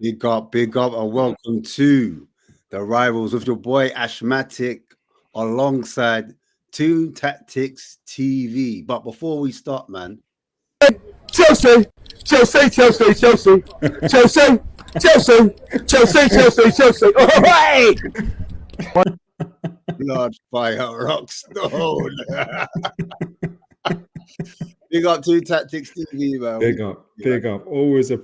Big up, and welcome to the Rivals with your boy Ashmatic alongside Two Tactics TV. But before we start, man, Chelsea. Oh, hey! Lord Fire Rockstone. Big up Two Tactics TV, man. Big up. Always a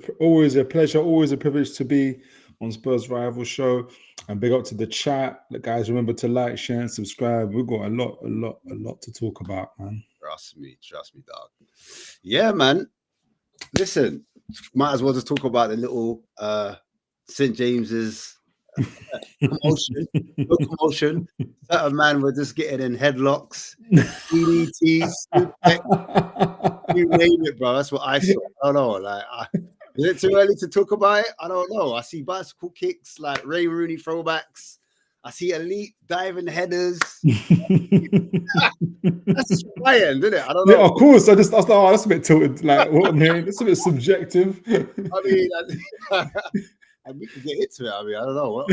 pleasure, always a privilege to be on Spurs Rival Show. And big up to the chat. Guys, remember to like, share, and subscribe. We've got a lot to talk about, man. Trust me, dog. Yeah, man. Listen, might as well just talk about the little St. James's commotion, no commotion. Certain man were just getting in headlocks, DDTs, suplex, you name it, bro. That's what I saw. I don't know. Like, is it too early to talk about it? I don't know. I see bicycle kicks, like Ray Rooney throwbacks. I see elite diving headers. That's just fire, isn't it? I don't know. Yeah, of course. I was like, oh, that's a bit tilted. Like, what I'm hearing, it's a bit subjective. I mean, and we can get into it. I mean, I don't know.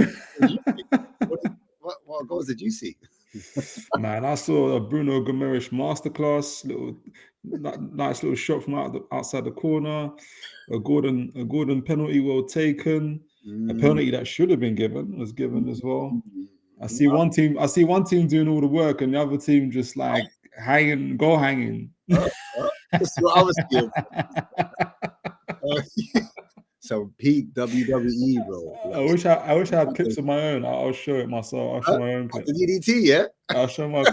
What goals did you see? Man, I saw a Bruno Gomes masterclass, nice little shot from outside the corner. A Gordon penalty well taken. A penalty that should have been given was given as well. I see one team doing all the work and the other team just like hanging. That's what I was doing. So peak WWE, bro. I wish I had clips of my own. I'll show it myself. I'll show my own clip. The DDT, yeah. I'll show my.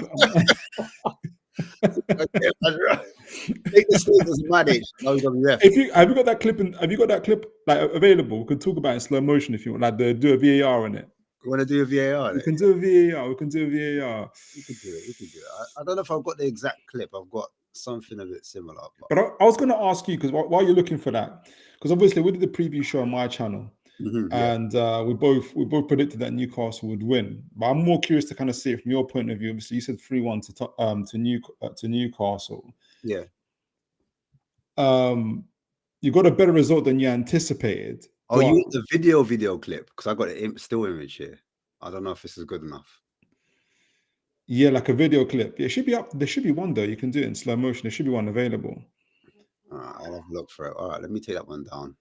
Okay, right. Take the stage as managed. WWF. Have you got that clip like available? We can talk about it in slow motion if you want. Like do a VAR on it. You want to do a VAR? We can do a VAR. We can do a VAR. We can do it. I don't know if I've got the exact clip. I've got something a bit similar. But I was going to ask you because while you're looking for that, because obviously we did the preview show on my channel, and we both predicted that Newcastle would win. But I'm more curious to kind of see it from your point of view. Obviously, you said 3-1 to Newcastle. Yeah. You got a better result than you anticipated. Oh, you want the video clip? Because I got a still image here. I don't know if this is good enough. Yeah, like a video clip. Yeah, it should be up. There should be one though. You can do it in slow motion. There should be one available. I'll have a look for it. All right, let me take that one down.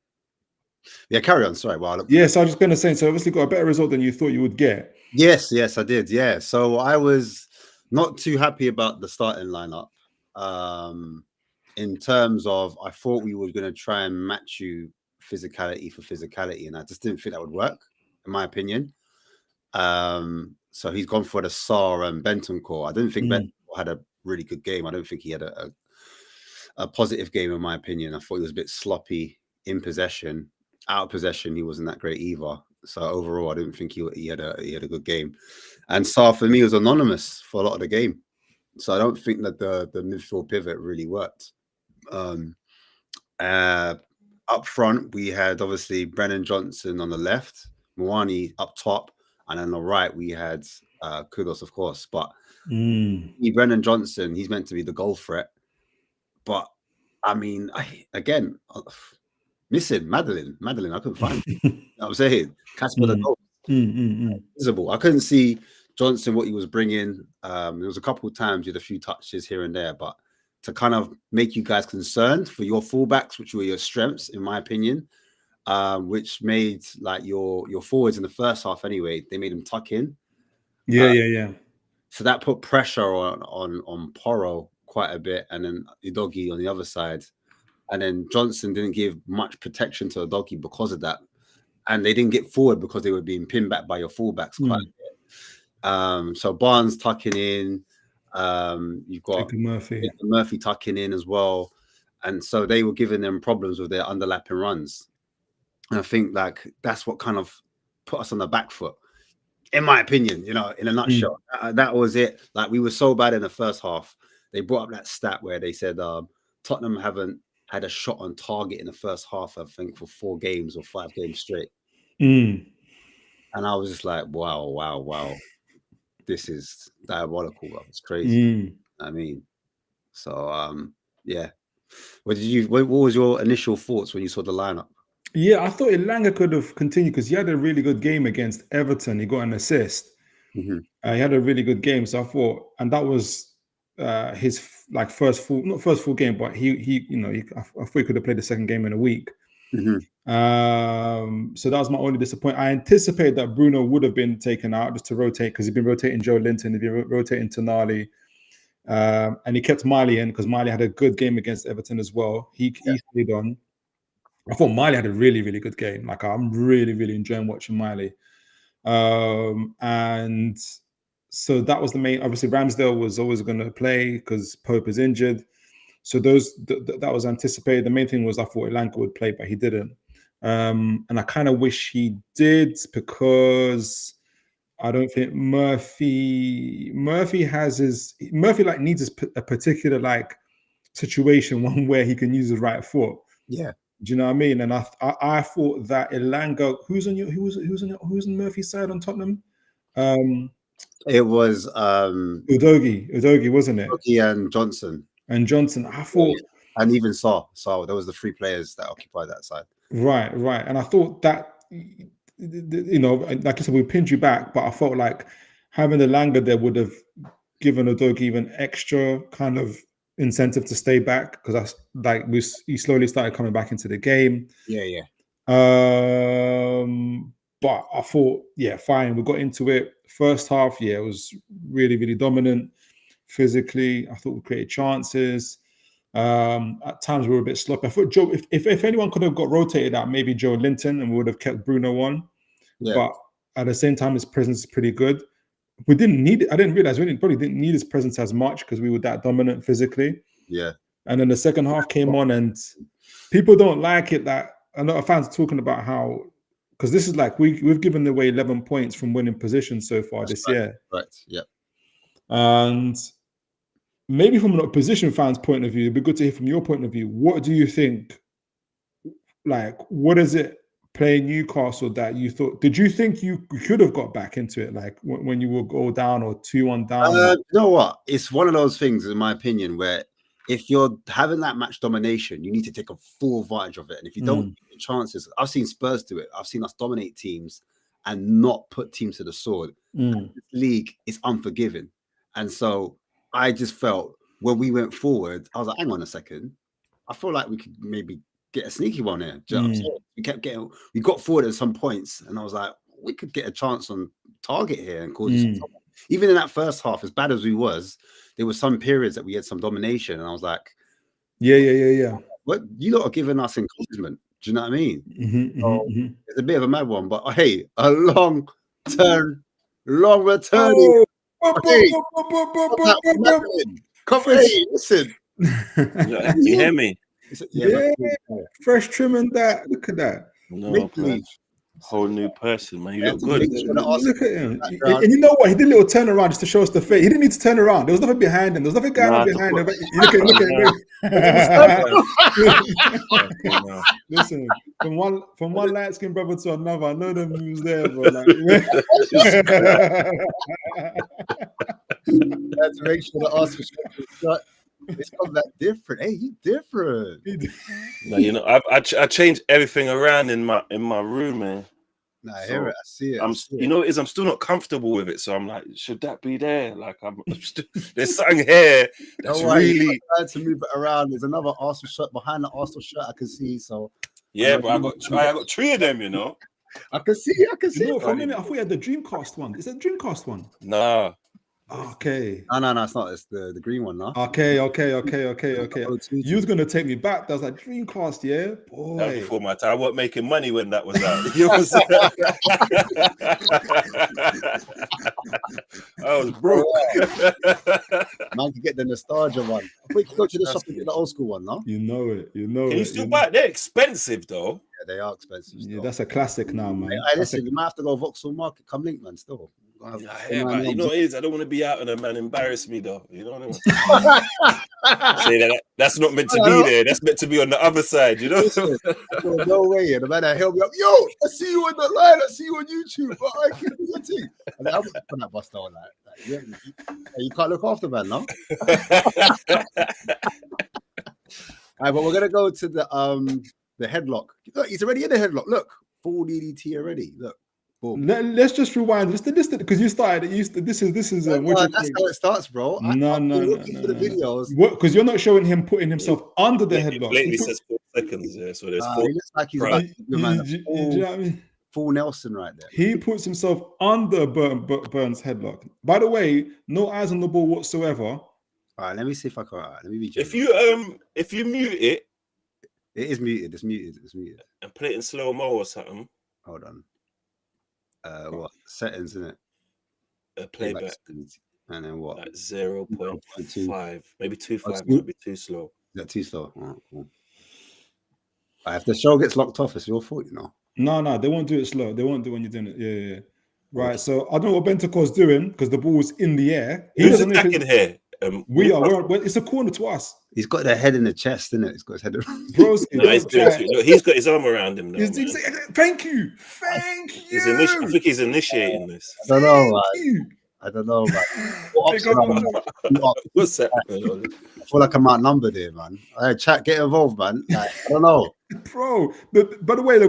Yeah, carry on. Sorry. Well, yes, I was just going to say. So obviously, got a better result than you thought you would get. Yes, I did. Yeah. So I was not too happy about the starting lineup. In terms of, I thought we were going to try and match you physicality for physicality, and I just didn't think that would work, in my opinion. So he's gone for the Sarr and Bentancur. I didn't think Bentancur had a really good game. I don't think he had a positive game, in my opinion. I thought he was a bit sloppy in possession. Out of possession, he wasn't that great either. So overall, I didn't think he had a good game. And Sarr for me was anonymous for a lot of the game. So I don't think that the midfield pivot really worked. Up front, we had obviously Brennan Johnson on the left, Mwani up top, and on the right we had Kudos, of course. But Brennan Johnson, he's meant to be the goal threat. But I mean, missing Madeline. I couldn't find him. You know what I'm saying? Casper the goal. Visible. I couldn't see Johnson what he was bringing. There was a couple of times he had a few touches here and there, but to kind of make you guys concerned for your fullbacks, which were your strengths, in my opinion, which made like your forwards in the first half anyway, they made them tuck in. Yeah. So that put pressure on Porro quite a bit, and then Udogie on the other side. And then Johnson didn't give much protection to Udogie because of that. And they didn't get forward because they were being pinned back by your fullbacks quite a bit. So Barnes tucking in. You've got Murphy tucking in as well. And so they were giving them problems with their underlapping runs. And I think like that's what kind of put us on the back foot, in my opinion, in a nutshell. That was it. Like we were so bad in the first half. They brought up that stat where they said Tottenham haven't had a shot on target in the first half, I think, for 4 games or 5 games straight. And I was just like, wow. This is diabolical, bro. It's crazy. I mean, so yeah. What was your initial thoughts when you saw the lineup? Yeah, I thought Elanga could have continued because he had a really good game against Everton. He got an assist. He had a really good game. So I thought, and that was his like not first full game, but I thought he could have played the second game in a week. So that was my only disappointment. I anticipated that Bruno would have been taken out just to rotate because he'd been rotating Joe Linton, he'd been rotating Tonali, and he kept Miley in because Miley had a good game against Everton as well. He stayed on. I thought Miley had a really, really good game. Like I'm really, really enjoying watching Miley. And so that was the main. Obviously, Ramsdale was always going to play because Pope is injured. So that was anticipated. The main thing was I thought Elanga would play, but he didn't. And I kind of wish he did, because I don't think Murphy like needs a particular like situation, one where he can use his right foot. Yeah. Do you know what I mean? And I thought that Elanga, who's on Murphy's side on Tottenham? It was Udogie, wasn't it? Udogie and Johnson. And Johnson. I thought, and even Saul. So there was the 3 players that occupied that side. right. And I thought that, you know, like I said, we pinned you back, but I felt like having Elanga there would have given Udogie even extra kind of incentive to stay back, because he slowly started coming back into the game. Yeah. But I thought, yeah, fine. We got into it. First half, yeah, it was really, really dominant physically. I thought we created chances. At times we were a bit sloppy. I thought Joe, if anyone could have got rotated out, maybe Joe Linton, and we would have kept Bruno on. Yeah. But at the same time, his presence is pretty good. We didn't need it. I didn't realize we probably didn't need his presence as much because we were that dominant physically. Yeah. And then the second half came on, and people don't like it that a lot of fans are talking about how, because this is like we've given away 11 points from winning positions so far this year. Right. Yeah. And maybe from an opposition fan's point of view, it'd be good to hear from your point of view. What do you think? Like, what is it playing Newcastle that you thought? Did you think you could have got back into it, like when you will go down or 2-1 down? You know what? It's one of those things, in my opinion, where if you're having that match domination, you need to take a full advantage of it. And if you don't get chances, I've seen Spurs do it. I've seen us dominate teams and not put teams to the sword. This league is unforgiving. And so I just felt when we went forward, I was like, hang on a second. I feel like we could maybe get a sneaky one here. Do you know what I'm saying? We got forward at some points, and I was like, we could get a chance on target here and cause some trouble. Even in that first half, as bad as we was, there were some periods that we had some domination, and I was like, yeah. What you lot are giving us encouragement? Do you know what I mean? It's a bit of a mad one, but hey, a long returning. Come hey, listen. You hear me? Yeah, fresh trim and that. Look at that. No, whole new person, man. You look good. Look at him. And you know what? He did a little turnaround just to show us the face. He didn't need to turn around. There was nothing behind him. There was nothing going on behind him. Look at him. Listen, from one light skinned brother to another, I know them moves there, bro. Like, to make sure the Arsenal shot. It's not that different. Hey, you different. No, you know, I changed everything around in my room, man. Nah, I hear it. I see it. You know, I'm still not comfortable with it. So I'm like, should that be there? Like, there's something here that's really trying to move it around. There's another Arsenal shirt behind the Arsenal shirt I can see. So yeah, but I got 3 of them. You know, I can see. You know, for a minute, I thought you had the Dreamcast one. Is that the Dreamcast one? Nah. Okay. No, it's not. It's the green one, no. Okay. You was gonna take me back. That was like Dreamcast, yeah, boy. That was before my time. I wasn't making money when that was out. You know what I'm saying? I was broke. Man can get the nostalgia one. I think you go to the shop and get the old school one, no? You know it. Can you still buy it? They're expensive though. Yeah, they are expensive. Yeah, that's a classic now, man. Hey, listen, you might have to go Vauxhall Market. Come link, man. Still. Yeah, but you know what it is? I don't want to be out and man embarrass me though. You know what I mean? Say that's not meant to be there. That's meant to be on the other side. You know? No way. And the man that held me up, yo, I see you on the line. I see you on YouTube. But I can't do your thing. And I'm putting that bust on like you can't look after man, no? All right, but we're gonna go to the headlock. Look, he's already in the headlock. Look, full DDT already. Look. Let's just rewind this because you started. This is. That's how it starts, bro. No. The videos because you're not showing him putting himself under the headlock. It says 4 seconds. Yeah, so there's 4. He looks like he's about you know what I mean? Full Nelson right there. He puts himself under Burns' headlock. By the way, no eyes on the ball whatsoever. All right, let me see if I can. All right, let me be. If you mute it, it is muted. It's muted. And put it in slow mo or something. Hold on. What settings in it? Playback. And then what? Like 0.5, maybe 2.5 Oh, might be too slow. Is that too slow? All right, cool. If the show gets locked off, it's your fault, you know. No, they won't do it slow. They won't do it when you're doing it. Yeah. Right. So I don't know what Bentancur's doing because the ball's in the air. Who's attacking here? We are. It's a corner to us. He's got the head in the chest, isn't it? He's got his head. Bro, he's got his arm around him. Though, thank you. I think he's initiating this. I don't know, man. I don't know, man. What's that? I feel like I'm outnumbered here, man. Chat, get involved, man. Like, I don't know, bro. By the way,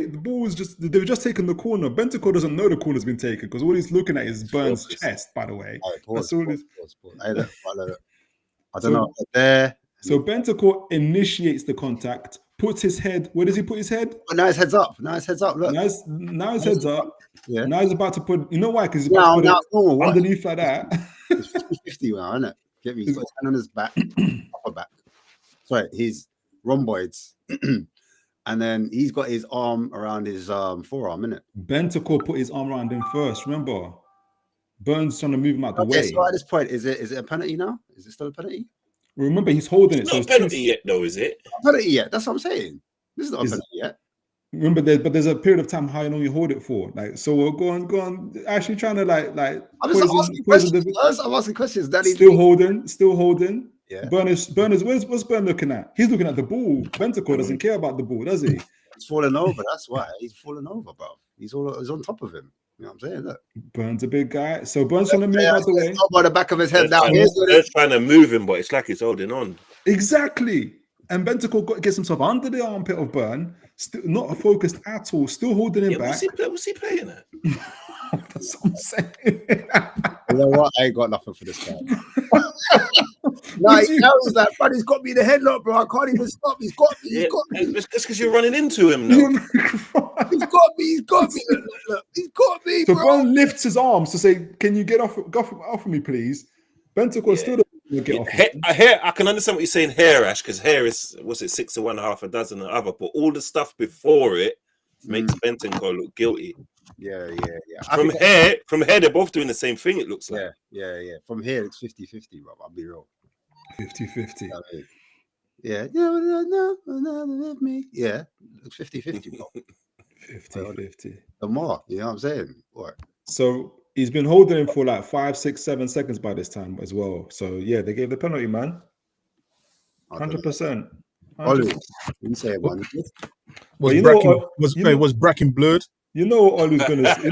the ball was they were just taking the corner. Bentancur doesn't know the corner's been taken because all he's looking at is Burns' chest. By the way, pause. I don't know. There. So Bentancur initiates the contact, puts his head. Where does he put his head? Oh, now his head's up. Look. Now his head's up. Yeah. Now he's about to put. You know why? Because he's about to put it underneath like that. It's 50-50 now, isn't it? Get me? He's got his hand on his back, upper back. Sorry, his rhomboids, and then he's got his arm around his forearm, innit? Bentancur put his arm around him first. Remember, Burns trying to move him out the way. So at this point, is it a penalty now? Is it still a penalty? Remember, he's holding it. It's not a penalty yet, though, is it? Not a penalty yet. That's what I'm saying. This is not a penalty yet. Remember, there's a period of time how long you hold it for. Like, so we're going. Actually, trying to like. I'm asking questions. Daddy, still holding. Yeah. Burners. What's Burn looking at? He's looking at the ball. Bentancur doesn't care about the ball, does he? He's falling over. That's why he's falling over, bro. He's on top of him. You know what I'm saying? Look. Burns a big guy. So Burns trying to move out the way. By the back of his head down. They're trying to move him, but it's like he's holding on. Exactly. And Bentancur gets himself under the armpit of Burn, still not focused at all, still holding him back. What's he playing at? That's what I'm saying. You know what? I ain't got nothing for this guy. No, he knows that, but he's got me in the headlock, bro. I can't even stop. He's got me. It's because you're running into him now. He's got me. Look, he's got me, so bro. Burn lifts his arms to say, "Can you get off of me, please?" Bentancur still doesn't get off. Hair, I can understand what you're saying, hair, Ash, because hair is 6 to 1, half a dozen and other, but all the stuff before it makes Bentancur look guilty. Yeah. From hair, they're both doing the same thing, it looks like. Yeah. From here, it's 50-50, bro. I'll be real. 50-50. Yeah, with me. Yeah, it's 50-50, bro. 50-50. The more, you know what I'm saying? What? So he's been holding him for like 5, 6, 7 seconds by this time as well. So yeah, they gave the penalty, man. 100%. Olu, you say it, man. Was Bracken blurred? You know what Olu's gonna say.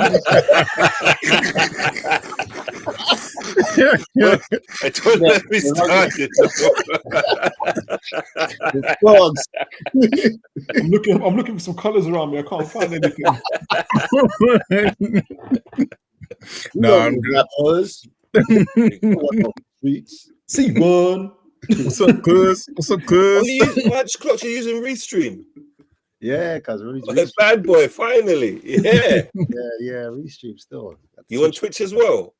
I told them we started. I'm looking for some colours around me. I can't find anything. No, I'm good. C1. What's up, cuz? I just clocked you using Restream. Yeah, because bad boy, finally. Yeah. yeah, Restream still. You on Twitch as well?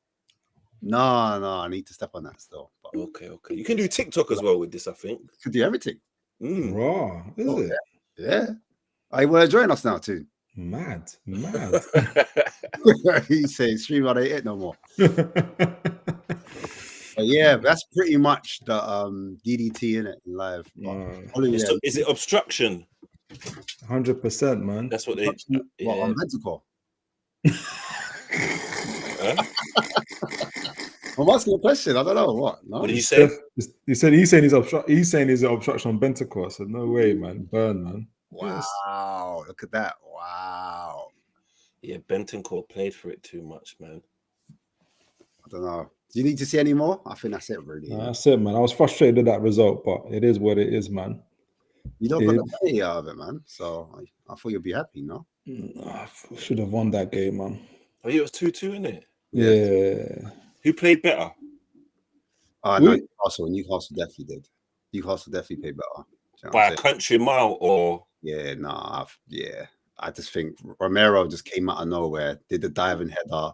No, I need to step on that still. But... Okay. You can do TikTok as well with this, I think. You can do everything. Raw, is it? Yeah. I want to join us now too. Mad. He says stream on it no more. But yeah, that's pretty much the DDT in it live. Is it obstruction? 100%, man. That's what they. What on Bentancur? I'm asking a question. I don't know what. No. What did you say? He's saying he's an obstruction on Bentancur. So no way, man. Burn, man. Wow, look at that. Wow. Yeah, Bentancur played for it too much, man. I don't know. Do you need to see any more? I think that's it, really. That's it, man. I was frustrated with that result, but it is what it is, man. You don't got the money out of it, man. So I thought you'd be happy, no? I should have won that game, man. Oh, it was 2-2, isn't it? Yeah. Who played better? Newcastle definitely did. Newcastle definitely played better. You know by a country mile, or? Yeah, I just think Romero just came out of nowhere, did the diving header.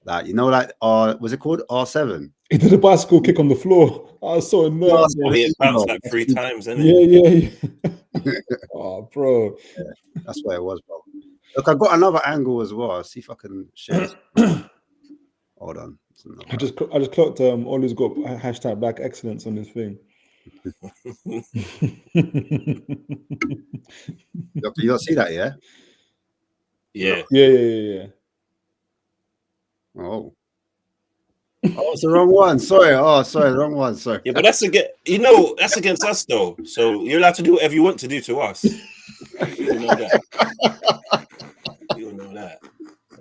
Like, was it called R7? He did a bicycle kick on the floor. I was so annoyed. It bounced like 3 times, isn't it? Yeah. Oh, bro. Yeah, that's what it was, bro. Look, I got another angle as well. I'll see if I can share this. Hold on. I just clocked Olu's got hashtag Black Excellence on his thing. You don't see that, yeah? Yeah. Yeah. Oh, it's the wrong one. Sorry. Oh, sorry, the wrong one. Sorry. Yeah, but that's against us though. So you're allowed to do whatever you want to do to us. You know that. You know that.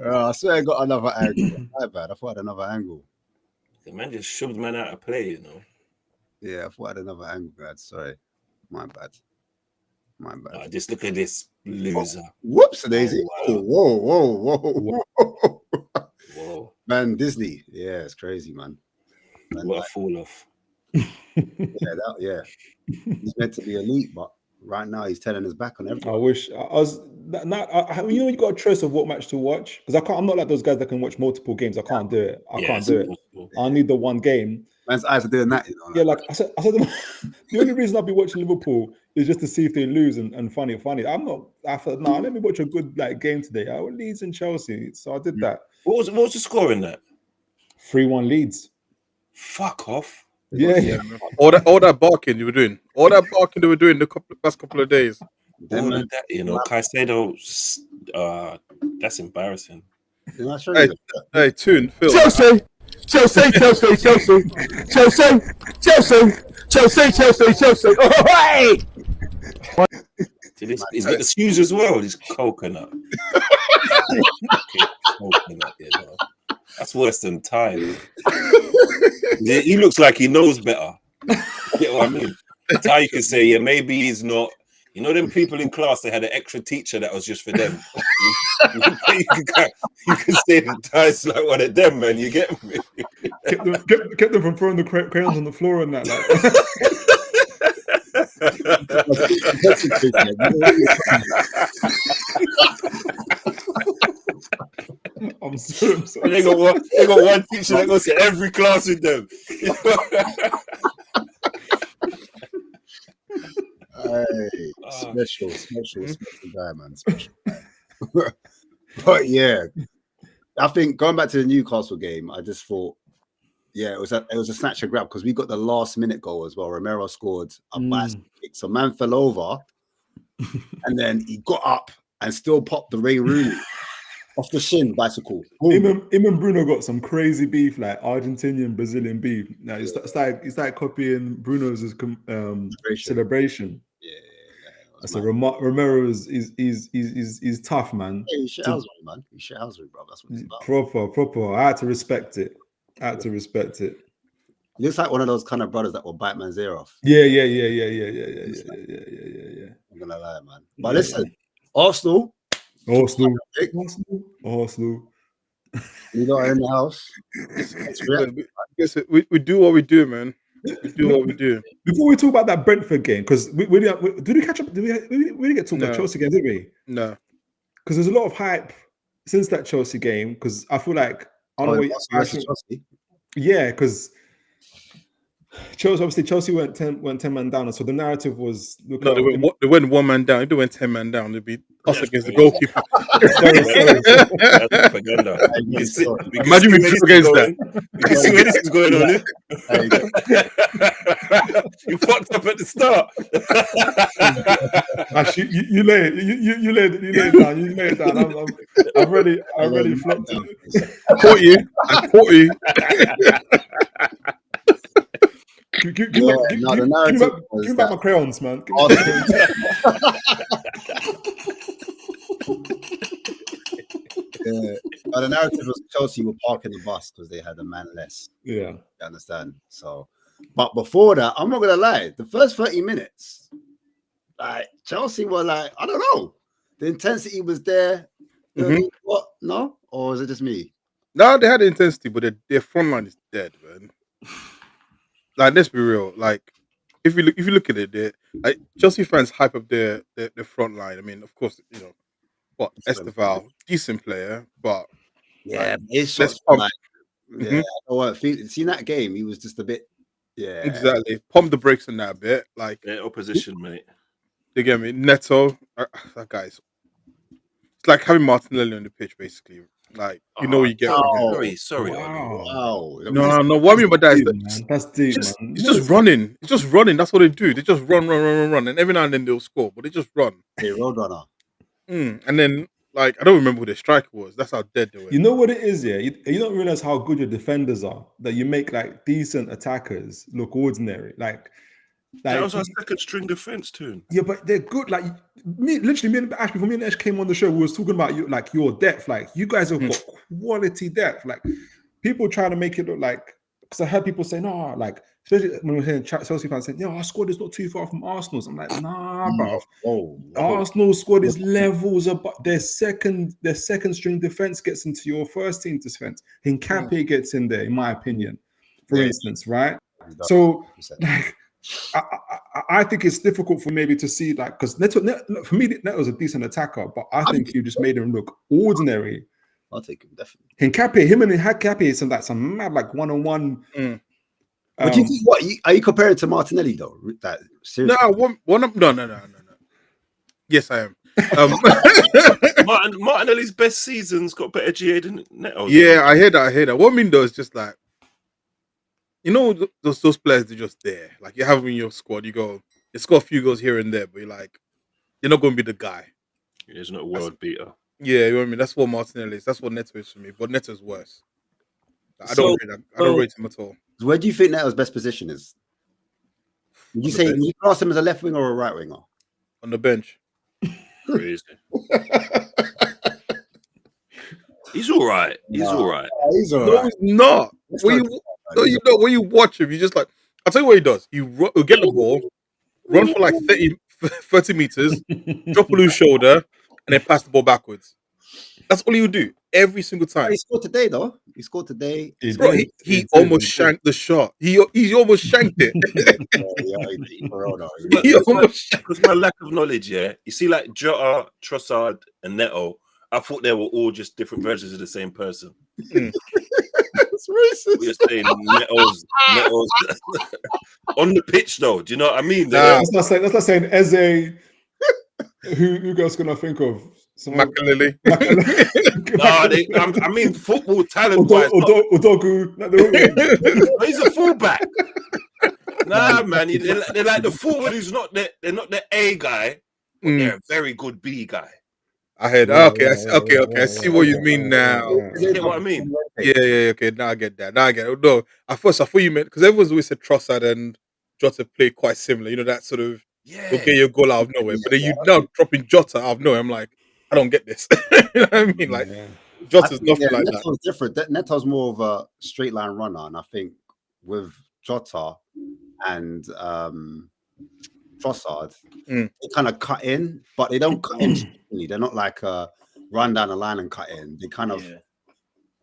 I swear I got another angle. My bad. I thought I had another angle. The man just shoved man out of play, you know. Yeah, I thought I had another angle, guys. Sorry. My bad. Just look at this loser. Whoops, Daisy. Oh, Whoa. Whoa. Man, Disney. Yeah, it's crazy, man. What a fall off. Yeah. He's meant to be elite, but right now he's turning his back on everything. I wish I was. You know, you got a choice of what match to watch because I can't. I'm not like those guys that can watch multiple games. I can't do it. I can't do it. Impossible. I need the one game. Man's eyes are doing that, you know. Yeah, like I said, the only reason I'll be watching Liverpool is just to see if they lose and funny. I'm not. I thought, no, let me watch a good game today. I will Leeds and Chelsea, so I did that. What was the score in that? 3-1 Leeds. Fuck off. Yeah. All that barking you were doing. All that barking they were doing the past couple of days. All of that, you know, Caicedo, that's embarrassing. Hey, Tune, Phil. Chelsea. Oh, hey! He's got the shoes as well. He's coconut. Coconut, you know. That's worse than time. He looks like he knows better. You know what I mean? Ty, you can say, yeah, maybe he's not. You know, them people in class, they had an extra teacher that was just for them. You can say that Ty's like one of them, man. You get me? Kept them from throwing the crayons on the floor and that. I'm sorry. They got one teacher that goes to every class with them. Hey, special guy, man. Special guy. But yeah, I think going back to the Newcastle game, I just thought, yeah, it was a snatch and grab because we got the last minute goal as well. Romero scored a bicycle kick, so man fell over, and then he got up and still popped the Ray Rooney off the shin bicycle. Him and Bruno got some crazy beef, like Argentinian Brazilian beef. Now it's like copying Bruno's celebration. Yeah. So Romero is tough, man. Yeah, he shit house me, man. He shit house me, bro. That's what it's about. Proper. I had to respect it. He looks like one of those kind of brothers that will bite man's ear off. Yeah. I'm gonna lie, man. But listen, Arsenal. You got in the house. We do what we do, man. We do what we do. Before we talk about that Brentford game, because did we catch up? We didn't get to talk about Chelsea game, did we? No. Because there's a lot of hype since that Chelsea game. Because I feel like Chelsea. Yeah, because Chelsea went 10 man down, so the narrative was they went one man down. If they went 10 man down, it'd be us against the goalkeeper. Imagine we drew against that. You can see where this is going on. You fucked up at the start. Actually, you lay it down. I'm ready. I'm ready. Flopped it. I caught you. Give me back my crayons, man. The narrative was Chelsea were parking the bus because they had a man less. Yeah, you understand. So, but before that, I'm not gonna lie. The first 30 minutes, like Chelsea were like, I don't know, the intensity was there. What? No, or is it just me? No, they had the intensity, but their front line is dead, man. Like, let's be real. Like, if you look at it, like Chelsea fans hype up their front line. I mean, of course, you know what, Esteval, decent player, but yeah, it's just like, yeah. See that game, he was just a bit, yeah, exactly. Pump the brakes on that a bit, like opposition, mate. You get me? Neto, that guy's. It's like having Martinelli on the pitch, basically. Like you know what you get from him. Sorry, Ollie. Wow. No. What I mean by that is Deep, man. That's deep, man. it's just running. It's just running. That's what they do. They just run, and every now and then they'll score, but they just run. Hey, roadrunner. And then like I don't remember who the striker was. That's how dead they were. You know what it is, yeah? You don't realize how good your defenders are, that you make like decent attackers look ordinary. Like That was our second string defense too. yeah, but they're good. Like me and Ash, before me and Ash came on the show, we was talking about your depth. Like you guys have got quality depth. Like people trying to make it look like, because I heard people say, no, like especially when we're hearing Chelsea fans saying, our squad is not too far from Arsenal's. I'm like, nah, bro. Arsenal's squad is levels above. Their second string defense gets into your first team defense. Hincapié gets in there, in my opinion, for instance, right? So like. I think it's difficult for maybe to see like because Neto for me Neto's a decent attacker, but I think you just made him look ordinary. I'll take him definitely. Him and Hincapié some mad like one-on-one. But do you think what are you comparing to Martinelli though? That seriously? No. Yes, I am. Martinelli's best season's got better GA than Neto. Yeah, I hear that. What I mean though is just like, you know, those players, they're just there. Like you have them in your squad, you score a few goals here and there, but you're not going to be the guy. He's not a world beater. Yeah, you know what I mean? That's what Martinelli is. That's what Neto is for me. But Neto's worse. I don't rate him at all. Where do you think Neto's best position is? Would you class him as a left winger or a right winger? On the bench. Crazy. He's all right. He's all right. He's all No, right. he's not. When you watch him, you just like, I'll tell you what he does. He'll get the ball, run for like 30 meters, drop a loose shoulder, and then pass the ball backwards. That's all he would do every single time. He scored today, though. He scored today. He almost shanked the shot. He almost shanked it. Because my lack of knowledge, yeah. You see, like Jota, Trossard, and Neto, I thought they were all just different versions of the same person. It's racist. We're saying Neto's on the pitch, though. Do you know what I mean? That's not saying Eze. Who else can I think of? Makaleli. I mean football talent wise. Udogu. He's a fullback. Nah, man. They're like the forward who's not they're not the A guy, but they're a very good B guy. I heard. Okay. I see what you mean now. You get what I mean? Yeah. Okay, now I get that. No, at first I thought you meant because everyone's always said Trossard and Jota play quite similar. You know that sort of you'll get your goal out of nowhere. But then you now dropping Jota out of nowhere. I'm like, I don't get this. You know what I mean? Like Jota's nothing like Neto's that. different. Neto's more of a straight line runner, and I think with Jota and Trossard, they kind of cut in, but they don't cut in. They're not like run down the line and cut in. They kind of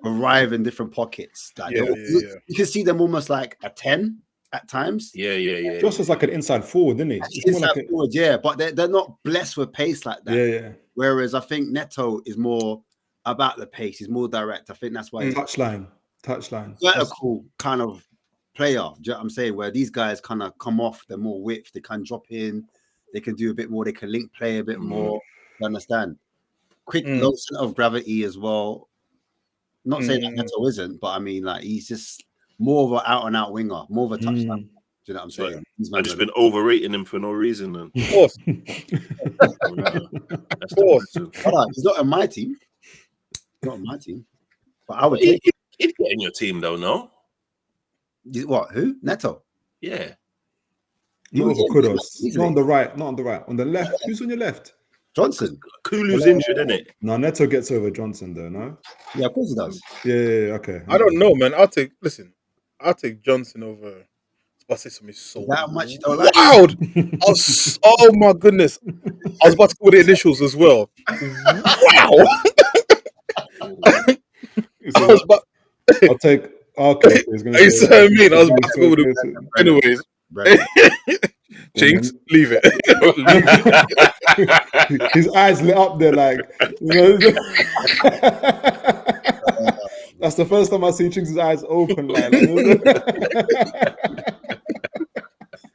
arrive in different pockets. Like you can see them almost like a 10 at times. Yeah. Just as like an inside forward, isn't he? Inside forward, but they're not blessed with pace like that. Yeah. Whereas I think Neto is more about the pace. He's more direct. I think that's why he's touchline. Vertical kind of player. Do you know what I'm saying? Where these guys kind of come off, they're more width. They can drop in. They can do a bit more. They can link play a bit more. You understand? Quick low center of gravity as well. Not saying that Neto isn't, but I mean, like he's just more of an out and out winger, more of a touchdown. Do you know what I'm saying? I've just been overrating him for no reason. Then. Of course. He's not on my team. Not on my team. But I would take he'd get in your team though, no? What? Who? Neto? Yeah. Not on the right. Not on the right. On the left. Who's on your left? Johnson. Kulu's injured, isn't it? No, Neto gets over Johnson though, no? Yeah, of course he does. Yeah, okay. I don't know, man. I'll take Johnson over. I say something so that much you don't like. Loud. Oh my goodness. I was about to call the initials as well. Wow. I'll take. Okay, you see what I mean? I was about to go with it. Anyways, Jinx, leave it. His eyes lit up there, like. That's the first time I see Jinx's eyes open, like.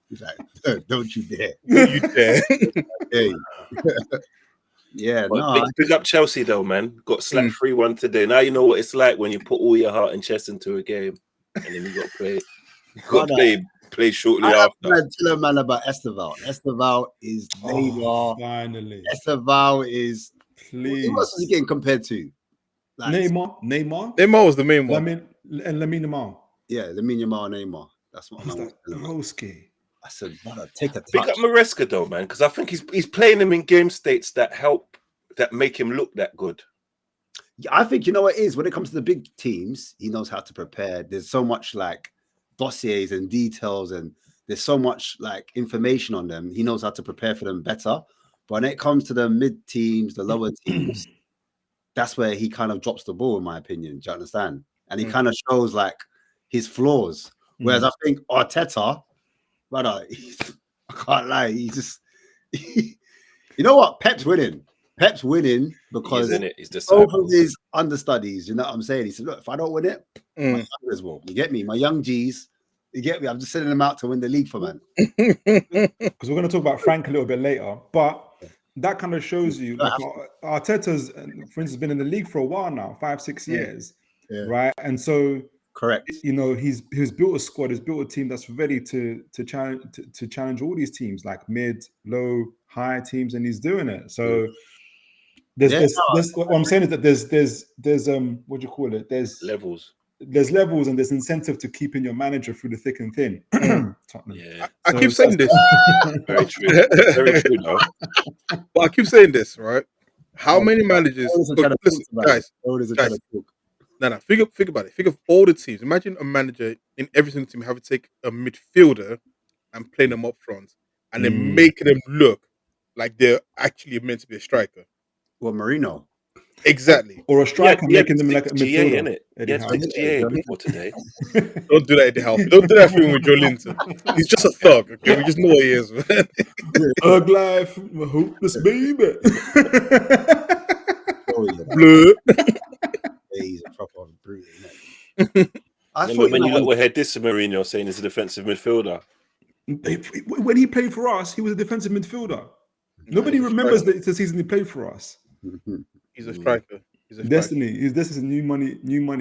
He's like, don't you dare! Don't you dare! Hey. Yeah, But no, big up Chelsea though, man. Got slapped 3-1 today. Now you know what it's like when you put all your heart and chest into a game, and then you got to play. You got to play shortly I after. have to tell a man about Esteval. Esteval is Neymar. Finally. Esteval is. Please. Who else is he getting compared to? Like, Neymar. Neymar was the main one. Lamine Yamal. Yeah, Lamine Yamal, Neymar. That's what I was I'm like, broski. I said, brother, take a Big touch. up Maresca though, man, because I think he's playing him in game states that make him look that good. I think you know what it is when it comes to the big teams, he knows how to prepare. There's so much like dossiers and details, and there's so much like information on them. He knows how to prepare for them better. But when it comes to the mid teams, the lower teams, that's where he kind of drops the ball, in my opinion. Do you understand? And he kind of shows like his flaws. Whereas I think Arteta, brother, I can't lie, he just you know what? Pep's winning. Pep's winning because He's both of his understudies, you know what I'm saying? He said, look, if I don't win it, my youngers will. You get me? My young G's, you get me? I'm just sending them out to win the league for man. Because we're going to talk about Frank a little bit later, but that kind of shows you like Arteta's, for instance, been in the league for a while now, 5-6 years, right? And so, correct. You know, he's built a squad, he's built a team that's ready to challenge all these teams, like mid, low, high teams, and he's doing it. So there's what I'm saying is that there's what do you call it? There's levels and there's incentive to keeping your manager through the thick and thin. Yeah, I keep saying this. Very true, though. But I keep saying this, right? How many managers? Look, listen, guys. No. Think about it. Think of all the teams. Imagine a manager in every single team having to take a midfielder and playing them up front, and then making them look like they're actually meant to be a striker. Well, Marino. Exactly. Or a striker making them like a midfielder. In it. Yeah, 68 before today. Don't do that, Eddie Howe. Don't do that thing with Joe Linton. He's just a thug. Okay, we just know what he is, man. Thug life, hopeless baby. Blue. He's a proper brute. When you look ahead, this is Mourinho saying he's a defensive midfielder. When he played for us, he was a defensive midfielder. Nobody remembers the season he played for us. He's a striker. Destiny. This is new money.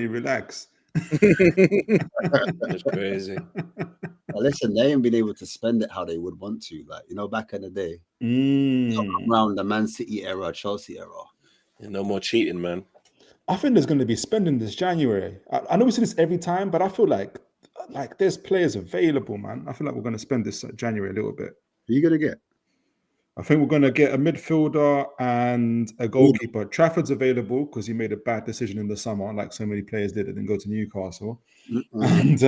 Relax. That's crazy. Well, listen, they ain't been able to spend it how they would want to. Like, you know, back in the day, around the Man City era, Chelsea era. No more cheating, man. I think there's going to be spending this January. I know we see this every time, but I feel like there's players available, man. I feel like we're going to spend this January a little bit. Who are you going to get? I think we're going to get a midfielder and a goalkeeper. Trafford's available because he made a bad decision in the summer, like so many players did, and then go to Newcastle. And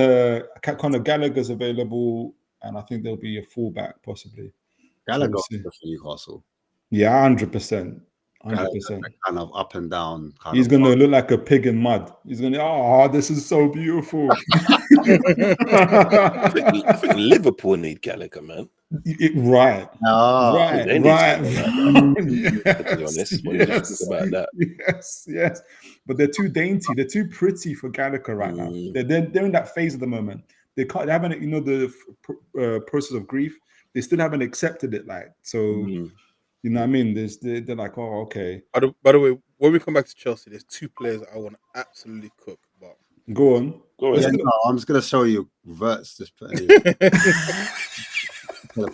Conor Gallagher's available, and I think there'll be a fullback possibly. Gallagher for Newcastle. Yeah, 100%. 100%. Kind of up and down. He's going to look like a pig in mud. He's going to, this is so beautiful. I think Liverpool need Gallagher, man. Right. Oh, they need to be honest. When you just think about that. Yes. But they're too dainty. They're too pretty for Gallagher right now. They're in that phase at the moment. They haven't, the process of grief. They still haven't accepted it. You know what I mean? They're like, oh, okay. By the way, when we come back to Chelsea, there's two players that I want to absolutely cook. But go on. Yeah, I'm just gonna show you Verts. Just put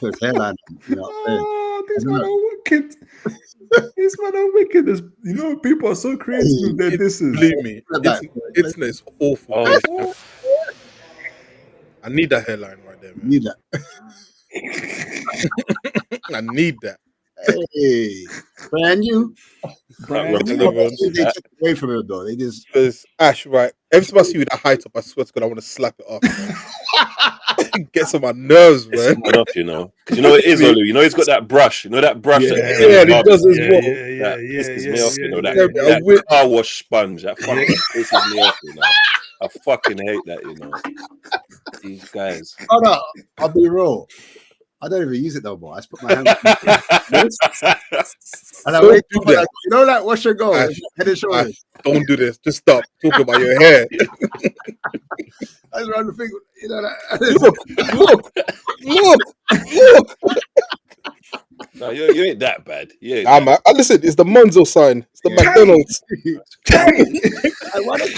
his hairline. These men are wicked. These men are wicked. People are so creative with their disses. Believe me, it's awful. Oh. I need that hairline right there, man. Need that. I need that. Hey, brand new. They took away from it though. They just because Ash, right? Every time I see you with that height up, I swear to God, I want to slap it off. Gets on my nerves, man. It's off, because it is, Olu. He's got that brush. That brush. Yeah, it does as well. That pisses me off. That car wash sponge. That fucking pisses me off. I fucking hate that. These guys. Oh no, I'll be real. I don't even use it no more. I just put my hand and I wake up like, wash your go. Head and shoulders. Don't do this. Just stop talking about your hair. I just run the finger, Look. No, you ain't that bad. Yeah, Nah, man. Listen, it's the Monzo sign. It's the Yeah. McDonald's.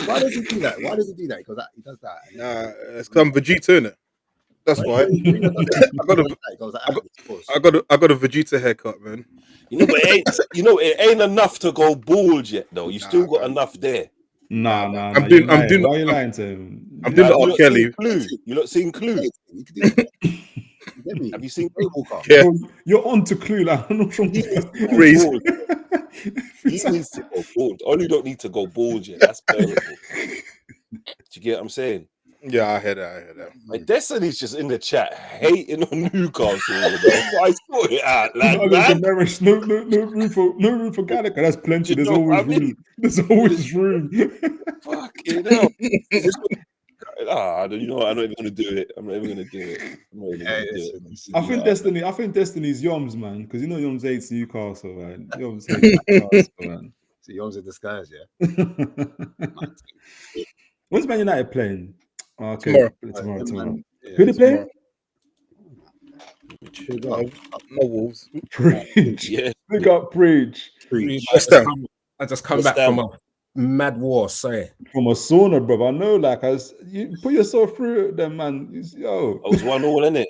Why does he do that? Why does he do that? Because he does that. Nah, it's because I'm Vegeta, innit? That's why. I got a Vegeta haircut, man. but it ain't enough to go bald yet, though. You still got enough there. Nah. I'm doing. Why are you lying to him? I'm doing the You R. lot Kelly. seen Clue? You lot seen Clue? You could do that. You get me? Have you seen Walker? Yeah. Bro, you're on to Clue. Like, I'm not from Crazy. bald? He needs to go bald. Only don't need to go bald yet. That's bearable. Do you get what I'm saying? Yeah, I hear that. My Destiny's just in the chat hating on Newcastle. I saw it out, lad. No room for Gallagher. That's plenty. There's always room. There's always room. Fucking hell. You know what? I'm not even gonna do it. I'm not even gonna do it. I think Destiny's Yoms, man, because you know Yoms hates Newcastle, man. Yoms hates Newcastle, man. So Yoms in disguise, yeah. When's Man United playing? Okay, tomorrow. Yeah, Who they play? No Wolves. Preach. Yeah. Big up, preach. I just come back from a mad war. Sorry. From a sauna, bro. I know, like, you put yourself through it, then, man. Yo. I was 1-1, innit?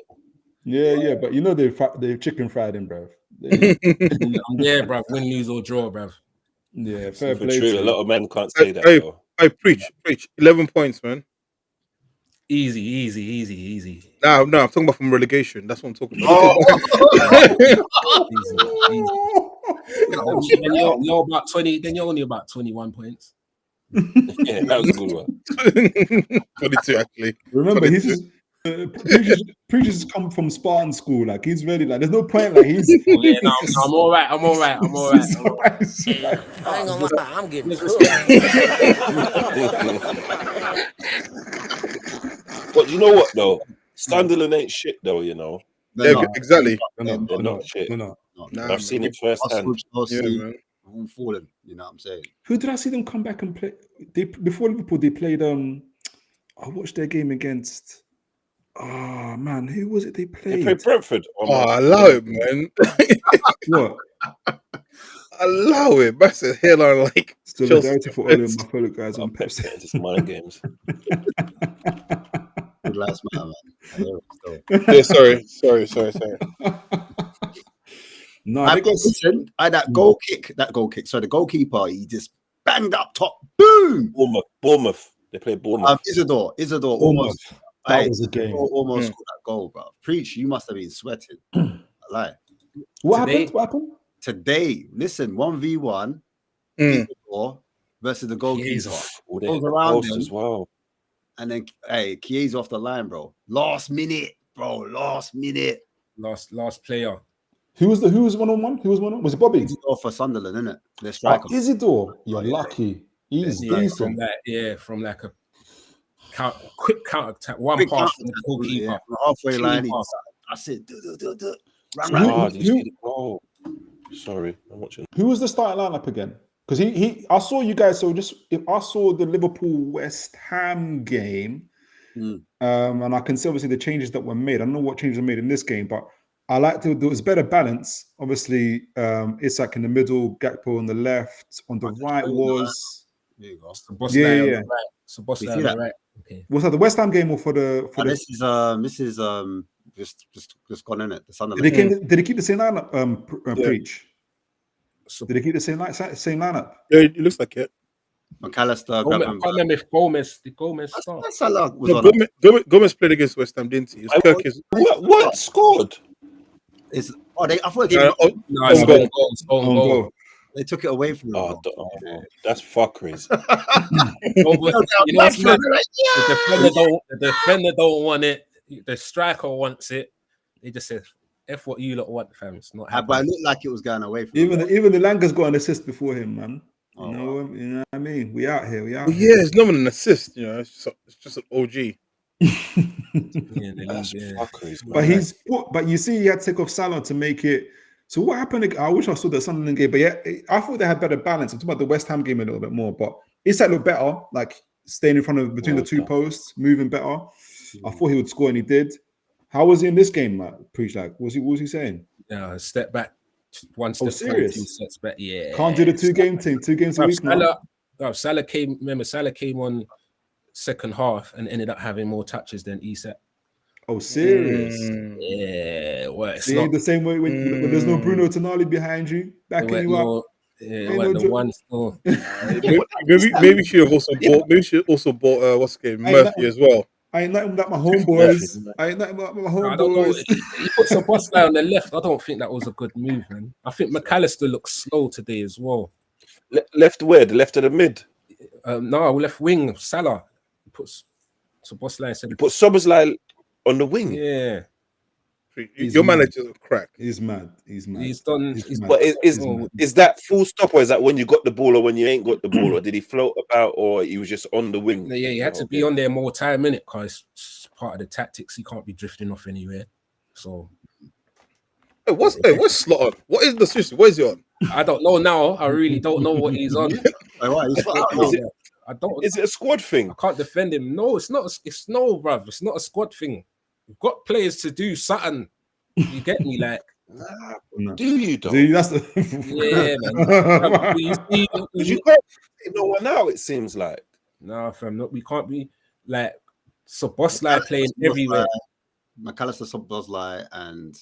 Yeah, but you know they chicken fried him, bro. Yeah, bro. Win, lose or draw, bro. Yeah, fair For play. true. A lot of men can't say that. Though. I preach. 11 points, man. Easy. No, I'm talking about from relegation. That's what I'm talking about. Easy. Then you're about 20. Then you're only about 21 points. Yeah, that was a good one. 22, actually. Remember, he's just Preacher's come from Spartan school. Like, he's ready. Like, there's no point. Like, he's. I'm all right. I ain't gonna lie. I'm getting But you know what though? Sunderland ain't shit though. You know. Yeah, exactly. They're not shit. No. I've seen it firsthand. I'm falling. You know what I'm saying? Who did I see them come back and play? Before Liverpool, they played. I watched their game against. Oh man, who was it they played? They played Brentford. Allow it, man. What? Allow it. That's a hairline like. Solidarity for all of my fellow guys on Pepsi. It's mind games. Good last man. Yeah, sorry. No, that goal kick. So the goalkeeper, he just banged up top. Boom. Bournemouth. They played Bournemouth. Isidore almost. That was a game. Almost scored that goal, bro. Preach, you must have been sweating. Like, what happened? Today, listen, 1v1 Isidore versus the goalkeeper. Goes around him, as well. and then Chiesa off the line, bro. Last minute. Last player. Who was 1-on-1? Who was 1-on-1? Was it Bobby? Isidore for Sunderland, isn't it? Their striker. Isidore, you're lucky. He's decent. From a quick counter attack, one pass from the goalkeeper. Yeah, halfway line. I said, Sorry, I'm watching. Who was the starting lineup again? Because I saw you guys. So if I saw the Liverpool West Ham game, and I can see obviously the changes that were made. I don't know what changes were made in this game, but I like there was better balance. Obviously, Isak in the middle, Gakpo on the left, on the right was. There you go. Yeah. Right. Okay. Was that the West Ham game or for the? This is just gone in it. The Sunderland. Did they keep the same lineup? Preach. Did they keep the same lineup? Yeah, it looks like it. McAllister. I can't remember if Gomez started. That's a lot. Gomez played against West Ham, didn't he? What scored? I thought they Goal. They took it away from them. That's fuckeries. The defender don't want it. The striker wants it. They just said, "F what you lot want, fam." It's not happening. But it looked like it was going away from even the Langer's got an assist before him, man. You know what I mean? We out here. Yeah, it's not an assist. You know, it's just an OG. That's fuckeries, man. But you see, he had to take off Salah to make it. So what happened? I wish I saw the Sunderland game, but yeah, I thought they had better balance. I'm talking about the West Ham game a little bit more, but Isak looked better, like staying in front of between the two posts, moving better. I thought he would score, and he did. How was he in this game, Matt? Preach, like, what was he saying? Yeah, step back, one step forward, serious? 2 steps back. Yeah, Can't do the 2-game thing. 2 games a week now. Salah came. Remember, Salah came on second half and ended up having more touches than Isak. Oh, serious? Yeah, well, it's It ain't not. the same way when there's no Bruno Tonali behind you, backing you up. Yeah, Ain't well, no the one. Oh, Maybe she have also bought what's the game, Murphy as well. I ain't nothing about my homeboys. I ain't nothing about my I don't know. homeboys. He put Szoboszlai on the left. I don't think that was a good move, man. I think McAllister looks slow today as well. Left where? The left of the mid. No, left wing, Salah. He puts Szoboszlai instead You of. put Szoboszlai on the wing. Yeah, Your manager's a crack. He's mad. He's mad. he's done. He's He's mad. But is that full stop, or is that when you got the ball, or when you ain't got the ball, or did he float about, or he was just on the wing? Yeah, he had to be on there more time, innit? Because it's part of the tactics. He can't be drifting off anywhere. So What's Slot on? What is the seriously? What is he on? I don't know now. I really don't know what he's on. I don't. Is it a squad thing? I can't defend him. No, it's not. It's no, bruv. It's not a squad thing. We've got players to do something. You get me? Like, Do you though? See, that's the yeah, man. You see, Because you can't take no one out. It seems like. nah, fam. Look, we can't be like Szoboszlai playing everywhere. McAllister, Szoboszlai, and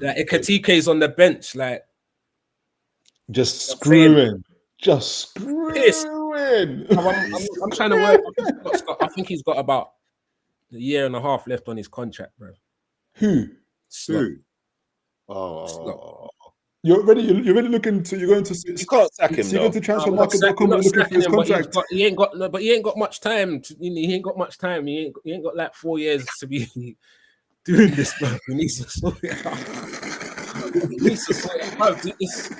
Like Ekatike's on the bench. Like, just screwing. Pissed. I'm trying to work. I think he's got about a year and a half left on his contract, bro. Who? Slot. Oh, You're already looking to. You're going to. You can't sack him. You're going to transfermarket.com Not and looking for his sacking him, but contract. he ain't got much time. He ain't got much time. He ain't got like 4 years to be doing this, bro. He needs to sort it out. It's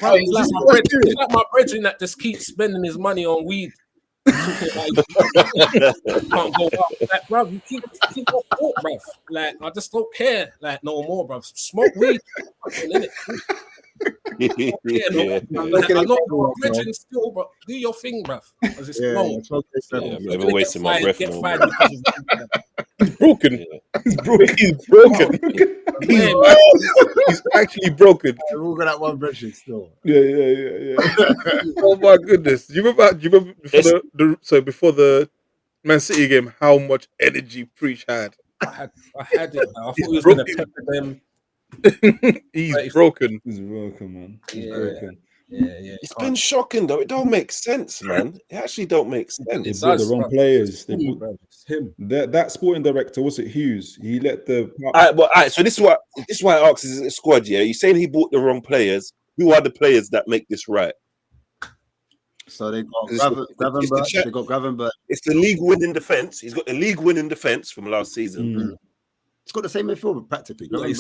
like my brethren that just keeps spending his money on weed. Can't go out. Like, bro, you keep on court, bro. Like, I just don't care. Like, no more, bro. Smoke weed. I'm not my brethren still, bro. Do your thing, bro. Because it's wrong. I'm never wasting my breath. Get No fired more. because of He's broken. He's actually broken. we're all got that one version still. Yeah. Oh my goodness! Do you remember before the Man City game, how much energy Preach had? I had it. I thought he was going to pepper them. He's broken. He's broken, man. He's Yeah. broken. Yeah. It's been shocking though. It don't make sense, man. It actually don't make They sense. bought the wrong players. They Him, bought, bro. It's him. that sporting director, was it Hughes? He let the All right, so this is why I asked: is it a squad? Yeah, you saying he bought the wrong players? Who are the players that make this right? So they got It's the Gravenberch. They got Gravenberch. It's the league winning defense. He's got the league winning defense from last season. It's got the same midfield practically. I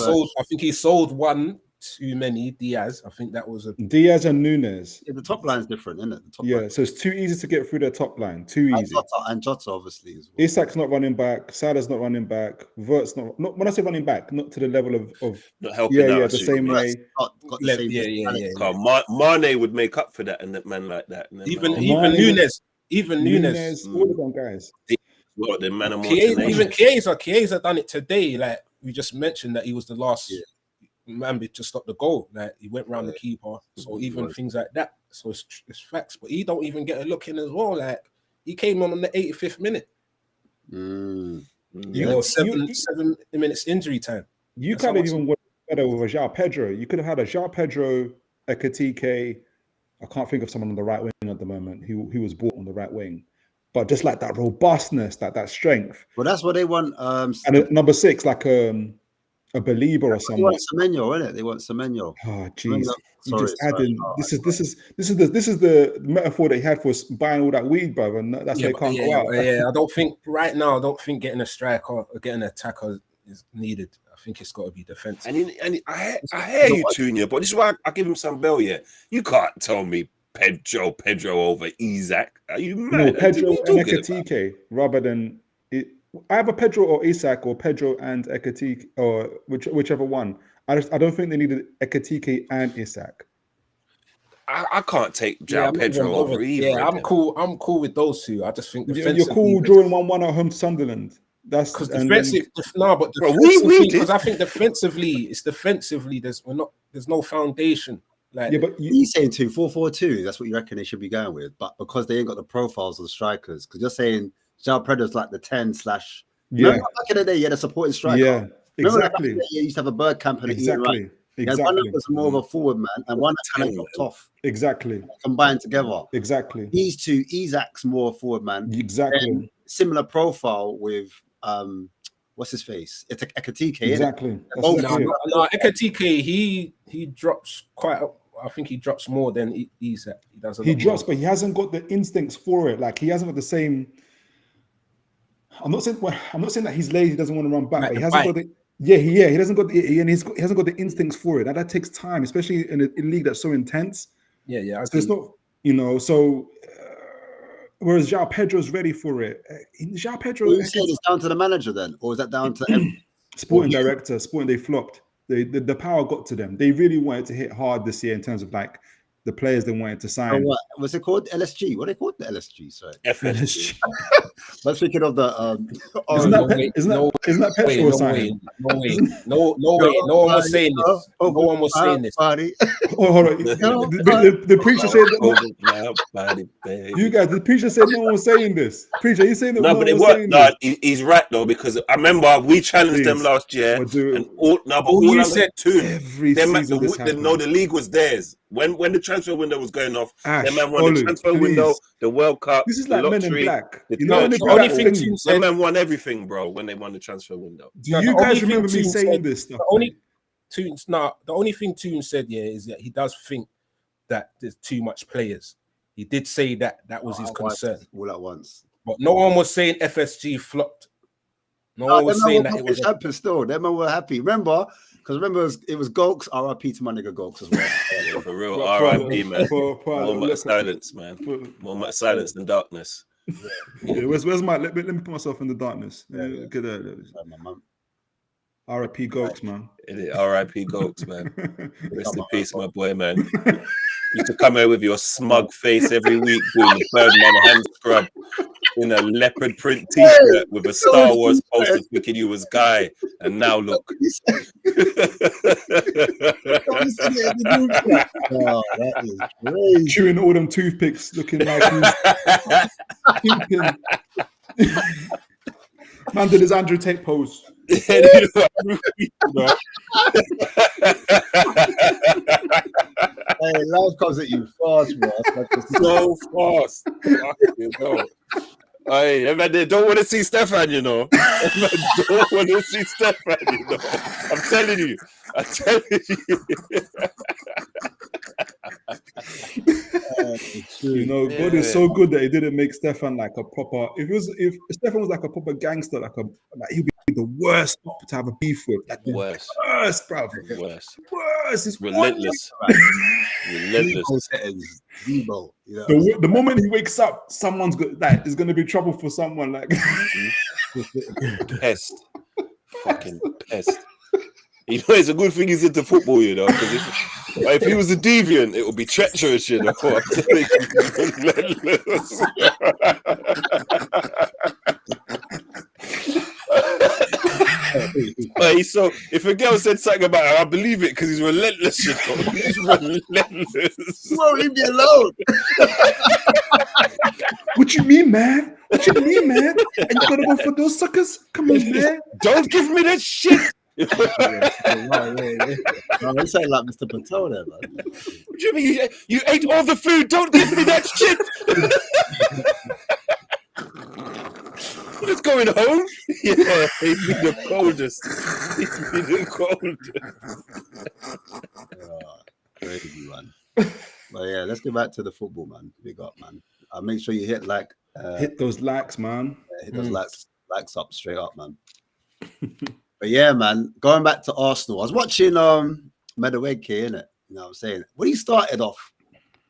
think he sold one too many. Diaz. I think that was a. Diaz and Nunes. Yeah, the top line's different, isn't it? The top Yeah, line. so it's too easy to get through their top line. Too easy. And Jota obviously as well. Isak's not running back. Salah's not running back. Vert's not. When I say running back, not to the level of Not helping out. the same way. Got the same Yeah. Mane would make up for that, and that man like that. And Even Mane- Nunes. All of them guys. What the man of Even Chiesa done it today. Like we just mentioned that he was the last man to stop the goal. Like he went round the keeper. So even things like that. So it's facts. But he don't even get a look in as well. Like he came on the 85th minute. Seven minutes injury time. You kind of even went better with a João Pedro. You could have had a João Pedro, a Ekatike. I can't think of someone on the right wing at the moment. He was bought on the right wing. But just like that robustness, that strength. Well, that's what they want. And at number 6, like a believer or They someone. want Semenyo, isn't it? They want Semenyo. Oh, jeez. You Sorry, just add in. This is the metaphor that he had for buying all that weed, brother, and that's why he can't go out. Yeah, I don't think right now. I don't think getting a striker or getting an attacker is needed. I think it's got to be defensive. And I hear you, Tunia, but this is why I give him some bell. Yeah, you can't tell me Pedro over Isak. Are you mad? No, Pedro and Ekatike rather than it. Either Pedro or Isak or Pedro and Ekatike or whichever one. I don't think they needed Ekatike and Isak. I can't take Pedro over either. Yeah, I'm cool with those two. I just think You're cool drawing 1-1 at home to Sunderland. That's Because and defensive, but Bro, we because did. I think defensively, there's no foundation. Like, yeah, but He's saying 2-4-4-2. That's what you reckon they should be going with. But because they ain't got the profiles of the strikers, because you're saying João Pedro's like the 10 slash. yeah, Remember back in the day, you had a supporting striker. yeah, Remember back in exactly, the day, you used to have a bird camp and Ian Wright. exactly, You had one that exactly, was more of a forward man and one that kind of dropped off, exactly, combined together. exactly, These two, Isak's more forward man. exactly, And similar profile with what's his face? It's Ekatike, exactly. That's both- exactly it. no, Ekatike, he drops quite. I think he drops more than Isak. He does. He drops, but he hasn't got the instincts for it. Like he hasn't got the same. I'm not saying that he's lazy. He doesn't want to run back, Like but he the hasn't bite. got the. Yeah, he doesn't got the, and he hasn't got the instincts for it. And that takes time, especially in a league that's so intense. Yeah. So it's not, so. Whereas João Pedro's ready for it. João Pedro, You saying it's down to the manager then, or is that down to Sporting director, they flopped. The power got to them. They really wanted to hit hard this year in terms of like the players they wanted to sign. what was it called? LSG. What are they called? The LSG. Sorry. FSG. But speaking of the Isn't No that way, petrol no signing? way. No way. No one was saying this. No one was saying this. Buddy. Oh, hold on. The preacher said that. Over my body, baby. You guys, the preacher said no one was saying this. Preacher, you saying that No, no but one it was worked. saying No, this? he's right though, because I remember we challenged them Please. last year, But do- and all you said Every season this happens. no, the league was theirs. When the transfer window was going off, Ash, them man won the Olu, transfer please. window, the World Cup, This is the like Men in lottery, Black. the You know, touch, Men in The only Black thing thing. Toon them said. man won everything, bro, when they won the transfer window. Do No, you the only guys thing remember me Toon saying said- this stuff? The only thing Toon said, is that he does think that there's too much players. He did say that was his concern, All at once. but no one was saying FSG flopped. No one was saying that it was. happened still. Them man were happy. Remember? Because it was Gokes, RIP to my nigga Gokes as well. Yeah, for real, For- R.I.P. man. for- Moment of silence, man. Moment of silence and darkness. Yeah, where's my? Let me put myself in the darkness. Yeah. Look at that. My mum. R.I.P. Gokes, man. R.I.P. Gokes, man. Rest in peace, my boy, man. You used to come here with your smug face every week doing the Birdman hand scrub in a leopard print t-shirt with a Star Wars poster thinking you was Guy. And now look. Oh, that is crazy. Chewing all them toothpicks, looking like he's keeping. Man did his Andrew Tate pose. Hey, life comes at you fast, bro. So fast. Fucking hell. Hey, man, they don't want to see Stefan, you know. Man, don't want to see Stefan, you know. I'm telling you. You know, God is so good that he didn't make Stefan like a proper. If Stefan was like a proper gangster, like he'd be the worst to have a beef with. Like the Worse. worst, bruv. Worse. Worst. It's Relentless. Relentless. Debo, you know? The moment he wakes up, someone's got like there's gonna be trouble for someone. Like Pest. Fucking pest. You know, it's a good thing he's into football, you know, because if he was a deviant, it would be treacherous, you know. I'm telling you, relentless. So if a girl said something about her, I believe it because he's relentless, you know. He's relentless. You won't leave me alone. what you mean, man? What you mean, man? And you gotta go for those suckers? Come on, man. Don't give me that shit. No, it sounds like Mr. Patel there, man. What do you mean? You ate all the food. Don't give me that shit. It's going home. Yeah, he'd be the coldest. He'd be the coldest. Crazy, man. But yeah, let's get back to the football, man. Big up, man. Make sure you hit hit those likes, man. hit those likes up straight up, man. But yeah, man, going back to Arsenal, I was watching Medawege, innit? You know what I'm saying? When he started off,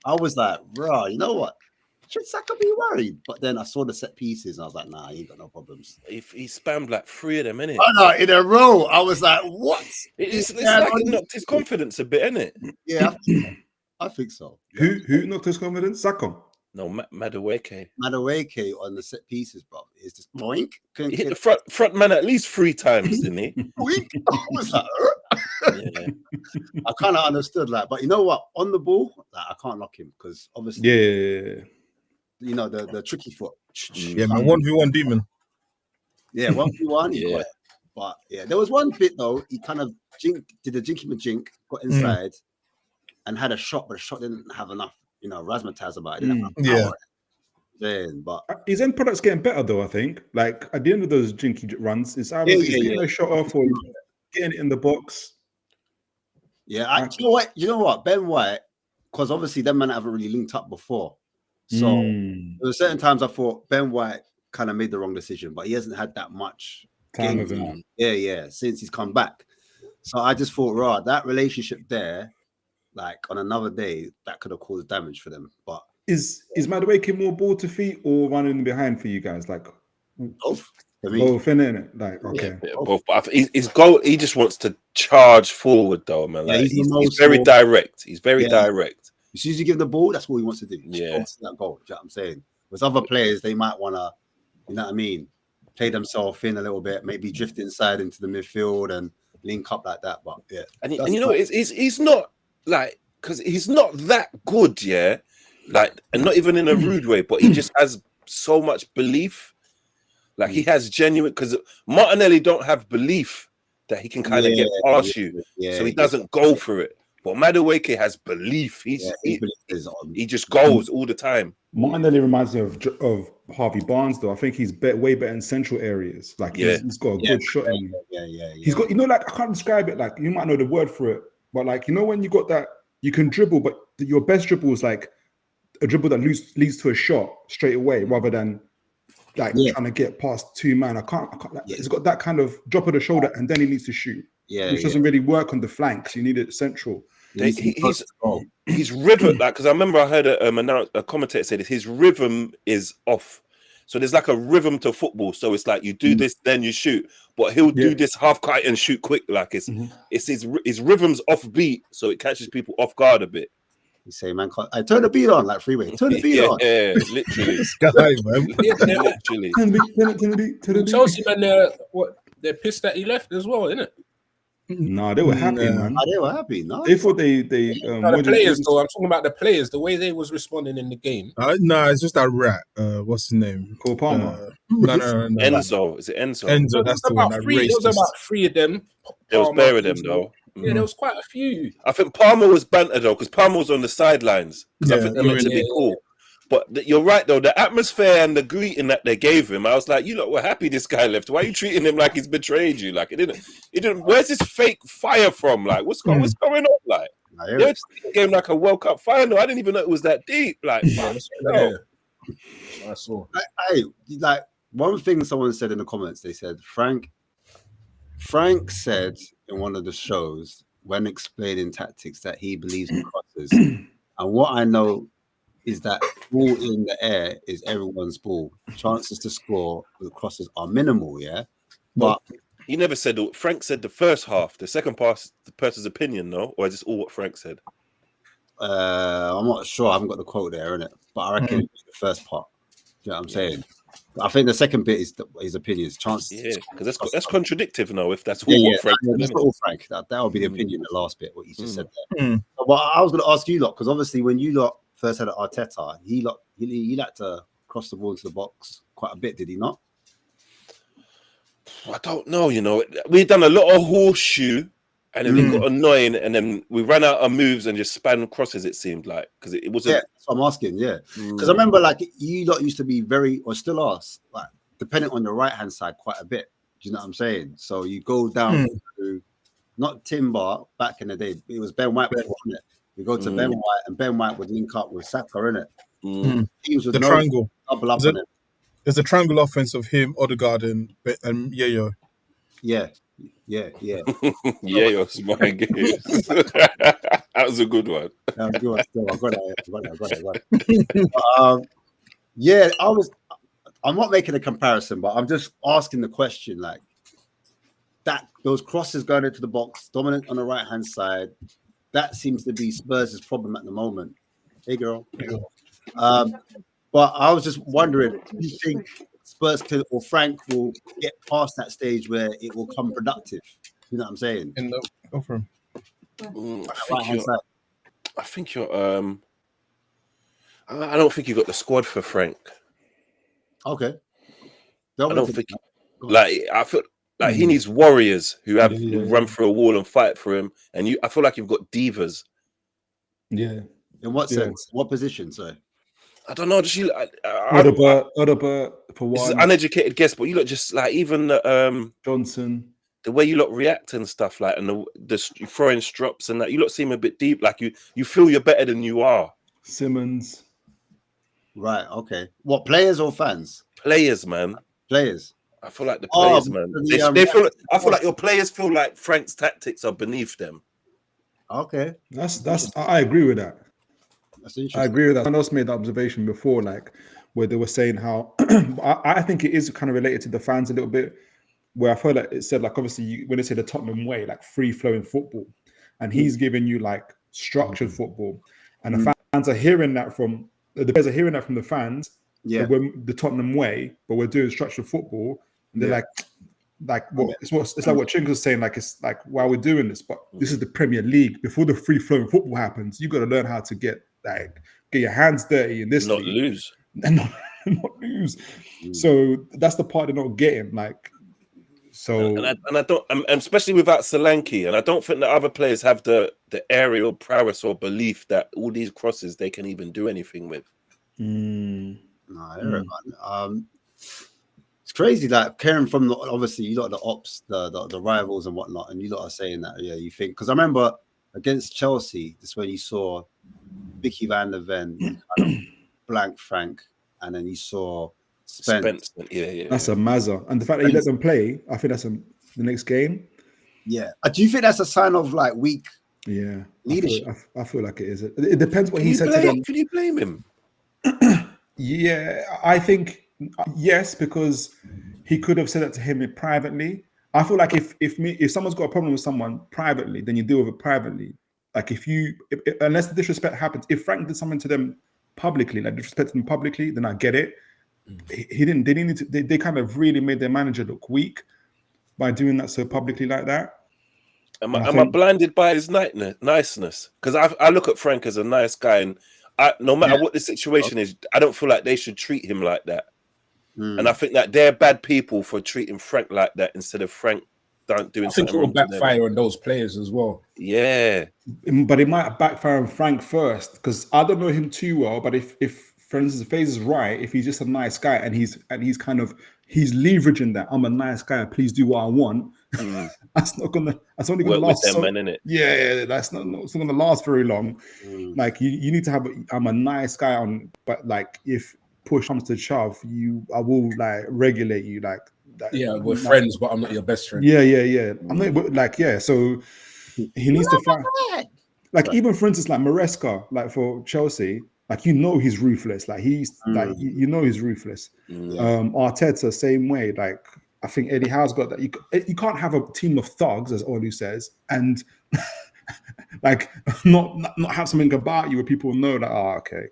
I was like, bro, you know what? Should Saka be worried? But then I saw the set pieces and I was like, nah, he ain't got no problems. He spammed like 3 of them, innit? Oh no, in a row. I was like, what? It's like it knocked his confidence a bit, innit? Yeah, I think so. Who knocked his confidence? Saka. No, Madueke. Madueke on the set pieces, bro. It's just boink. He hit the front man at least 3 times, didn't he? Boink. I was like, Yeah. I kind of understood, like, but you know what? On the ball, like, I can't knock him because obviously, Yeah. you know, the tricky foot. Yeah, man. 1v1 demon. Yeah, 1v1. Yeah. But yeah, there was one bit though. He kind of did a jinky majink, got inside, and had a shot, but the shot didn't have enough, you know, razzmatazz about it. Didn't have enough power. Then, but his end product's getting better though. I think, like at the end of those jinky runs, it's either getting a shot off or getting it in the box. Yeah, you know what, Ben White, because obviously them men haven't really linked up before. So there were certain times I thought Ben White kind of made the wrong decision, but he hasn't had that much time with him. Yeah, since he's come back. So I just thought, that relationship there, like on another day, that could have caused damage for them. But is Madueke more ball to feet or running behind for you guys? Like both. Both, innit? Like, okay. Yeah, both. But his goal, he just wants to charge forward, though, man. Like, he's very direct. He's very direct. As soon as you give the ball, that's what he wants to do. Yeah. That goal. Do you know what I'm saying? With other players, they might want to, you know what I mean, play themselves in a little bit, maybe drift inside into the midfield and link up like that. But yeah. And you know, he's not like, because he's not that good, yeah? Like, and not even in a rude way, but he just has so much belief. Like he has genuine, because Martinelli don't have belief that he can kind of get past you, so he doesn't go for it. But Madueke has belief. He just goes all the time. Martinelli reminds me of Harvey Barnes, though. I think he's way better in central areas. Like he's got a good shot in him. He's got, you know, like I can't describe it. Like you might know the word for it, but like you know when you got that, you can dribble, but your best dribble is like a dribble that leads to a shot straight away, rather than like trying to get past 2 man. I can't like, it's got that kind of drop of the shoulder and then he needs to shoot. Which doesn't really work on the flanks. You need it central. He's rhythm, like, because I remember I heard a commentator said his rhythm is off. So there's like a rhythm to football. So it's like you do this, then you shoot. But he'll do this half kite and shoot quick. Like it's his rhythm's off beat, so it catches people off guard a bit. You say, man, I turn the beat on like freeway. Turn the beat on. Yeah, literally. Literally. Chelsea, man, they're pissed that he left as well, isn't it? No, they were happy, man. They were happy. No, they thought they the players, though. I'm talking about the players, the way they was responding in the game. No, it's just that rat. What's his name? Cole Palmer. No. Enzo. Is it Enzo? Enzo, that's the one. There was about 3 of them. There was bare of them, though. Yeah, there was quite a few. I think Palmer was banter, though, because Palmer was on the sidelines. Because I think they're meant to be cool. But you're right, though. The atmosphere and the greeting that they gave him, I was like, you lot were happy this guy left. Why are you treating him like he's betrayed you? Like, it didn't. Where's this fake fire from? Like, what's going on? Like, they just gave him like a World Cup final. I didn't even know it was that deep. Like, I saw. Like one thing someone said in the comments, they said Frank said in one of the shows when explaining tactics that he believes in crosses. And what I know is that ball in the air is everyone's ball. Chances to score with crosses are minimal, but he never said. Frank said the first half. The second pass, the person's opinion, no, or is this all what Frank said? I'm not sure. I haven't got the quote there, innit? But I reckon it's the first part. You know what I'm saying? I think the second bit is his opinions. Chances. Yeah, because that's contradictive now. If that's what Frank said. That's not all Frank. That will be the opinion. The last bit, what you just said there. But I was going to ask you lot, because obviously when you lot first had Arteta, he liked to cross the ball into the box quite a bit, did he not? I don't know, you know. We've done a lot of horseshoe, and then it got annoying, and then we ran out of moves and just span crosses, it seemed like, because it wasn't. Yeah, that's what I'm asking, because I remember like you lot used to be very, or still are, like dependent on the right hand side quite a bit. Do you know what I'm saying? So you go down to not Timber back in the day, it was Ben White before, wasn't it? We go to Ben White, and Ben White would link up with Saka, innit? Teams with the triangle. Double up on him. There's a triangle offense of him, Odegaard, and Yayo. Yeah. Yayo's my game. That was a good one. That was good. I got it. I'm not making a comparison, but I'm just asking the question, like that those crosses going into the box, dominant on the right hand side. That seems to be Spurs' problem at the moment. Hey, girl. But I was just wondering, do you think Spurs can, or Frank will get past that stage where it will come productive? You know what I'm saying? In the go for him. Right-hand side. I think you're. I don't think you got the squad for Frank. Okay. I don't think. Like I feel like he needs warriors who have run through a wall and fight for him. And I feel like you've got divas. Yeah. In what sense? What position? Sorry. I don't know. Just Odegaard for this is one. uneducated guess, but you look just like even Johnson. the way you look react and stuff, like, and the you throwing strops and that, you look seem a bit deep. Like you feel you're better than you are. Simmons. Right. Okay. What, players or fans? Players, man. Players. I feel like the players, man. They feel. I feel like your players feel like Frank's tactics are beneath them. Okay. I agree with that. That's interesting. I agree with that. Someone else made the observation before, like where they were saying how I think it is kind of related to the fans a little bit, where I feel like it said, like, obviously when they say the Tottenham way, like free flowing football, and he's giving you like structured football, and the fans are hearing that from the players are hearing that from the fans. Yeah. That we're the Tottenham way, but we're doing structured football, and they're like what it's like what Chink was saying, like it's like why we're doing this, but this is the Premier League. Before the free flowing football happens, you got to learn how to get your hands dirty in this Not league. lose. And not lose. So that's the part they're not getting. Like, so and I don't, and especially without Solanke, and I don't think that other players have the aerial prowess or belief that all these crosses they can even do anything with. No, I hear it, man. It's crazy, like caring from obviously you lot the ops, the rivals and whatnot, and you lot are saying that, yeah, you think, because I remember against Chelsea, this when you saw Vicky Van der Ven kind of blank Frank, and then you saw Spence. Yeah. that's a mazza, and the fact that he let them play, I think that's the next game. Yeah, do you think that's a sign of like weak? Yeah, leadership. I feel like it is. It depends what he said to them. Can you blame him? Yeah, I think yes, because he could have said that to him privately. I feel like if someone's got a problem with someone privately, then you deal with it privately. Like unless the disrespect happens, if Frank did something to them publicly, like disrespected them publicly, then I get it. He didn't. They didn't need to. They kind of really made their manager look weak by doing that so publicly like that. Am I blinded by his niceness? Because I look at Frank as a nice guy, and no matter what the situation is, I don't feel like they should treat him like that. And I think that they're bad people for treating Frank like that instead of Frank doing something wrong. I think it will backfire on those players as well. Yeah, but it might backfire on Frank first, because I don't know him too well. But if for instance, FaZe is right, if he's just a nice guy and he's leveraging that, I'm a nice guy, please do what I want. That's only gonna last. With them men, innit? Yeah, that's not gonna last very long. Like you need to have. I'm a nice guy but like if push comes to shove, I will like regulate you like. We're friends, but I'm not your best friend. Yeah. I'm not like So he needs to find. Like even for instance, like Maresca, like for Chelsea. Like he's ruthless. Like he's like he's ruthless. Arteta same way. Like I think Eddie Howe's got that. You can't have a team of thugs, as Olu says, and like not have something about you where people know that. Okay,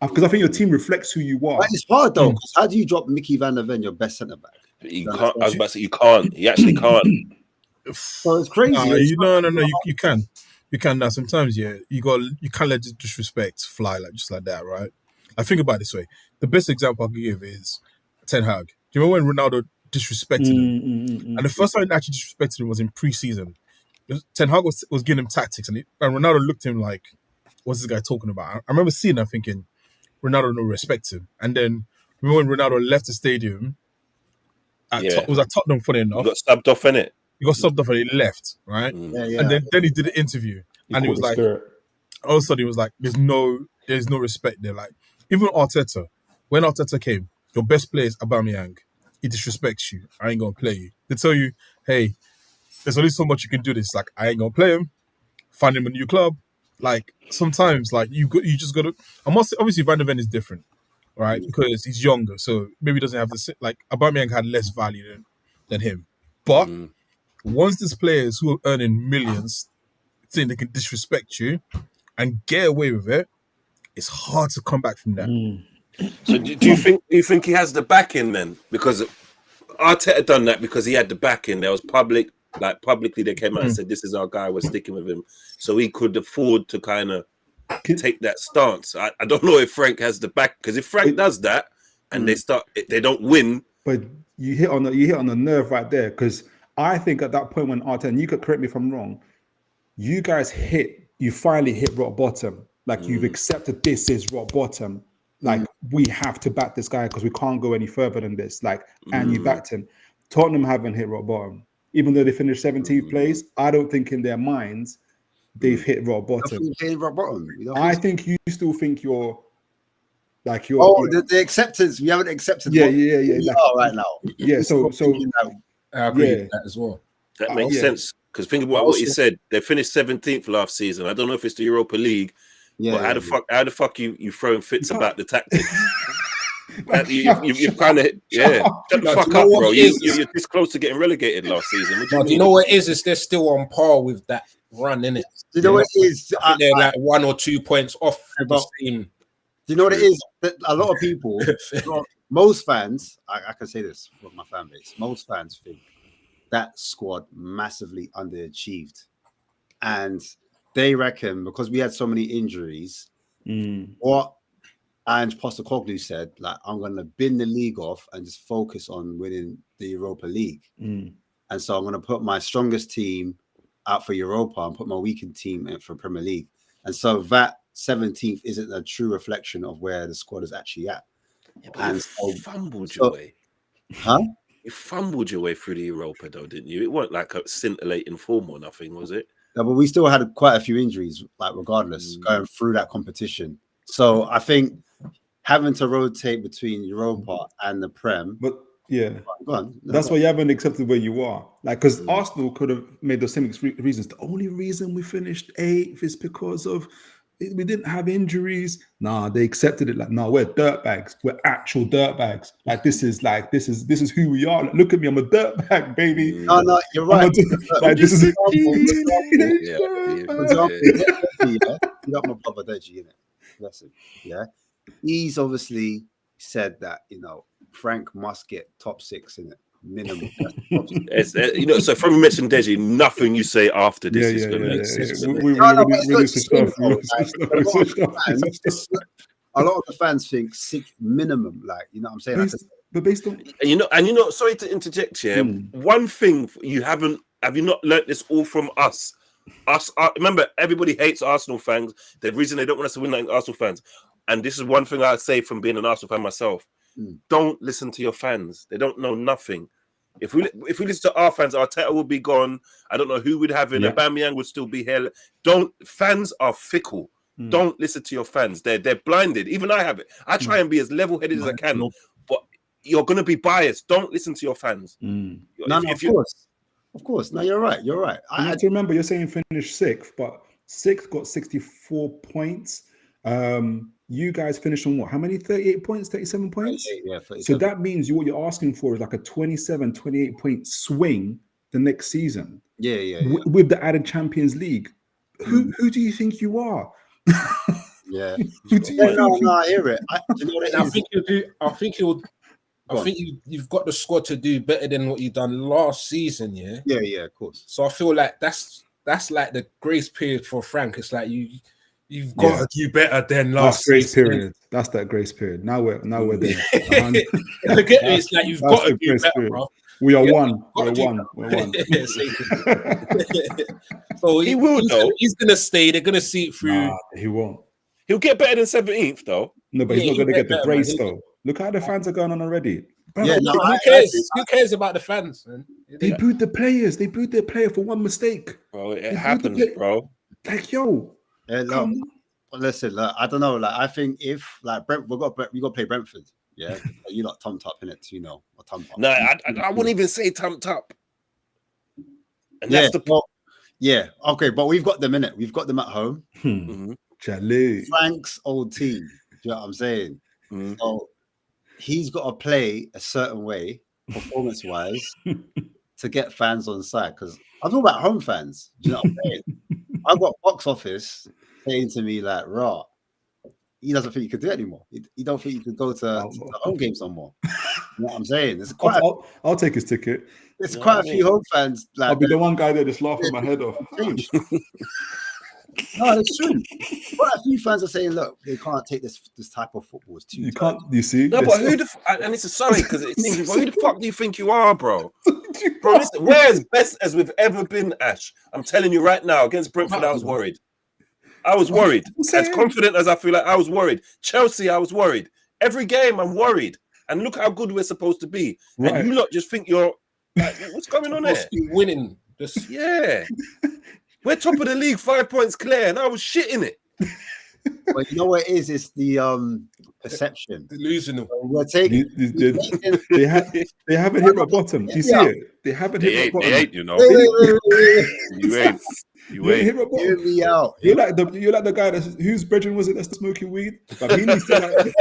because I think your team reflects who you are. But it's hard though. How do you drop Mickey Van der Ven, your best centre back? You can't. I was about to say you can't. You actually can't. So it's crazy. No. You can. You can now. Sometimes, you can't let disrespect fly just like that, right? I think about it this way. The best example I can give is Ten Hag. Do you remember when Ronaldo disrespected him? And the first time he actually disrespected him was in pre-season. Ten Hag was giving him tactics, and Ronaldo looked at him like, "What's this guy talking about?" I remember seeing that, thinking, "Ronaldo no respect him." And then remember when Ronaldo left the stadium? Was at Tottenham, funny enough. He got subbed off, innit? He got subbed off and he left, right? Yeah. And then he did an interview, and he was like, all of a sudden he was like, "There's no respect there." Like even Arteta, when Arteta came, your best player is Aubameyang. He disrespects you. I ain't gonna play you. They tell you, "Hey, there's only so much you can do this." Like I ain't gonna play him. Find him a new club. Like sometimes, like you just gotta. Obviously Van der Ven is different, right? Because he's younger, so maybe he doesn't have the like Aubameyang had less value than him, but. Once there's players who are earning millions saying they can disrespect you and get away with it, it's hard to come back from that. So do you think he has the backing then? Because Arteta done that because he had the backing. There was publicly they came out and said this is our guy. We're sticking with him, so he could afford to kind of take that stance. I don't know if Frank has the back, because if Frank does that and they don't win. But you hit on the nerve right there, because I think at that point when Arteta, and you could correct me if I'm wrong, you guys finally hit rock bottom. Like you've accepted this is rock bottom. Like we have to back this guy because we can't go any further than this. Like, and you backed him. Tottenham haven't hit rock bottom, even though they finished 17th place. I don't think in their minds they've hit rock bottom. I think you still think you're. The acceptance. We haven't accepted. Yeah. We are right now. Yeah. So I agree with that as well. That makes sense, because think about what he said. They finished 17th last season. I don't know if it's the Europa League. But how the fuck you throwing fits about the tactics? you kind of shut the fuck up, bro. You're this close to getting relegated last season. Do you know what it is? They're still on par with that run, innit? Do you know what it is? They're like 1 or 2 points off the team. Do you know what it is? That a lot of people, most fans, I can say this from my fan base, most fans think that squad massively underachieved. And they reckon because we had so many injuries, what Ange Postecoglou said, like, I'm going to bin the league off and just focus on winning the Europa League. And so I'm going to put my strongest team out for Europa and put my weakened team in for Premier League. And so that 17th isn't a true reflection of where the squad is actually at. Yeah, and you fumbled your way. Huh? You fumbled your way through the Europa, though, didn't you? It wasn't like a scintillating form or nothing, was it? Yeah, but we still had quite a few injuries, like regardless, going through that competition. So I think having to rotate between Europa and the Prem. But yeah, go on. That's why you haven't accepted where you are. Like, because Arsenal could have made those same reasons. The only reason we finished 8th is because of we didn't have injuries. Nah, they accepted it. Like, no, we're dirtbags. We're actual dirtbags. Like, this is who we are. Like, look at me, I'm a dirtbag, baby. No, you're right. Like, this is for example, you got my brother Deji, innit? Bless him. Yeah, he's obviously said that Frank must get top 6 in it. Minimum. So from you mentioned Deji, nothing you say after this is going to make sense. A lot of the fans think 6 minimum, like, you know what I'm saying? But based on sorry to interject here. One thing have you not learnt this all from us? Remember, everybody hates Arsenal fans. The reason they don't want us to win like Arsenal fans, and this is one thing I say from being an Arsenal fan myself. Don't listen to your fans. They don't know nothing. If we listen to our fans, Arteta will be gone. I don't know who would have it. Aubameyang would still be here. Fans are fickle. Don't listen to your fans. They're blinded. Even I have it. I try and be as level-headed as I can, but you're going to be biased. Don't listen to your fans. Of course. No, you're right. You're right. I have to remember you're saying finish 6th, but 6th got 64 points. You guys finished on what? How many? 38 points, 37 points? 38, yeah, 37. So that means what you're asking for is like a 27, 28 point swing the next season. Yeah. With the added Champions League. Who do you think you are? Yeah. Who do you think I hear it. I think you've got the squad to do better than what you've done last season, yeah? Yeah, of course. So I feel like that's like the grace period for Frank. It's like you've got to do better than last grace period. That's that grace period. Now we're there. Look at me, it's like you've got to do better, bro. We are one. We're one. So he will though. He's gonna stay. They're gonna see it through. Nah, he won't. He'll get better than 17th though. No, but he's not going to get the grace though. Look how the fans are going on already. Bro, who cares? Who cares about the fans, man? They booed the players. They booed their player for one mistake. Bro, it happens, bro. Like, yo. Yeah, listen, I don't know. Like, I think if we got to play Brentford. Yeah, you like Tom Top in it, or Tom Top. No, I wouldn't even say Tom Top. And that's the okay, but we've got them in it. We've got them at home. Frank's old team. Do you know what I'm saying? So he's got to play a certain way, performance-wise, to get fans on side. Because I'm talking about home fans. Do you know what I'm saying? I've got box office saying to me like, "Raw, he doesn't think he could do it anymore. He don't think he could go to the home games no more. You know what I'm saying? There's quite I'll take his ticket. there's quite a few home fans. Like, I'll be the one guy there just laughing my head off. No, it's true. Quite a few fans are saying, look, they can't take this type of football. It's too You tight. can't. You see? No, but who the and it's sorry because it seems. But who the fuck do you think you are, bro? Bro, listen, we're as best as we've ever been, Ash. I'm telling you right now. Against Brentford, I was worried. I was worried. As confident as I feel like I was worried. Chelsea, I was worried. Every game, I'm worried. And look how good we're supposed to be. Right. And you lot just think you're. Like, what's going on there? Supposed to be winning. Just Yeah. We're top of the league, 5 points clear, and I was shitting it. But you know what it is? It's the perception. delusional. We're taking. They haven't hit rock bottom. Do you see it? They haven't hit rock bottom. They ain't, you know. Wait. You ain't. You ain't. Hit rock Hear bottom. me out. You're like the guy whose brethren was it that's smoking weed? Like he needs to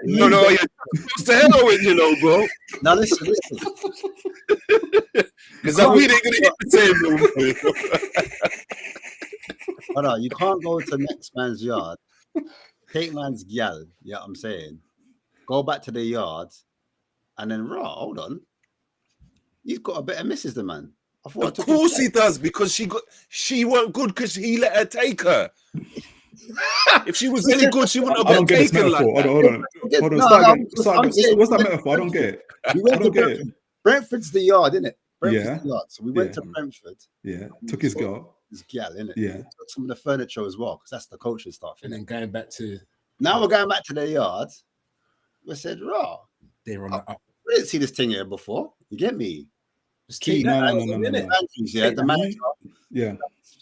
No, you're supposed to hell with, you know, bro. Now listen. Because that weed ain't gonna hit the table. Hold on, you can't go to next man's yard, take man's gal, yeah, I'm saying, go back to the yard, and then hold on. He's got a better missus than man. I thought Of course he does, because she weren't good because he let her take her. If she was any good, she wouldn't I have don't been get this taken metaphor. like that. Hold on. Start again. What's that metaphor? I don't get it. We went I to don't get Brentford. Brentford's the yard, isn't it? Brentford's Yeah. the yard. So we went Yeah. to Brentford. Yeah. Took his girl. His gal, innit? Yeah. Took some of the furniture as well, because that's the coaching stuff, And innit? then going back to Now we're going back to the yard. We said, raw. they're on the up. We didn't see this thing here before. You get me? Just Key, take that no, out no, of no, the no, minute. no. Andrews, yeah, the manager. Yeah.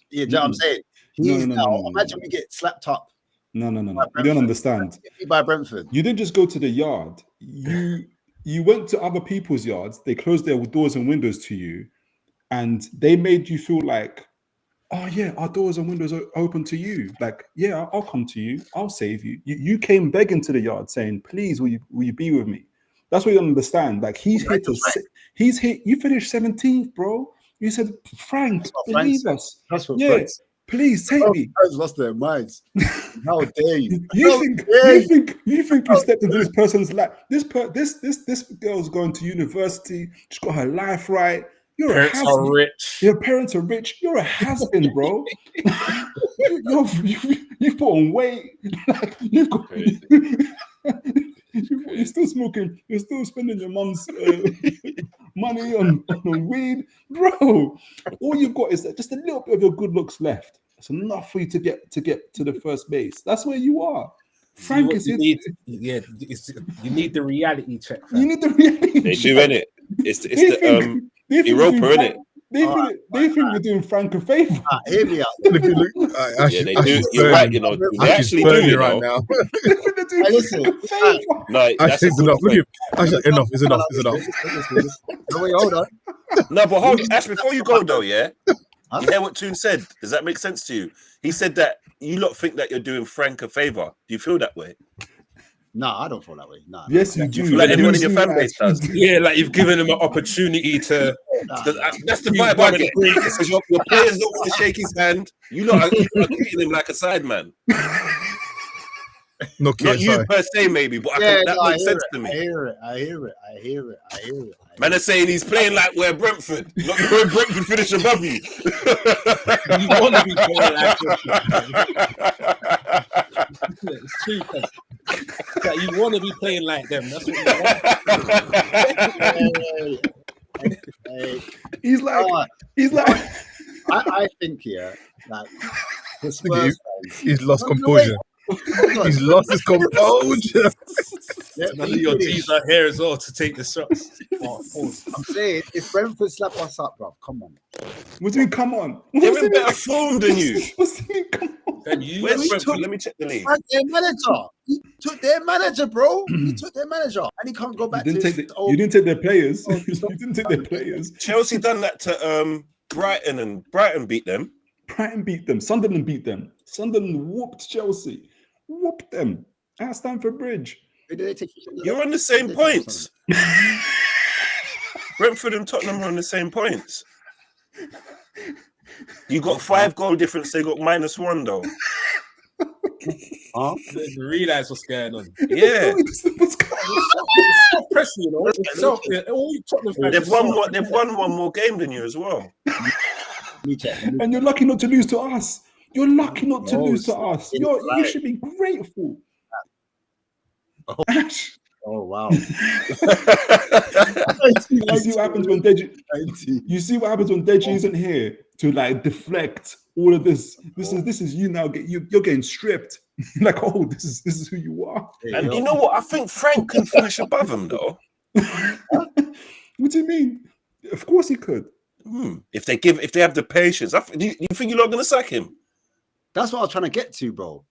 Yeah, do you know what I'm saying? No, He's no, now, no. imagine we get slapped up No. You don't understand. by Brentford. You didn't just go to the yard. You went to other people's yards. They closed their doors and windows to you, and they made you feel like, oh yeah, our doors and windows are open to you. Like, yeah, I'll come to you. I'll save you. You came begging to the yard saying, please, will you be with me? That's what you don't understand. Like he's hit us. He's hit. You finished 17th, bro. You said, Frank, believe us. That's what Yeah, please take me. Friends lost their minds. How dare you? You think you stepped into this person's life? This girl's going to university. She's got her life right. You're Parents a are rich. Your parents are rich. You're a has-been, bro. You've put on weight. Like, you're still smoking. You're still spending your mum's money on weed, bro. All you've got is just a little bit of your good looks left. It's enough for you to get to the first base. That's where you are. Frank is you need the reality check. You need the reality. They do, innit? It's the Europa, innit? They think you're doing Frank a favor. Hear me out. Yeah, they do. You're right, you know. They actually do, you right know. now. Hey, listen. No, that's a It's good enough. point. Enough. It's enough. No, wait, hold on. No, but hold on, Ash, before you go though, yeah? Huh? You hear what Toon said? Does that make sense to you? He said that you lot think that you're doing Frank a favor. Do you feel that way? No, I don't feel that way. No. Yes, you Do you do. feel like anyone in your fan base does? Yeah, like you've given them an opportunity to. That's the vibe I get. It says your players don't want to shake his hand. You lot are treating him like a side man. No, Not you per se, maybe, but that makes sense to me. I hear it. Man are saying he's playing like we're Brentford. Not we're Brentford finish above you. You want to be playing like it's true, cuz. That you want to be playing like them. That's what you want. Hey. He's like. I think here, like the Spurs fans, he's lost composure. He's lost his composure. None of your G's are here as well to take the shots. I'm saying, if Brentford slap us up, bro, come on. What do you mean, come on? They're in better form than you. What's the mean, come on? Where's Brentford? Let me check the league. Their manager. He took their manager, bro. He took their manager, and he can't go back You to didn't take their players. You didn't take their players. Chelsea done that to Brighton, and Brighton beat them. Brighton beat them. Sunderland beat them. Sunderland whooped Chelsea. Whooped them at Stamford Bridge. You're on the same points. Brentford and Tottenham are on the same points. You got 5 goal difference. They got -1 though. Huh? They realize what's going on. Yeah. It's so pressure, you know. It's so, all you Tottenham fans They've is won so- what? They've won one more game than you as well. Let me check. And you're lucky not to lose to us. You're lucky not to No, lose to it's not. us. It's You like- should be grateful. Oh. Ash, Oh wow. you see what happens when Deji? You see what happens when Deji isn't here to like deflect all of this. This is you now. You're getting stripped. Like, oh, this is who you are. And you know what? I think Frank can finish above him though. What do you mean? Of course he could. If they have the patience. Do you think you're not going to sack him? That's what I was trying to get to, bro.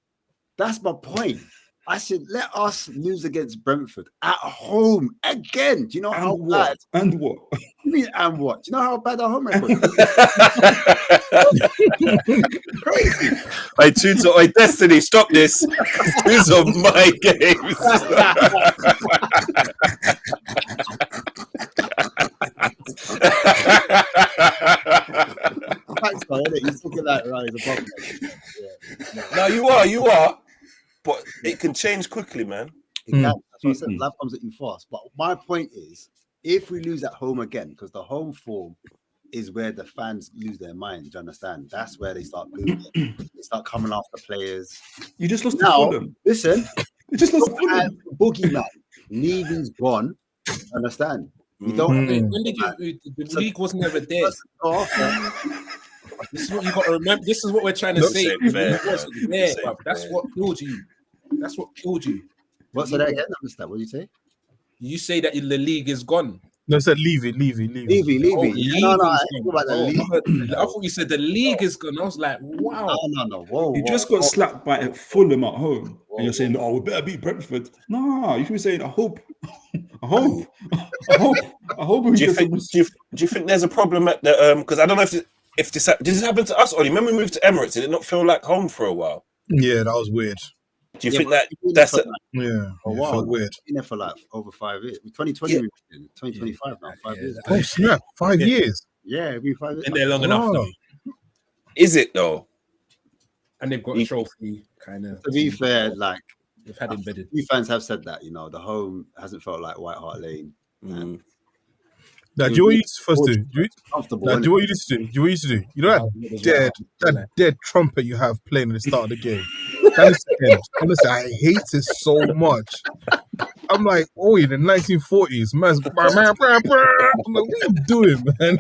That's my point. I said, let us lose against Brentford at home again. Do you know how bad? And what? You mean and what? Do you know how bad our home record is? Crazy. Hey, Destiny, stop this. These are my games. Thanks, man, innit? He's looking like right, he's above me. Yeah. No, you are. But it can change quickly, man. It can. That's what I said. Life comes at you fast. But my point is, if we lose at home again, because the home form is where the fans lose their mind. Do you understand? That's where they start losing. They start coming after players. You just lost to Now, Fulham. listen, You just lost to Fulham. Boogeyman. Levy's gone. Understand? We don't. When did you? The league was never there. This is what you got to remember. This is what we're trying to say. fair, It wasn't man. there, Say bruv. That's fair. what killed you. That's what killed you. What's that again? Understand? What do you say? You say that the league is gone. No, I said Levy. Levy. Oh, Yeah, no, league I is ain't gone. talking about the Oh, league. I thought you said the league is gone. I was like, wow. No. Whoa. You just got slapped by Fulham at home, and you're saying, "Oh, we better beat Brentford." No, you should be saying, "I hope, I hope, I hope, I hope." We Do you get think? some... Do you think there's a problem at the Because I don't know if this did this happen to us, Ollie? Remember we moved to Emirates? Did it not feel like home for a while? Yeah, that was weird. Do you Yeah, think but that's for a, like Yeah, a it while. felt weird. Been there for like over 5 years. 2020, Yeah. 2025 now. 5 years. Oh snap! 5 years. Yeah, it'll be 5 years. Been there long enough Wow. now. is it though? And they've got a trophy, kind of. To be fair, like They've had embedded. few fans have said that, you know, the home hasn't felt like White Hart Lane. Now, do you know what you used to first do? Comfortable. Now, do innit? you know what you used to do? Do you know what you used to do? You know that dead trumpet you have playing at the start of the game. That is dead. Honestly, I hate it so much. I'm like, oh, in the 1940s, man's. I'm like, what are you doing, man?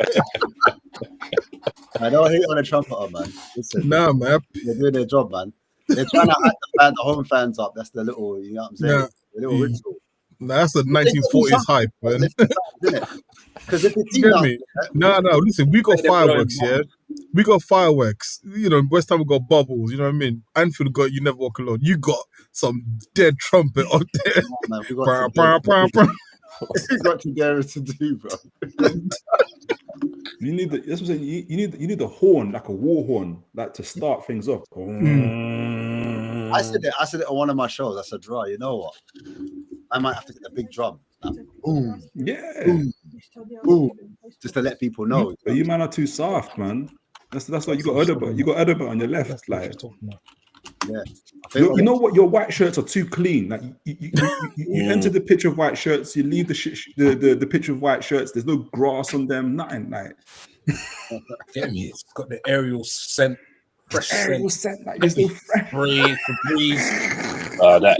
I don't hate on a trumpeter, man. Listen, Nah, man. they're doing their job, man. They're trying to hype the home fans up. That's the little, you know what I'm saying? Yeah. The little ritual. Nah, that's the 1940s hype, man. Because if the You team get now, me? No. Listen, we got fireworks, yeah. We got fireworks. You know, West Ham we got bubbles. You know what I mean? Anfield got You Never Walk Alone. You got some dead trumpet up there. man, we Bah, got bah, bah, bah. we got to dare to do, bro. You need that's what I'm saying. You need the horn, like a war horn, like to start things off. I said it on one of my shows. I said, "Draw, you know what? I might have to get a big drum, like, boom, Yeah, boom, just to let people know." but you man are too soft, man. That's why you got Edinburgh. You got Edinburgh on your left, like. Yeah, I think You know what? Your white shirts are too clean. Like you enter the picture of white shirts, you leave the picture of white shirts. There's no grass on them, nothing. Like Get me? It's got the aerial scent, fresh aerial scent, scent, like there's no fresh. breeze, the breeze. That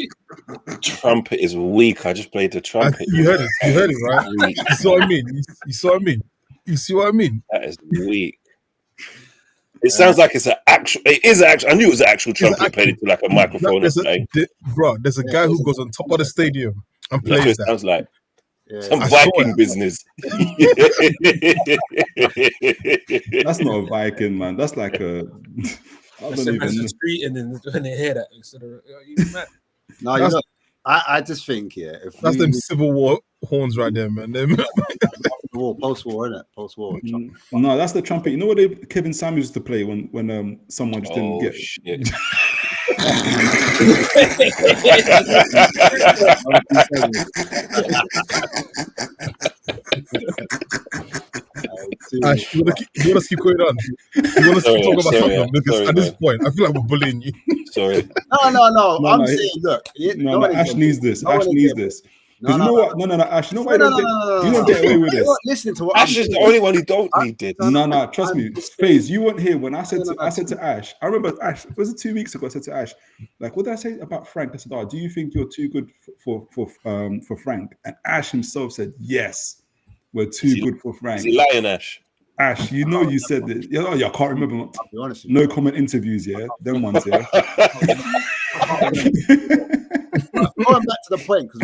trumpet is weak. I just played the trumpet. You heard it. You heard it, right? You saw what I mean. You saw what I mean. You see what I mean? That is weak. It sounds like it's an actual. It is actual. I knew it was an actual trumpet played into like a microphone. There's a guy who goes on top of the stadium and That's what plays it that. sounds like some I saw Viking it. business. That's not a Viking, man. That's like a. I That's don't the even. street, and then when they hear that, instead of you mad. no, you know, I just think if That's we them Civil War horns right there, man. Them. post-war, isn't it? Post-war. No, that's the trumpet. You know what Kevin Samuels used to play when someone just didn't Oh get. shit! Ash, you want to keep going on? You want us to talk about Tottenham? Because at this point, I feel like we're bullying you. Sorry. No. I'm saying, look. No, Ash needs this. Ash needs this. Because you know what? No, Ash. You know why you don't get away with this? Listen to what Ash is the only one who don't need this. No. Trust me, FaZe, you weren't here when I said to Ash. I remember Ash. Was it 2 weeks ago? I said to Ash, like, what did I say about Frank? I said, "Oh, do you think you're too good for Frank?" And Ash himself said, "Yes, we're too good for Frank." Is he lying, Ash? Ash, you know you said this. Yeah, I can't remember. I'll be honest with No comment interviews, yeah, them ones, yeah. Going back to the point, because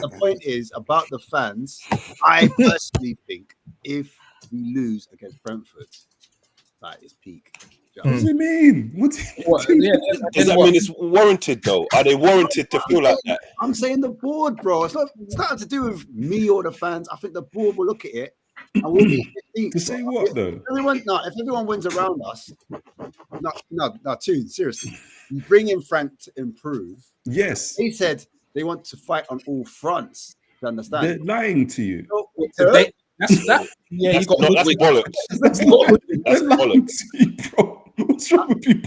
the point is about the fans. I personally think if we lose against Brentford, that is peak. What do you mean? Does that mean it's warranted though? Are they warranted to feel like that? I'm saying the board, bro. It's nothing to do with me or the fans. I think the board will look at it and we'll be 15th. To say what though? If everyone wins around us, no, seriously. You bring in Frank to improve. Yes. They said they want to fight on all fronts. You understand? They're lying to you. That's that. Yeah, That's bollocks. That's bollocks, bro. What's wrong with you?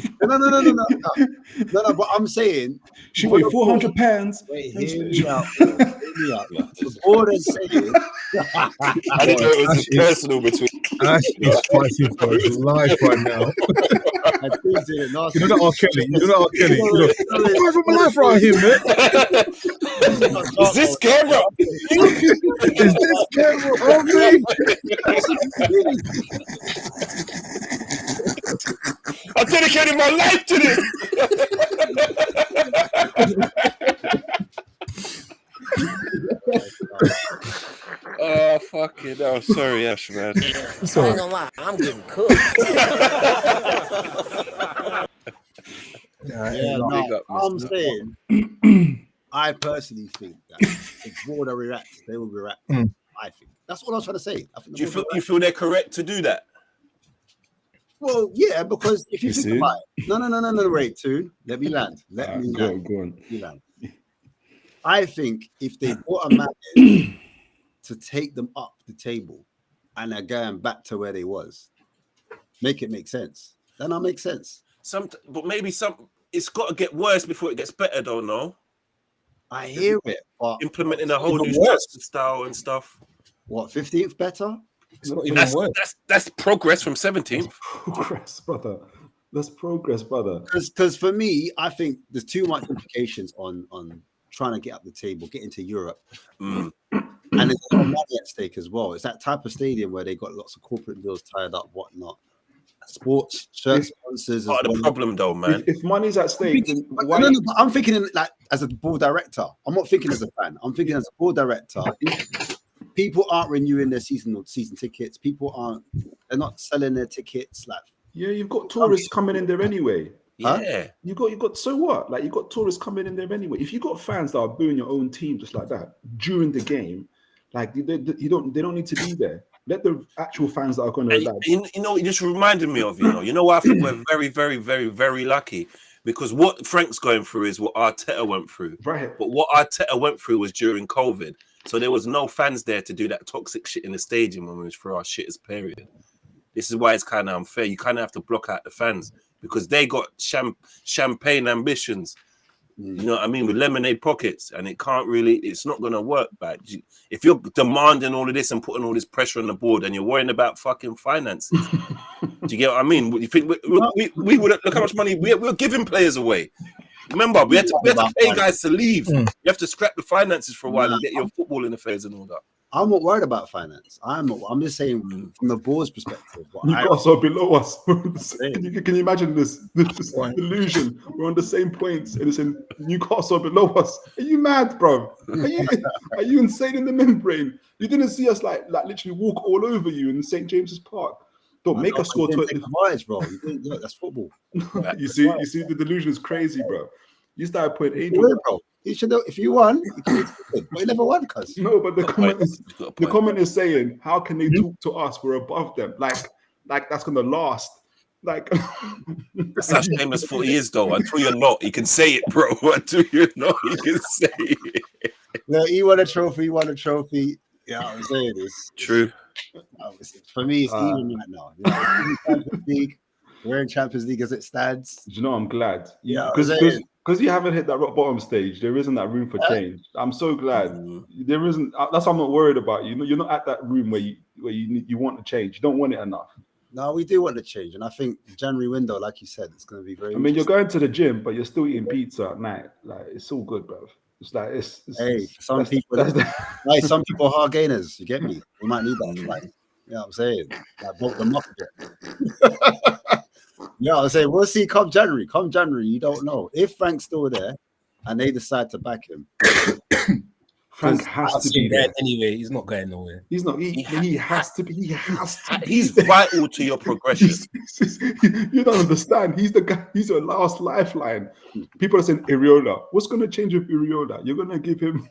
No. But I'm saying she weighed £400. Wait, hear me out. The board is saying. I didn't know it was personal between. Ash is fighting for his life right now. You know that R. Kelly. I'm fighting for my life right here, man. Is this camera? Is this camera on me? I dedicated my life to this. Oh, fucking hell. Sorry, Ash, man. I ain't gonna lie, I'm getting cooked. I'm saying, I personally think that the board react, they will react. I think that's what I was trying to say. I think Do you feel they're correct to do that? Well, yeah, because if you think about it, no, wait, too. Let me land. Go on. I think if they brought a man in to take them up the table and they're going back to where they was, make it make sense. Then I'll make sense. But maybe it's got to get worse before it gets better, though, no? I hear it. But implementing a whole new style and stuff. What, 15th better? It's not even worse. That's progress from 17th. That's progress, brother. Because for me, I think there's too much implications on trying to get up the table, get into Europe. And there's a lot of money at stake as well. It's that type of stadium where they got lots of corporate deals tied up, whatnot. Sports, shirt sponsors. Part of the problem, though, man. If money's at stake, I'm thinking like as a board director. I'm not thinking as a fan. I'm thinking as a board director. People aren't renewing their season tickets. They're not selling their tickets. Like, yeah, you've got tourists coming in there anyway. Yeah, you got so what? Like, you got tourists coming in there anyway. If you got fans that are booing your own team just like that during the game, like they don't need to be there. Let the actual fans that are going to. It just reminded me of I think we're very, very, very, very lucky because what Frank's going through is what Arteta went through. Right. But what Arteta went through was during COVID, so there was no fans there to do that toxic shit in the stadium when we was through our shittest period. This is why it's kind of unfair. You kind of have to block out the fans because they got champagne ambitions. You know what I mean? With lemonade pockets, and it's not going to work. But if you're demanding all of this and putting all this pressure on the board and you're worrying about fucking finances, do you get what I mean? You think we would look how much money we're giving players away? Remember, we had to pay guys to leave. You have to scrap the finances for a while and get your footballing affairs and all that. I'm not worried about finance. I'm just saying from the board's perspective. Newcastle are below us. Can you imagine this delusion? We're on the same points, and it's in Newcastle below us. Are you mad, bro? Are you insane in the membrane? You didn't see us like literally walk all over you in St. James's Park. Don't make us score 20. Bro. That's football. You see, the delusion is crazy, bro. You started putting Angel, bro. You should know if you won, but you never won, cuz. No, but the comment is saying, how can they talk to us? We're above them. Like that's gonna last. Like that's how Seamus footy is, though. Until you're not, you can say it, bro. Until you're not, you can say it. No, he won a trophy. Yeah, I'm saying this. True. For me, it's even right now. You know, Champions League, we're in Champions League as it stands. Do you know, I'm glad. Yeah, Because you haven't hit that rock bottom stage, there isn't that room for change. I'm so glad. There isn't. That's why I'm not worried about you. You're not at that room where you want to change. You don't want it enough. No, we do want to change, and I think the January window, like you said, it's going to be very. I mean, you're going to the gym, but you're still eating pizza at night. Like, it's all good, bro. It's like some people are hard gainers. You get me? We might need that. Like, you know what I'm saying? Like, bulk them up a bit. You know what I'm saying? We'll see come January. Come January, you don't know. If Frank's still there and they decide to back him, Frank has to be there anyway. He's not going nowhere. He's not. He has to be. He has to. He's vital to your progression. You don't understand. He's the guy. He's your last lifeline. People are saying Iriola. What's going to change with Iriola? You're going to give him.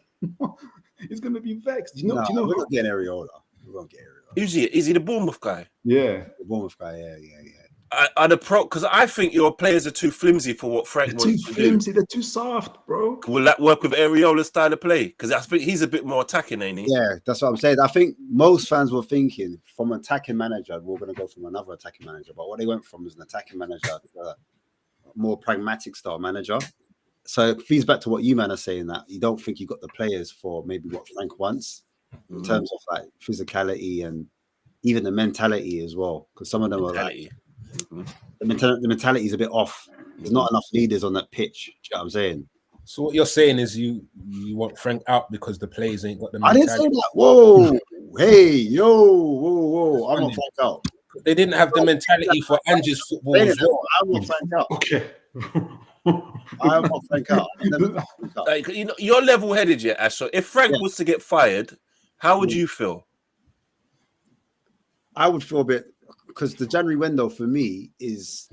He's going to be vexed. Do you know? we're not getting Iriola. We won't get Iriola. Is he the Bournemouth guy? Yeah, the Bournemouth guy. Yeah. Are the pro? Because I think your players are too flimsy for what Frank wants to do. They're too soft, bro. Will that work with Ariola's style of play? Because I think he's a bit more attacking, ain't he? Yeah, that's what I'm saying. I think most fans were thinking from an attacking manager, we're going to go from another attacking manager. But what they went from is an attacking manager to a more pragmatic style manager. So it feeds back to what you man are saying, that you don't think you got the players for maybe what Frank wants in terms of like physicality and even the mentality as well. Because some of them are like. The mentality is a bit off. There's not enough leaders on that pitch. Do you know what I'm saying? So what you're saying is you want Frank out because the players ain't got the mentality. I didn't say that. Whoa, hey, yo, whoa. I'm not Frank out. They didn't have the mentality for Ange's football as well. I'm not Frank out. Okay. I'm not Frank out. Like, you know, you're level-headed yet, Ash. So if Frank was to get fired, how would you feel? I would feel a bit. Because the January window for me is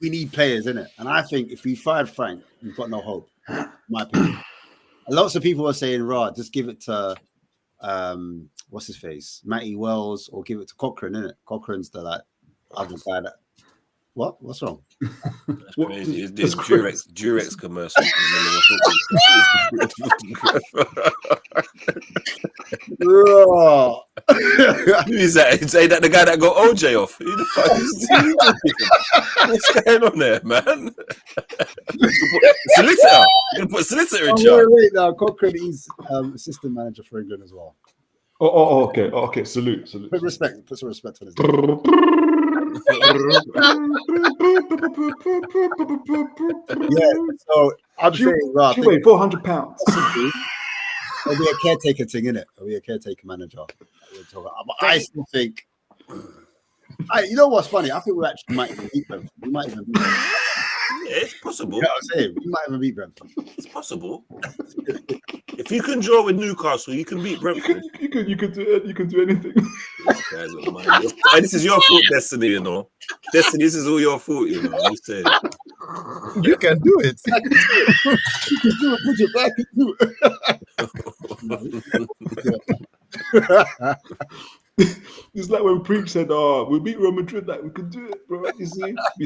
we need players in it, and I think if we fired Frank, we've got no hope. In my opinion, lots of people are saying, "Rah, just give it to what's his face, Matty Wells, or give it to Cochrane." Innit? Cochrane's the like other guy that. What's wrong? That's crazy. It's this Durex commercial. Who is that? Say that the guy that got OJ off. Who the fuck is he? What's going on there, man? Solicitor. You can put solicitor in charge. Wait. Now Cochrane is assistant manager for England as well. Okay. Salute. Put some respect on his so I'm saying, right, weigh 400 pounds. It'll be a caretaker thing, innit? It'll be a caretaker manager. But I still think, you know what's funny? I think we actually might even beat them. We might even beat them. Yeah, it's possible. You know what I'm saying? We might even beat Brentford. It's possible. If you can draw with Newcastle, you can beat Brentford. You can do anything. This is your fault, Destiny. You know, Destiny. This is all your fault. You know. You said you can do it. You can do it. Put your back into it. It's like when Preach said, we beat Real Madrid, like we could do it, bro. You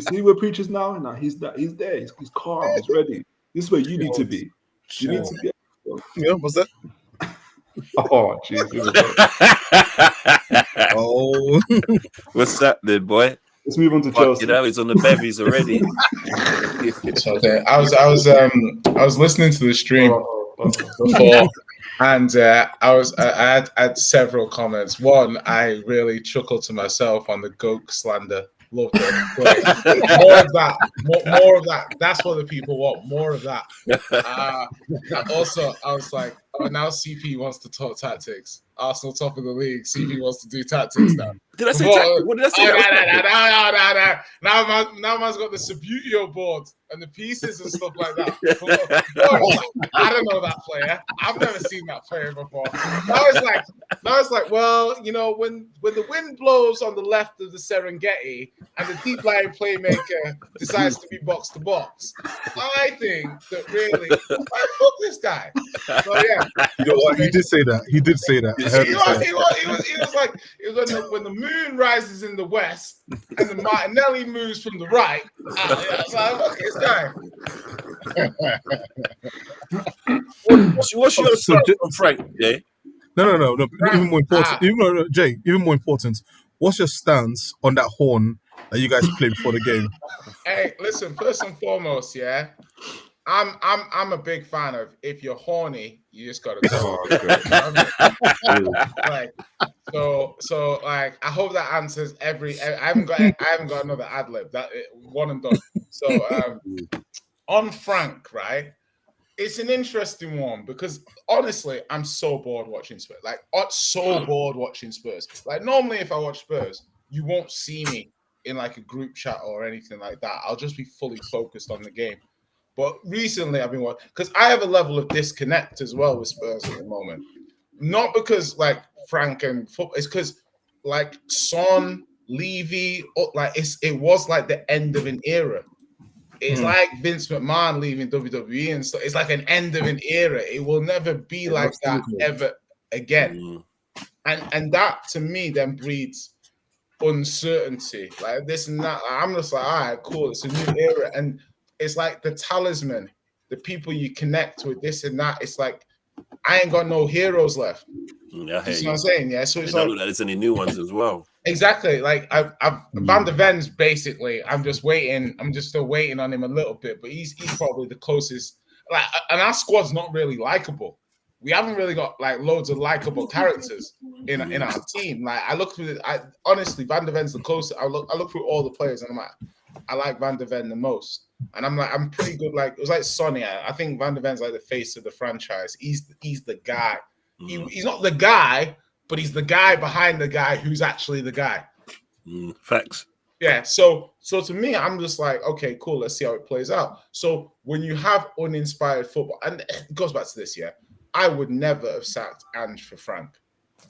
see where Preach is now? Now he's there, he's calm, he's ready. This is where you need to be. You need to be. Yeah, what's that? Oh, jeez. Oh, what's that, then, boy? Let's move on to Chelsea. You know, he's on the bevies already. It's okay. I was listening to the stream before. And I had several comments. One, I really chuckled to myself on the Goat slander. Loved it. More of that. More of that. That's what the people want. More of that. Also, I was like, now CP wants to talk tactics. Arsenal top of the league. CP wants to do tactics now. Did I say tactics? What did I say? Now man's got the Subbuteo board and the pieces and stuff like that. I don't know that player. I've never seen that player before. Now it's like, well, you know, when the wind blows on the left of the Serengeti and the deep lying playmaker decides to be box to box, I think that really, fuck this guy. So yeah, you know what? He did say that. He was like, when the moon rises in the west and the Martinelli moves from the right. I was like, fuck this guy. What's your start from Frank? Yeah. No. Even more important. Jay, even more important. What's your stance on that horn that you guys played before the game? Hey, listen. First and foremost, yeah, I'm a big fan of if you're horny, you just gotta go. Like, so like I hope that answers every. I haven't got another ad lib. That one and done. So on Frank, right? It's an interesting one because honestly, I'm so bored watching Spurs. Like, so bored watching Spurs. Like, normally if I watch Spurs, you won't see me in like a group chat or anything like that. I'll just be fully focused on the game. But recently, I've been watching because I have a level of disconnect as well with Spurs at the moment. Not because like Frank and football, it's because like Son, Levy, like it was like the end of an era. It's like Vince McMahon leaving WWE and stuff. It's like an end of an era. It will never be like that ever again. And that to me then breeds uncertainty. Like this and that. I'm just like, all right, cool. It's a new era. And it's like the talisman, the people you connect with, this and that. It's like I ain't got no heroes left. Yeah, you see what I'm saying? Yeah. So it's like there's any new ones as well. Exactly. Like I've Van der Ven's basically. I'm just waiting. I'm just still waiting on him a little bit, but he's probably the closest. Like, and our squad's not really likable. We haven't really got like loads of likable characters in our team. Like I look through honestly, Van der Ven's the closest. I look through all the players, and I'm like, I like Van der Ven the most. And I'm pretty good. Like it was like Sonny. I think Van der Ven's like the face of the franchise. He's the guy. He's not the guy, but he's the guy behind the guy who's actually the guy. Facts. Yeah. So to me, I'm just like, okay, cool. Let's see how it plays out. So when you have uninspired football, and it goes back to this, yeah, I would never have sacked Ange for Frank,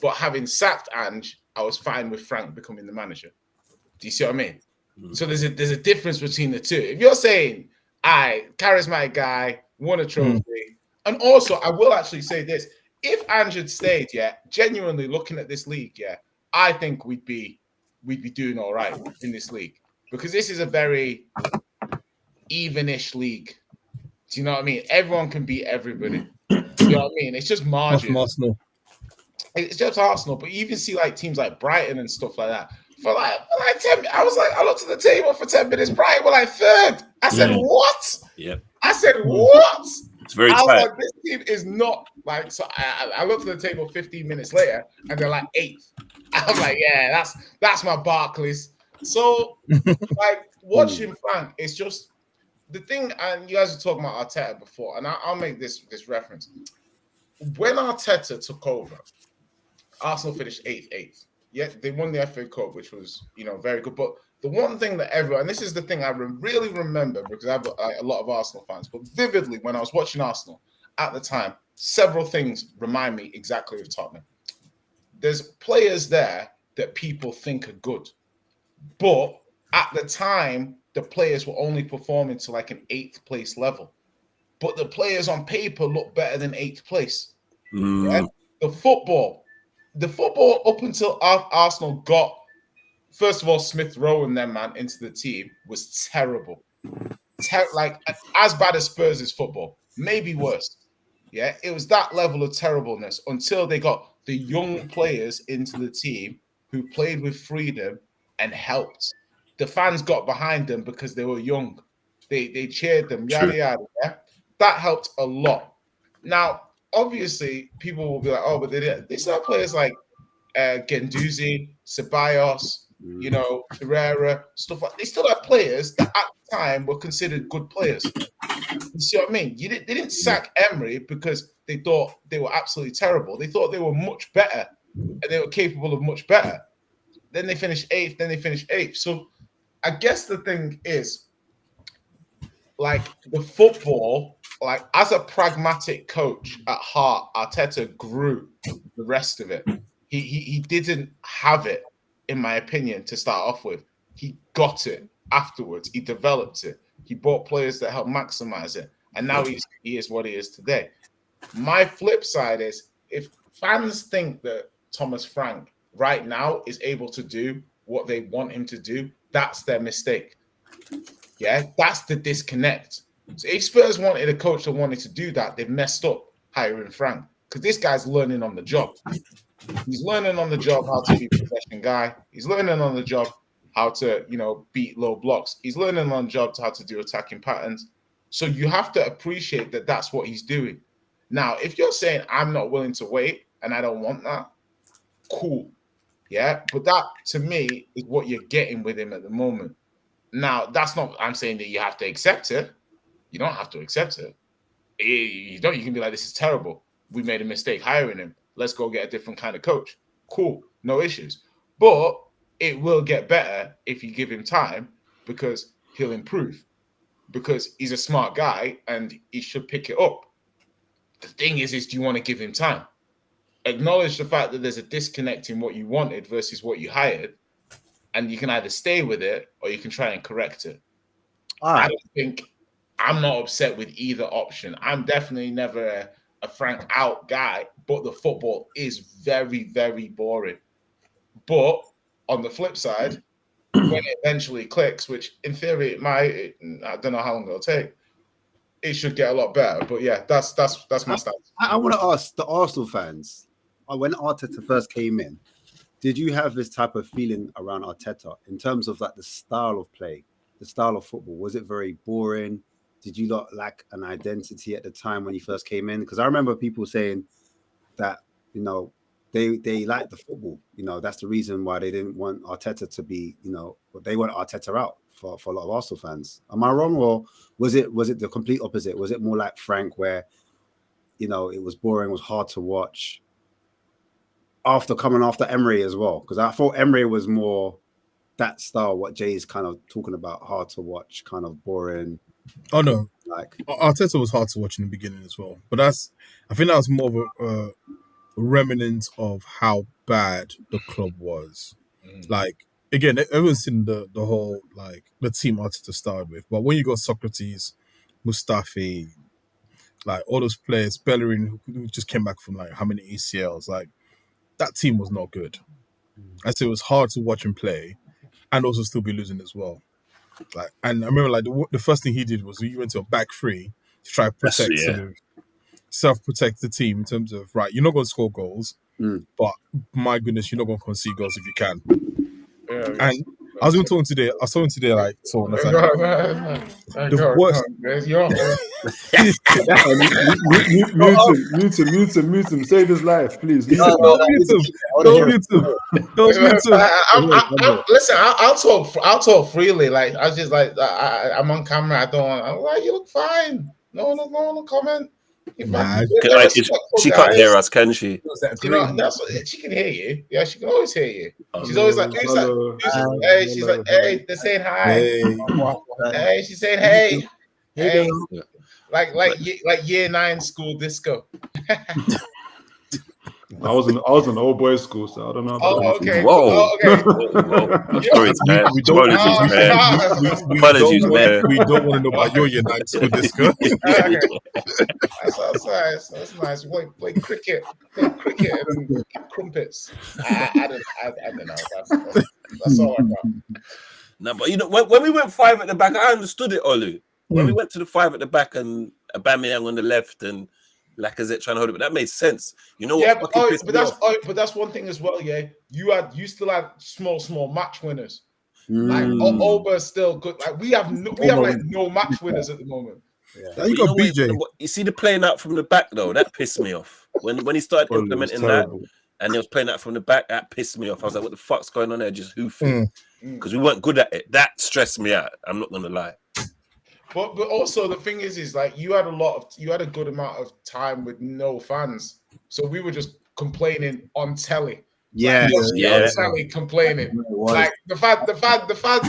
but having sacked Ange, I was fine with Frank becoming the manager. Do you see what I mean? So there's a difference between the two. If you're saying, charismatic guy, won a trophy, and also I will actually say this. If Ange had stayed, yeah, genuinely looking at this league, yeah, I think we'd be doing all right in this league because this is a very evenish league. Do you know what I mean? Everyone can beat everybody. Do you know what I mean? It's just margin. Arsenal. It's just Arsenal, but you even see like teams like Brighton and stuff like that. For like 10, I looked at the table for 10 minutes. Brighton were like third. I said, what? Yep. I said, what? It's very tight. Like, this team is not like. So I looked at the table 15 minutes later, and they're like 8th. I was like, yeah, that's my Barclays. So like watching Frank, it's just the thing. And you guys were talking about Arteta before, and I'll make this reference. When Arteta took over, Arsenal finished 8th. Yeah, they won the FA Cup, which was very good. But the one thing that and this is the thing I really remember because I've got a lot of Arsenal fans, but vividly when I was watching Arsenal at the time, several things remind me exactly of Tottenham. There's players there that people think are good, but at the time, the players were only performing to like an 8th place level. But the players on paper look better than 8th place. Yeah? The football up until Arsenal got, first of all, Smith Rowe and them, man, into the team was terrible. Like, as bad as Spurs' football, maybe worse. Yeah, it was that level of terribleness until they got the young players into the team who played with freedom and helped. The fans got behind them because they were young. They cheered them, yada, yada, yeah? That helped a lot. Now, obviously, people will be like, oh, but they still have players like Guendouzi, Ceballos, Herrera, stuff like that. They still have players that at the time were considered good players. You see what I mean? They didn't sack Emery because they thought they were absolutely terrible. They thought they were much better and they were capable of much better. Then they finished 8th. So I guess the thing is, like the football, like as a pragmatic coach at heart, Arteta grew the rest of it. He didn't have it, in my opinion, to start off with. He got it afterwards. He developed it. He bought players that helped maximize it. And now he is what he is today. My flip side is if fans think that Thomas Frank right now is able to do what they want him to do, that's their mistake. Yeah, that's the disconnect. So if Spurs wanted a coach that wanted to do that, they've messed up hiring Frank because this guy's learning on the job. He's learning on the job how to be a possession guy. He's learning on the job how to, beat low blocks. He's learning on the job how to do attacking patterns. So you have to appreciate that that's what he's doing. Now, if you're saying I'm not willing to wait and I don't want that, cool. Yeah, but that to me is what you're getting with him at the moment. Now, that's not, I'm saying that you have to accept it. You don't have to accept it. You can be like, this is terrible. We made a mistake hiring him. Let's go get a different kind of coach. Cool, no issues. But it will get better if you give him time because he'll improve. Because he's a smart guy and he should pick it up. The thing is do you want to give him time? Acknowledge the fact that there's a disconnect in what you wanted versus what you hired. And you can either stay with it or you can try and correct it. I don't think I'm not upset with either option. I'm definitely never a Frank out guy, but the football is very, very boring. But on the flip side, when it eventually clicks, which in theory it might, I don't know how long it'll take, it should get a lot better. But yeah, that's my stance. I want to ask the Arsenal fans, when Arteta first came in, did you have this type of feeling around Arteta in terms of like the style of play, the style of football? Was it very boring? Did you not lack an identity at the time when you first came in? Because I remember people saying that, they liked the football. That's the reason why they didn't want Arteta to be, they want Arteta out for a lot of Arsenal fans. Am I wrong, or was it the complete opposite? Was it more like Frank, where, it was boring, was hard to watch? Coming after Emery as well, because I thought Emery was more that style, what Jay's kind of talking about, hard to watch, kind of boring. Oh no, Arteta was hard to watch in the beginning as well, but I think that was more of a remnant of how bad the club was. Like, again, everyone's seen the whole, like, the team Arteta started with, but when you got Socrates, Mustafi, like all those players, Bellerin, who just came back from like how many ACLs, like, that team was not good. I say it was hard to watch him play and also still be losing as well. Like, and I remember like the first thing he did was he went to a back three to try to protect, self-protect the team in terms of, right, you're not going to score goals, but my goodness, you're not going to concede goals if you can. Yeah, and I was talking today, like, so that's like, the worst. Mute him. Save his life, please. Don't mute him. Listen, I'll talk freely. Like, I was just like, I'm on camera. I'm like, you look fine. No comment. She can't hear us, can she? That's what, she can hear you. Yeah, she can always hear you. She's always like, hey, she's like, hey, they're saying hi. Hey, she's saying hey. Hey. Like year 9 school disco. I was in old boys school, so I don't know. Okay. Whoa. Apologies, man. We don't want to know about your year 9 school disco. That's nice. Play cricket and crumpets. I don't know. That's all I got. No, but when we went 5 at the back, I understood it, Olu. When we went to the 5 at the back and Aubameyang on the left and Lacazette trying to hold it, but that made sense. You know what? Yeah, but that's one thing as well. Yeah, you still had small match winners. Like Oba still good. Like we have no match winners at the moment. Yeah. You got BJ. You see the playing out from the back though. That pissed me off when he started implementing that, and he was playing out from the back. That pissed me off. I was like, "What the fuck's going on there?" Just hoofing because we weren't good at it. That stressed me out. I'm not gonna lie. But also the thing is like you had a good amount of time with no fans, so we were just complaining on telly. Yeah, on telly complaining. Like the fans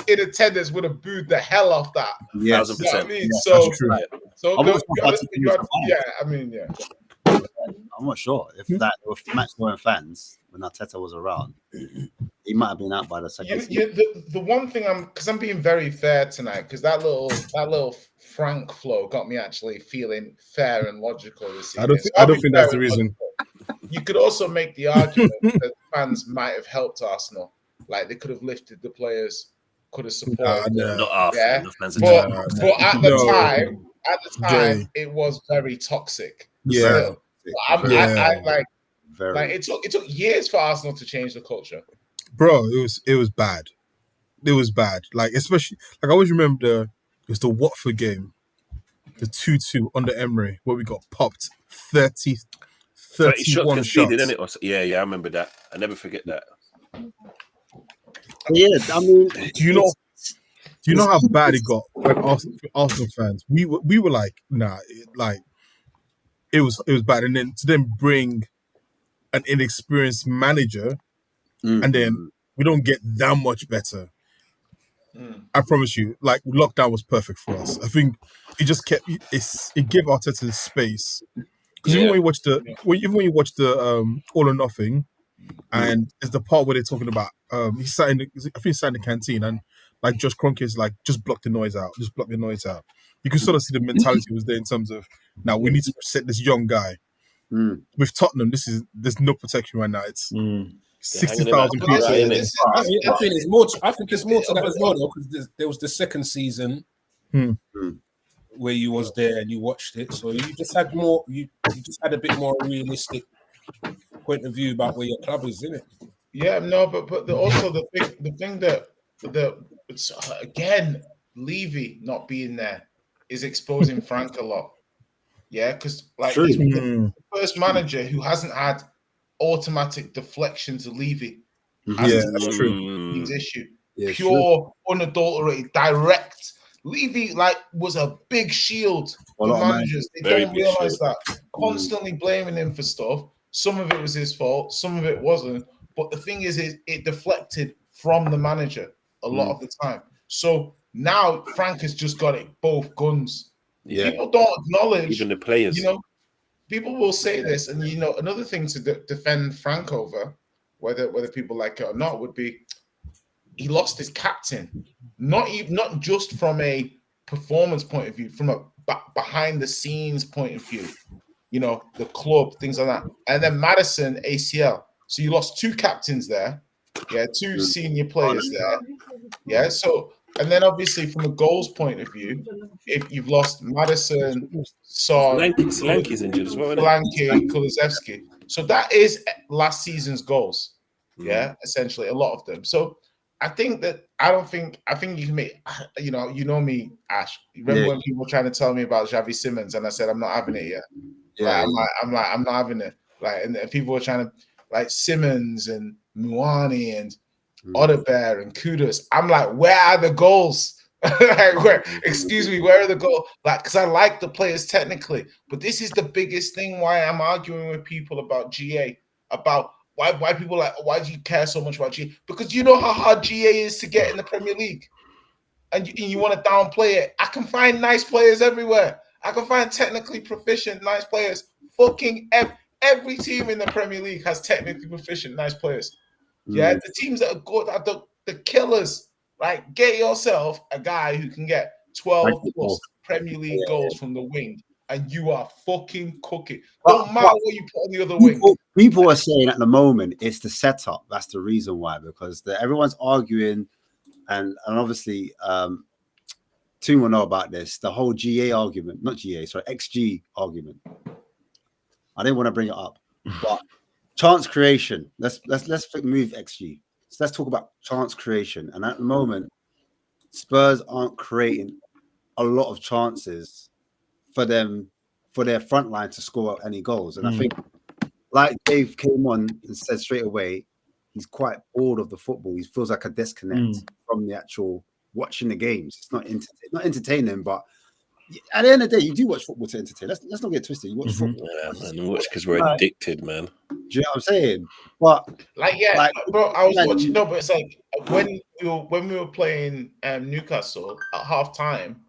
in attendance would have booed the hell off that. Yeah, 1,000%. You know what I mean? I'm not sure if that were match going fans when Arteta was around. He might have been out by the second. The one thing because I'm being very fair tonight, because that little Frank flow got me actually feeling fair and logical this evening. I don't think that's the reason. You could also make the argument that fans might have helped Arsenal. Like they could have lifted the players, could have supported them. Not after. Yeah. But at the time, it was very toxic. Yeah. I like Very. it took years for Arsenal to change the culture. Bro, it was bad. It was bad. Like, especially, like, I always remember it was the Watford game, the 2-2 under Emery, where we got popped 30, 30 shots 31 conceded, shots. innit? Yeah, I remember that. I never forget that. Yeah, I mean, Do you know how bad it got when Arsenal fans? We were like, nah, it was bad. And then to then bring an inexperienced manager, and then we don't get that much better. I promise you, like, lockdown was perfect for us. I think it just gave Arteta the space, because even when you watch the All or Nothing, and there's the part where they're talking about I think he's sat in the canteen, and like Josh Kroenke is like, just block the noise out. You can sort of see the mentality was there in terms of, now we need to set this young guy. With Tottenham, there's no protection right now. It's 60,000 people. I think it's more. I think it's more to that as well, though, because there was the second season where you was there and you watched it, so you just had more. You just had a bit more realistic point of view about where your club is, isn't it? Yeah, no, but also the thing that again, Levy not being there is exposing Frank a lot. Yeah, because like he's the first manager who hasn't had automatic deflection to Levy. Yeah, that's true. His issue, pure, unadulterated, direct. Levy was a big shield for managers. They don't realize that. Constantly blaming him for stuff. Some of it was his fault, some of it wasn't. But the thing is it deflected from the manager a lot of the time. So now Frank has just got it both guns. Yeah. People don't acknowledge, even the players. You know, people will say this, and you know, another thing to defend Frank over, whether people like it or not, would be he lost his captain. Not just from a performance point of view, from a behind the scenes point of view. You know, the club, things like that. And then Maddison, ACL. So you lost two captains there. Yeah, two senior players there. Yeah, so, and then obviously from a goals point of view, if you've lost Maddison, Son, Solanke's injured as well, Solanke, Kulusevski. So that is last season's goals. Yeah, essentially, a lot of them. So I think you can make, you know me, Ash. Remember when people were trying to tell me about Xavi Simons and I said, I'm not having it yet. Yeah, I'm not having it. Like, and people were trying to, like, Simmons and Muani and Odebear and Kudus. I'm like, where are the goals? Excuse me, where are the goals? Like, because I like the players technically, but this is the biggest thing why I'm arguing with people about GA, about why people like, why do you care so much about GA? Because you know how hard GA is to get in the Premier League, and you want to downplay it. I can find nice players everywhere. I can find technically proficient, nice players. Fucking every team in the Premier League has technically proficient, nice players. Yeah, the teams that are good are the killers. Like, get yourself a guy who can get 12 plus Premier League goals from the wing, and you are fucking cooking. Don't matter what you put on the other wing. People are saying at the moment it's the setup. That's the reason why, because everyone's arguing, and obviously, Toon will know about this. The whole GA argument, not GA, sorry, XG argument. I didn't want to bring it up, but chance creation. Let's move XG. So let's talk about chance creation. And at the moment, Spurs aren't creating a lot of chances for their front line to score any goals. And I think, like Dave came on and said straight away, he's quite bored of the football. He feels like a disconnect from the actual watching the games. It's not entertaining, but at the end of the day, you do watch football to entertain. Let's not get twisted. You watch football. Yeah, man. Watch because we're addicted, man. Do you know what I'm saying? But bro, I was watching. No, but it's like when we were playing Newcastle at half time,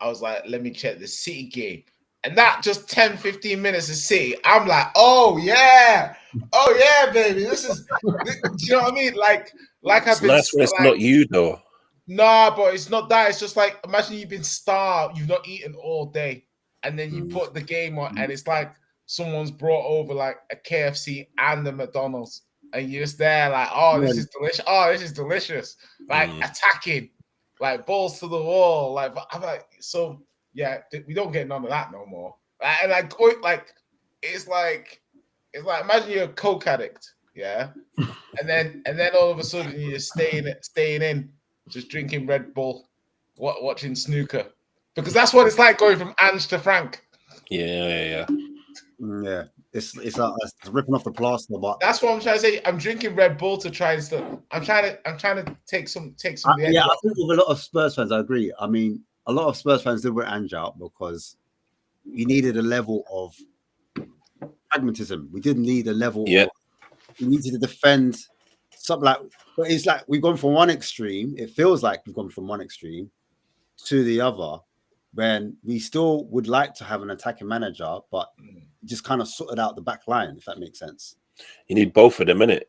I was like, let me check the City game. And that just 10, 15 minutes of City, I'm like, oh yeah, baby. This is, do you know what I mean? Like I've been. That's when it's not you though. Nah, but it's not that. It's just like, imagine you've been starved, you've not eaten all day, and then you put the game on, and it's like someone's brought over like a KFC and a McDonald's, and you're just there like, oh, this is delicious. Oh, this is delicious. Like attacking, like balls to the wall. Like, I'm like, so yeah, we don't get none of that no more. And like it's like imagine you're a coke addict, yeah, and then all of a sudden you're staying in, just drinking Red Bull, watching snooker, because that's what it's like going from Ange to Frank. Yeah. It's ripping off the plaster, but that's what I'm trying to say. I'm drinking Red Bull to try and stuff. I'm trying to take some. I think with a lot of Spurs fans, I agree. I mean, a lot of Spurs fans did wear Ange out because we needed a level of pragmatism. We didn't need a level. Of, we needed to defend something like. But it's like we've gone from one extreme. It feels like we've gone from one extreme to the other, when we still would like to have an attacking manager, but just kind of sorted out the back line, if that makes sense. You need both of them, innit?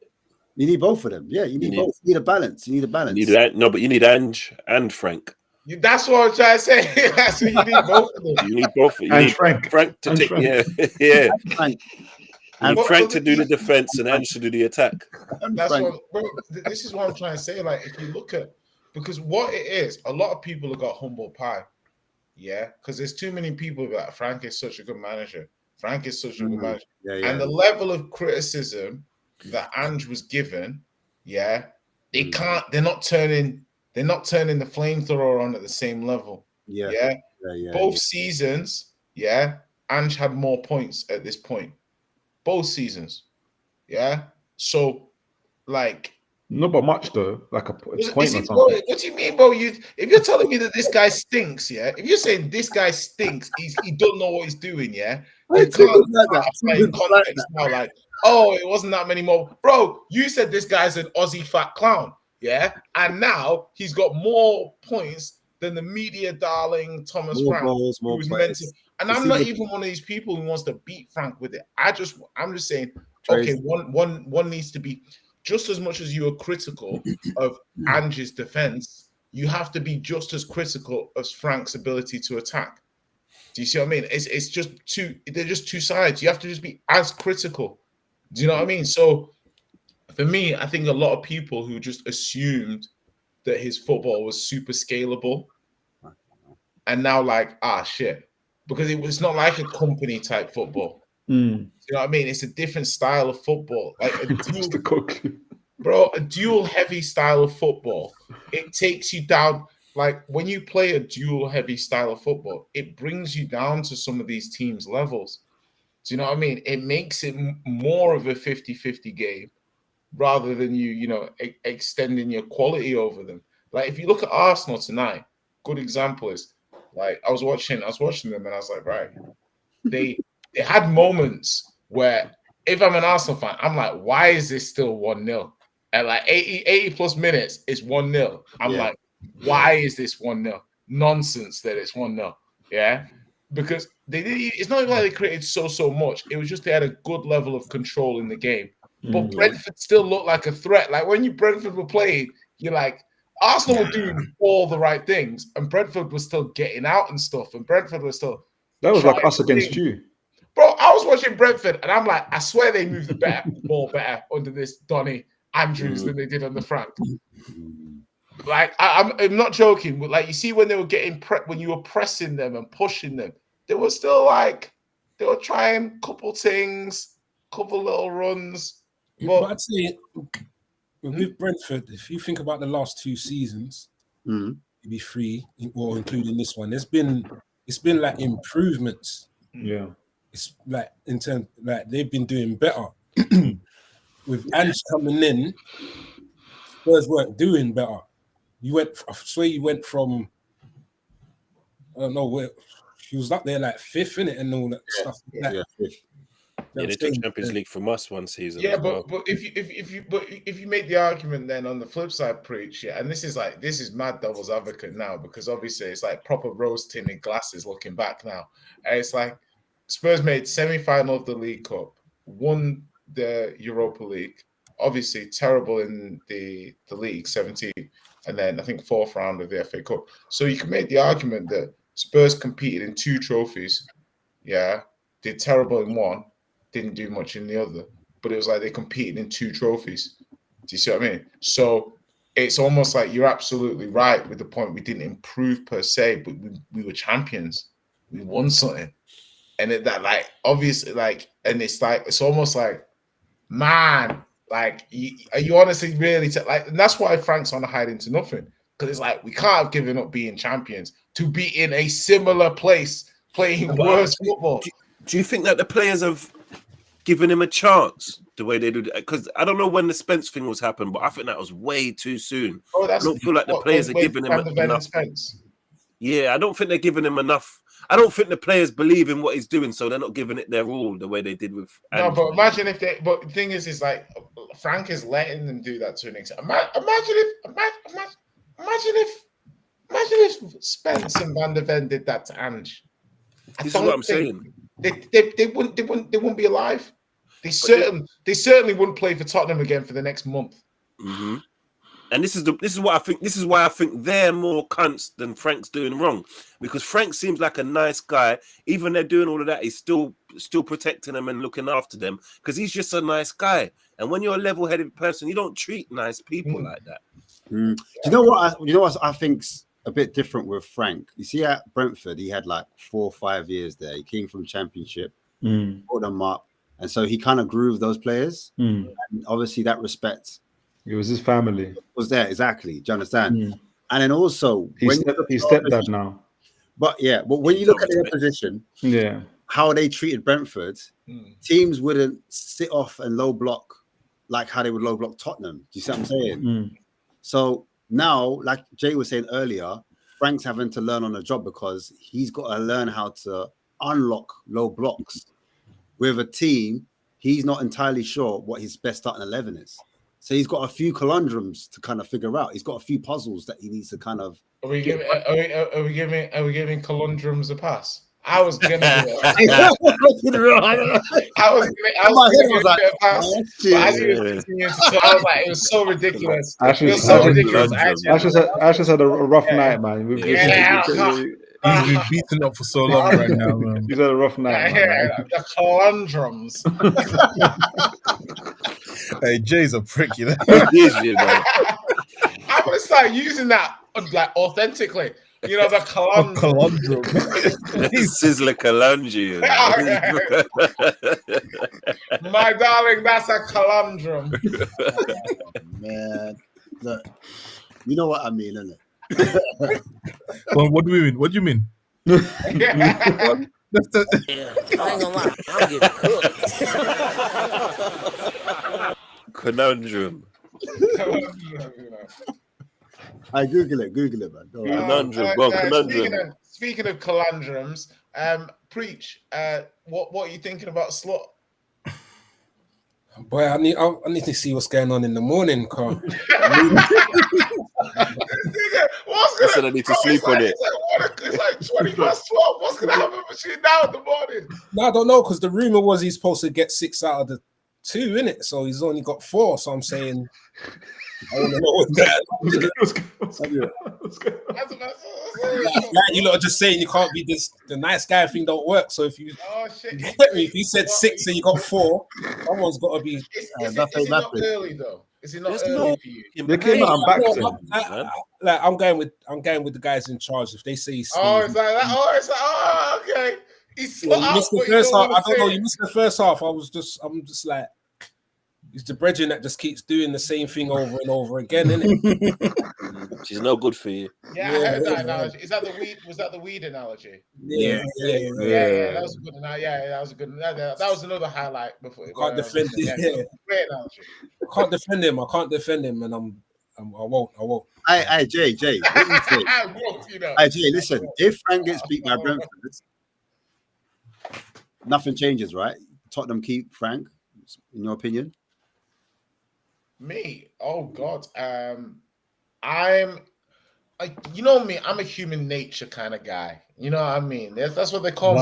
You need both of them. Yeah, you need both. You need a balance. You need a balance. You need that, no, but you need Ange and Frank. That's what I'm trying to say. That's what you need both of them. You need both. You and need Frank to and take. Frank. Yeah. Frank. And Frank to do the defense and Ange to do the attack. That's what, bro, this is what I'm trying to say. Like, if you look at, because what it is, a lot of people have got humble pie. Yeah, because there's too many people that Frank is such a good manager. Frank is such a good manager. And the level of criticism that Ange was given, they're not turning the flamethrower on at the same level. Both seasons, Ange had more points at this point. Both seasons. So like not but much though, like a point or something. What do you mean, bro? If you're telling me that this guy stinks, if you're saying this guy stinks, he don't know what he's doing, you can't apply in context now. Like, oh, it wasn't that many more, bro. You said this guy's an Aussie fat clown, and now he's got more points than the media darling Thomas Frank, who was meant to. And I'm not even one of these people who wants to beat Frank with it. I'm just saying, okay, one needs to be. Just as much as you are critical of Ange's defense, you have to be just as critical as Frank's ability to attack. Do you see what I mean? It's just they're just two sides. You have to just be as critical. Do you know what I mean? So for me, I think a lot of people who just assumed that his football was super scalable and now like, shit, because it was not like a company type football. You know what I mean? It's a different style of football. Like a dual heavy style of football. It takes you down. Like when you play a dual heavy style of football, it brings you down to some of these teams' levels. Do you know what I mean? It makes it more of a 50-50 game rather than you extending your quality over them. Like if you look at Arsenal tonight, good example is like I was watching them and I was like, right, they had moments where if I'm an Arsenal fan, I'm like, why is this still 1-0? At like 80 plus minutes, it's 1-0. I'm like, why is this 1-0? Nonsense that it's 1-0. Yeah. Because it's not like they created so much. It was just they had a good level of control in the game. But Brentford still looked like a threat. Like when Brentford were playing, you're like, Arsenal were doing all the right things, and Brentford was still getting out and stuff, and Brentford was still. That was like us against you. Bro, I was watching Brentford, and I'm like, I swear they moved the ball better under this Donny Andrews than they did under Frank. Like, I'm not joking, but like, you see when they were getting when you were pressing them and pushing them, they were still like, they were trying couple things, couple little runs. But I'd say with Brentford, if you think about the last two seasons, maybe three, or including this one, it's been like improvements. Yeah. It's like in terms like they've been doing better. With Ange coming in, Spurs weren't doing better. I swear you went from I don't know where he was up there like fifth in it and all that stuff. Fifth. They took Champions League from us one season. Yeah, but if you make the argument then on the flip side, preach, and this is mad devil's advocate now because obviously it's like proper rose tinted glasses looking back now. And it's like Spurs made semi-final of the League Cup, won the Europa League, obviously terrible in the league, 17th, and then I think fourth round of the FA Cup. So you can make the argument that Spurs competed in 2 trophies, did terrible in one, didn't do much in the other, but it was like they competed in 2 trophies. Do you see what I mean? So it's almost like you're absolutely right with the point. We didn't improve per se, but we were champions. We won something. and that like obviously like, and it's almost like, man, like are you honestly really like, and that's why Frank's on a hide into nothing, because it's like we can't have given up being champions to be in a similar place playing worse football. Do you think that the players have given him a chance the way they do? Because I don't know when the Spence thing was happened, but I think that was way too soon. I don't feel like the players are giving him enough. Spence. Yeah, I don't think they're giving him enough. I don't think the players believe in what he's doing, so they're not giving it their all the way they did with Ange. No, but imagine if they. But the thing is like Frank is letting them do that to an extent. Imagine if Spence and Van der Ven did that to Ange. This is what I'm saying. They wouldn't be alive. They certainly wouldn't play for Tottenham again for the next month. Mm-hmm. And this is what I think. This is why I think they're more cunts than Frank's doing wrong, because Frank seems like a nice guy. Even they're doing all of that, he's still protecting them and looking after them because he's just a nice guy. And when you're a level-headed person, you don't treat nice people like that. Do you know what I think's a bit different with Frank? You see, at Brentford, he had like 4 or 5 years there. He came from Championship, brought them up, and so he kind of grew with those players. And obviously, that respect. It was his family. Was there, exactly. Do you understand? And then also, he's stepdad now. But when you look at the opposition, how they treated Brentford, teams wouldn't sit off and low block like how they would low block Tottenham. Do you see what I'm saying? So now, like Jay was saying earlier, Frank's having to learn on the job because he's got to learn how to unlock low blocks. With a team, he's not entirely sure what his best starting 11 is. So he's got a few conundrums to kind of figure out. He's got a few puzzles that he needs to kind of. Are we giving conundrums a pass? I was gonna do it. I was gonna give it a pass. But as he was continuing to talk, I was like, it was so ridiculous. It was so ridiculous. Ash just had a rough night, man. He's been beaten up for so long right now, man. He's had a rough night. Man. The conundrums. Hey, Jay's a prick, you know. I'm gonna start using that like authentically. You know, the conundrum. Sizzler conundrum. My darling, that's a conundrum. Man, look, you know what I mean, isn't it? Well, what do we mean? What do you mean? I ain't gonna lie, I'm getting cooked. Conundrum. I Google it, man. Conundrum. Speaking of conundrums, preach. What are you thinking about Slot? Boy, I need to see what's going on in the morning, Carl. I need to sleep on it. It's like 20 past 12. What's gonna happen between now and the morning? No, I don't know, because the rumor was he's supposed to get 6 out of the 2, innit? So he's only got 4. So I'm saying, I don't know what's that. You lot are just saying you can't be this. The nice guy thing don't work. So if you, if you said 6 and you got 4, someone's got to be. Is it not early though? Is it not early for you? They came out and backed him. I'm going with the guys in charge. If they say, it's like that. Okay. You missed the first half. I don't know. You missed the first half. I'm just like, it's the brethren that just keeps doing the same thing over and over again, isn't it? She's no good for you. Yeah, I heard that analogy. Is that the weed? Was that the weed analogy? Yeah. That was a good analogy. Yeah, that was a good. That was another highlight before. Can't defend him. Great analogy. I can't defend him, and I won't. Hey, Jay. What do you say? Hey, Jay, listen. If Frank gets beat by Brentford, nothing changes, right? Tottenham keep Frank, in your opinion? Me? Oh God. I'm like, you know me, I'm a human nature kind of guy. You know what I mean? That's what they call me.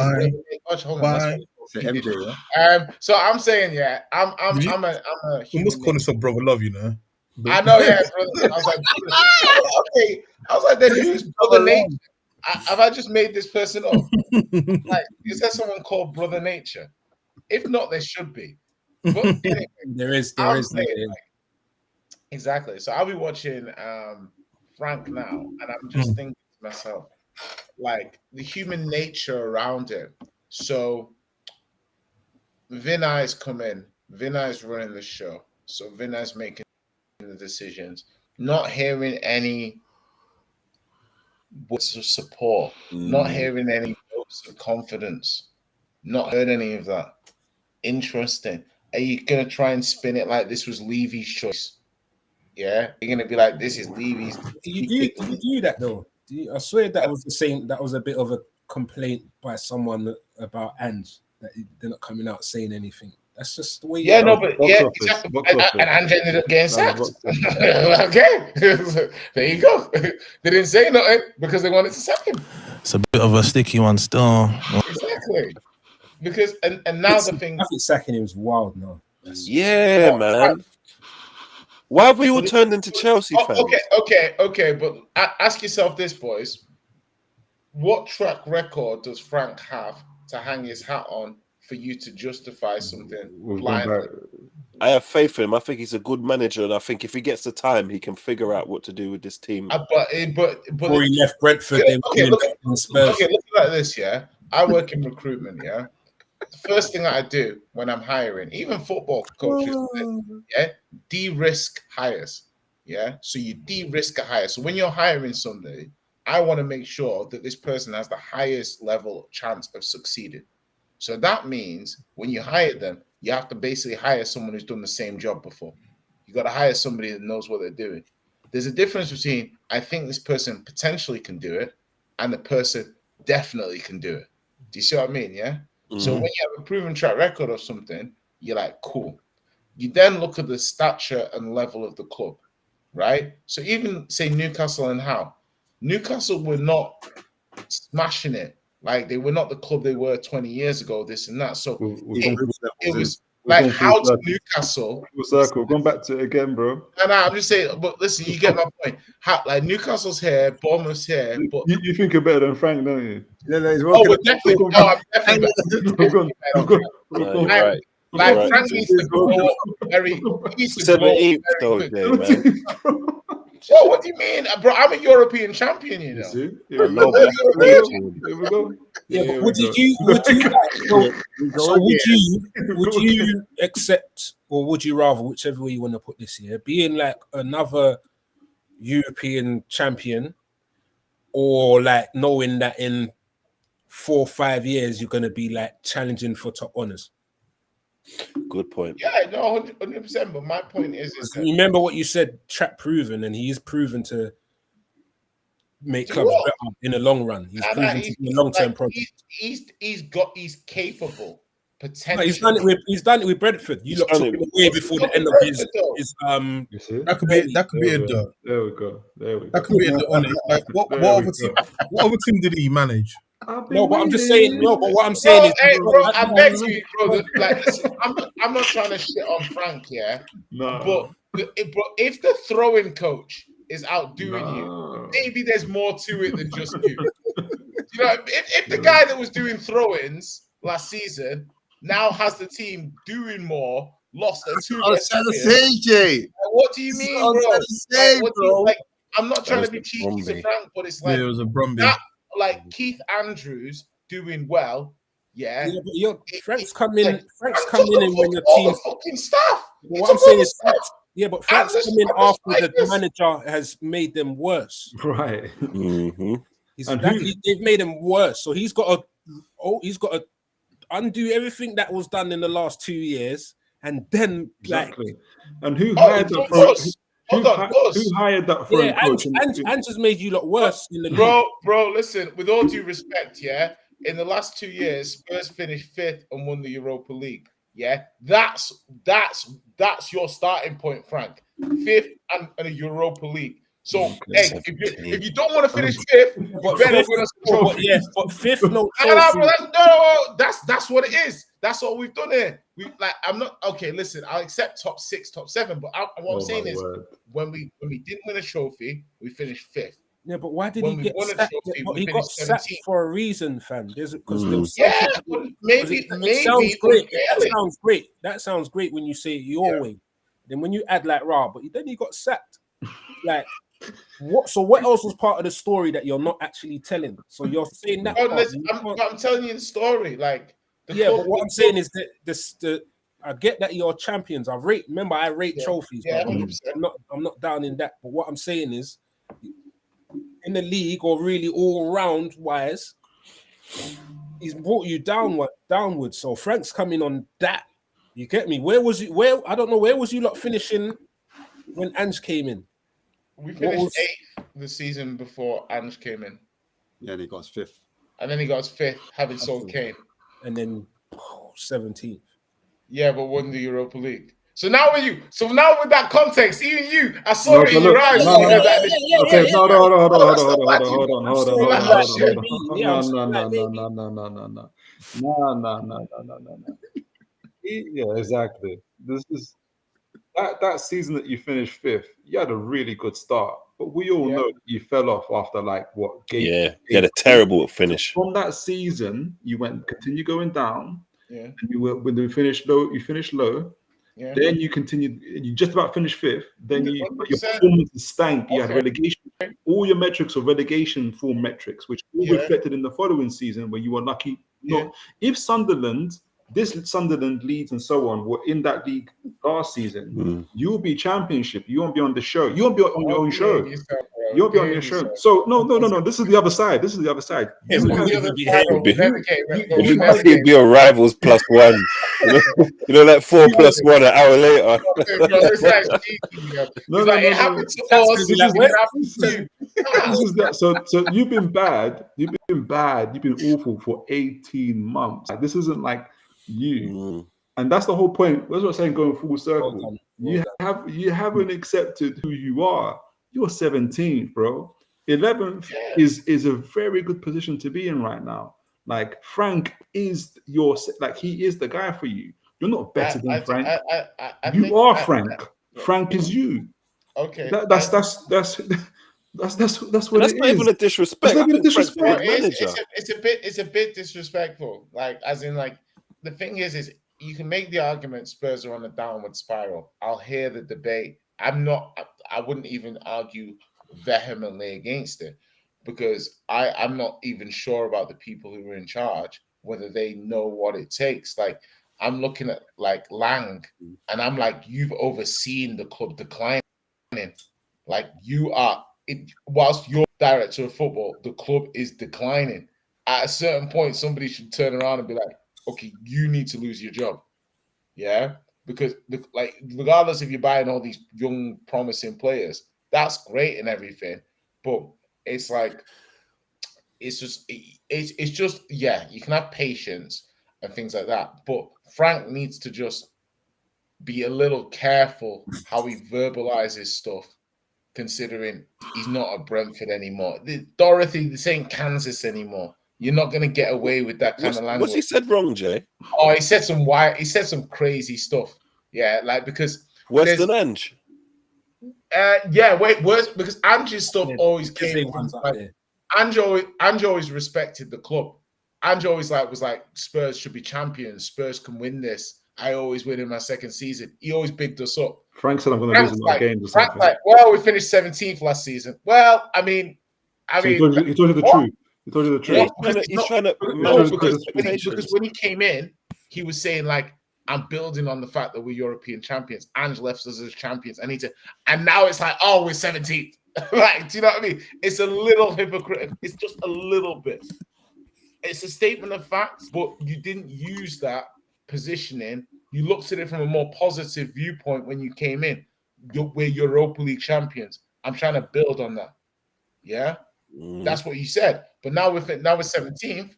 Why? MJ, yeah? So I'm saying, I'm a human. You must call yourself brother love, you know. I know, yeah. I was like, okay. I was like, then who's brother nature? Have I just made this person up? Like, is there someone called Brother Nature? If not, there should be. But anyway, there is. Exactly. So I'll be watching Frank now, and I'm just thinking to myself, like, the human nature around him So Vinay's come in. Vinay's running the show. So Vinay's making the decisions. Not hearing any words of support. Not hearing any votes of confidence. Not heard any of that. Interesting. Are you gonna try and spin it like this was Levy's choice? Yeah, you're gonna be like, this is Levy's. You do that though. I swear that was the same. That was a bit of a complaint by someone about Ange that they're not coming out saying anything. That's just the way. Yeah, no, but exactly. And Ange ended up getting sacked. Okay, there you go. They didn't say nothing because they wanted to sack him. It's a bit of a sticky one still. Exactly. Because and now the thing, I think sacking him is wild now. Yeah, man. Why have we all turned into Chelsea fans? Okay, but ask yourself this, boys. What track record does Frank have to hang his hat on for you to justify something blindly? I have faith in him. I think he's a good manager, and I think if he gets the time, he can figure out what to do with this team. But before he left Brentford, look at it like this, yeah. I work in recruitment, yeah. The first thing that I do when I'm hiring, even football coaches, yeah, de-risk hires. Yeah. So you de-risk a hire. So when you're hiring somebody, I want to make sure that this person has the highest level chance of succeeding. So that means when you hire them, you have to basically hire someone who's done the same job before. You got to hire somebody that knows what they're doing. There's a difference between I think this person potentially can do it and the person definitely can do it. Do you see what I mean? Yeah. So when you have a proven track record or something, you're like, cool. You then look at the stature and level of the club, right? So even say Newcastle and how Newcastle were not smashing it. Like they were not the club they were 20 years ago, this and that. So it was like, how to Newcastle? Circle. Going back to it again, bro. No, I'm just saying, but listen, you get my point. How, like Newcastle's here, Bournemouth's here, but you think you're better than Frank, don't you? No, he's we're definitely. No, I'm definitely. Like Frank needs to go very. 17th though, man. Well, what do you mean, bro? I'm a European champion, you know. Here we go. Yeah, but would you accept, or would you rather, whichever way you want to put this here, being like another European champion, or like knowing that in 4 or 5 years you're going to be like challenging for top honors? Good point. Yeah, no, 100%. But my point is remember what you said, trap proven, and he is proven to make clubs better in the long run. He's proven to be a long-term project. He's capable. Potentially. He's done it with Brentford. You look way before the end of his that could be a done. There we go. That could be a done. Like what other team did he manage? No, but I'm just saying. No, but what I'm saying is, hey, bro, I beg you, bro. Like, listen, I'm not trying to shit on Frank, yeah. No. But if the throwing coach is outdoing you, maybe there's more to it than just you. You know, if the guy that was doing throw-ins last season now has the team doing more, lost a 2. What do you mean, bro? I'm not trying to be cheeky to Frank, but it's like it was a Brumby. Like Keith Andrews doing well, yeah. But Frank's coming in when your team fucking stuff. What I'm saying is, but Frank's coming after the manager has made them worse. Right. Mm-hmm. They've made him worse, so he's got to undo everything that was done in the last 2 years, and then and who hired that? Who hired that? Yeah, Ange has made you look worse in the league. Bro, listen. With all due respect, yeah, in the last 2 years, Spurs finished 5th and won the Europa League. Yeah, that's your starting point, Frank. 5th and a Europa League. So, hey, if you don't want to finish 5th, you better win us a trophy. Yeah, but 5th, no. That's what it is. That's what we've done here. I'm not okay. Listen, I'll accept top 6, top 7, but what I'm saying is, when we didn't win a trophy, we finished 5th. Yeah, but why did he get sacked? He got sacked for a reason, fam. Because maybe. That sounds great. That sounds great when you say it your way. Then when you add like but then he got sacked. Like What else was part of the story that you're not actually telling? So you're saying that. Oh, part, I'm telling you the story. Like, but what I'm saying is that I get that you're champions. I rate trophies. Yeah, but 100%. I'm not down in that. But what I'm saying is, in the league or really all round wise, he's brought you downwards. So Frank's coming on that. You get me? Where was you? I don't know. Where was you lot finishing when Ange came in? We finished 8th the season before Ange came in. Yeah, and he got us 5th. And then he got us 5th, having sold Kane. And then 17th. Yeah, but won the Europa League. So now with that context, even you, I saw it in your eyes. Okay, hold on. Yeah, exactly. This is that season that you finished 5th. You had a really good start, but we all know that you fell off after you had a terrible finish. From that season, you continue going down. Yeah. And when you finished low, Yeah. Then you continued. You just about finished 5th. Then your performance stank. You had relegation. All your metrics are relegation form metrics, which all reflected in the following season, where you were lucky. If Sunderland, Leeds, and so on were in that league last season, you'll be championship. You won't be on the show. You won't be on your own show. You won't be on your show. So no. This is the other side. You must be your rivals +1. You know, like 4 + 1 an hour later. So you've been bad. You've been awful for 18 months. This isn't like you. And that's the whole point. That's what I'm saying, going full circle. You haven't accepted who you are. You're 17th, bro. 11th is a very good position to be in right now. Like, Frank is he is the guy for you. You're not better than Frank. You are Frank. Frank is you. Okay. That's what that's it is. That's not even a disrespect. It's a bit disrespectful. Like, as in, like, the thing is you can make the argument Spurs are on a downward spiral. I'll hear the debate. I wouldn't even argue vehemently against it, because I'm not even sure about the people who are in charge, whether they know what it takes. Like, I'm looking at like Lang, and I'm like, you've overseen the club declining. Like, whilst you're director of football, the club is declining. At a certain point, somebody should turn around and be like, okay, you need to lose your job. Yeah. Because, like, regardless if you're buying all these young, promising players, that's great and everything, but it's like, it's just, you can have patience and things like that, but Frank needs to just be a little careful how he verbalizes stuff, considering he's not at Brentford anymore. Dorothy, this ain't Kansas anymore. You're not going to get away with that kind of language. What's he said wrong, Jay? Oh, he said some crazy stuff. Yeah, like, because worse than Ange. Worse, because Ange's stuff always came from, like, Ange always respected the club. Ange always was like Spurs should be champions. Spurs can win this. I always win in my second season. He always bigged us up. Frank said I'm going to lose in my games or something. Frank's like, we finished 17th last season. Well, I mean, he told you the truth. He told you the truth. He's trying to manage because when he came in, he was saying, like, I'm building on the fact that we're European champions. Ange left us as champions. And now it's like, we're 17th. Like, do you know what I mean? It's a little hypocritical. It's just a little bit. It's a statement of fact, but you didn't use that positioning. You looked at it from a more positive viewpoint when you came in. We're Europa League champions. I'm trying to build on that. Yeah? That's what you said. But now we're 17th.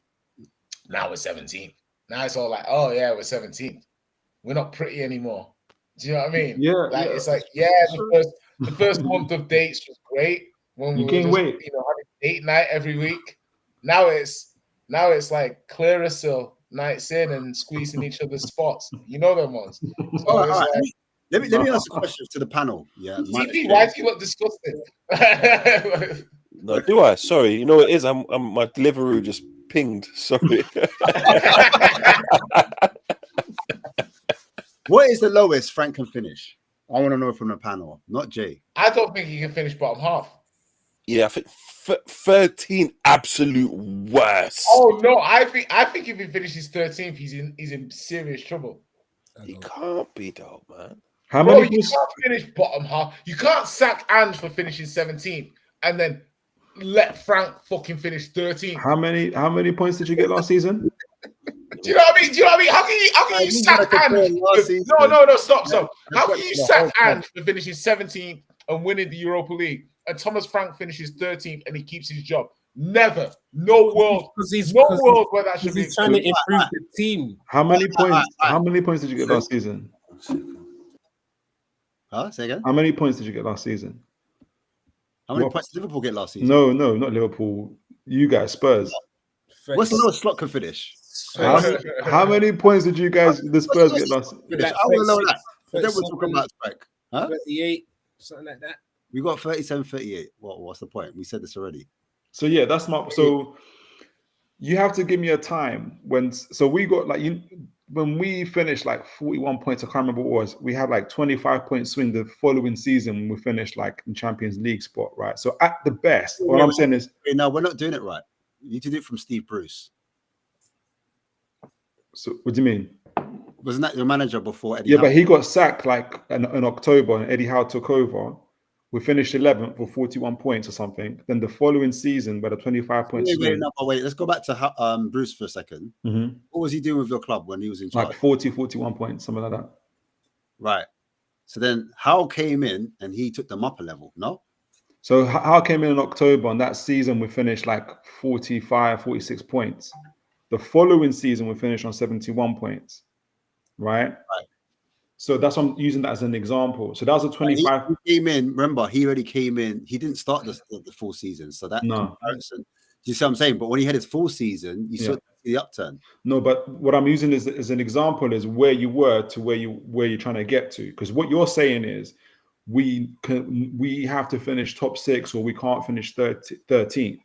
Now we're 17th. Now it's all like, we're 17th. We're not pretty anymore. Do you know what I mean? Yeah. Like, it's like, the first month of dates was great when we were having date night every week. Now it's like Clearasil nights in and squeezing each other's spots. You know them ones. So all right. Let me ask a question to the panel. Yeah. TP, why do you look disgusted? No, do I? Sorry. You know what it is? I'm my Deliveroo just pinged. Sorry. What is the lowest Frank can finish? I want to know from the panel, not Jay. I don't think he can finish bottom half. Yeah, I think 13 absolute worst. Oh no, I think if he finishes 13th, he's in serious trouble. He can't be though, man. How Bro, many you points? can't finish bottom half. You can't sack Ange for finishing 17th and then let Frank fucking finish 13th. How many points did you get last season? Do you know what I mean? How can you sack Ange? No, stop. How can you sack Ange for finishing 17th and winning the Europa League, and Thomas Frank finishes 13th and he keeps his job? Never. No world where that should be. He's trying to improve the team. How many points? How many points did you get last season? Huh? Say again. How many points did you get last season? How many points did Liverpool get last season? No, not Liverpool. You guys, Spurs. What's the lowest slot can finish? How many points did you guys, the Spurs, get last season? I want to know that. Then we're talking about strike. Huh? 38, something like that. We got 37, 38. What's the point? We said this already. So yeah, that's my. So you have to give me a time when. So we got when we finished like 41 points. I can't remember what it was. We had like 25-point swing the following season when we finished like in Champions League spot, right? So at the best, what I'm saying is, no, we're not doing it right. You need to do it from Steve Bruce. So what do you mean? Wasn't that your manager before Eddie? Yeah, Howe? but he got sacked like in October, and Eddie Howe took over. We finished 11th for 41 points or something. Then the following season, by the 25 points. Wait, let's go back to Bruce for a second. Mm-hmm. What was he doing with your club when he was in charge? Like 40, 41 points, something like that. Right. So then Howe came in and he took them up a level, no? So Howe came in October, and that season we finished like 45, 46 points. The following season we finished on 71 points. Right. So that's why I'm using that as an example. So that was a 25. He came in. Remember, he already came in. He didn't start the full season. So that comparison. Do you see what I'm saying? But when he had his full season, you saw the upturn. No, but what I'm using as an example is where you were to where you're trying to get to. Because what you're saying is we have to finish top 6 or we can't finish 13th.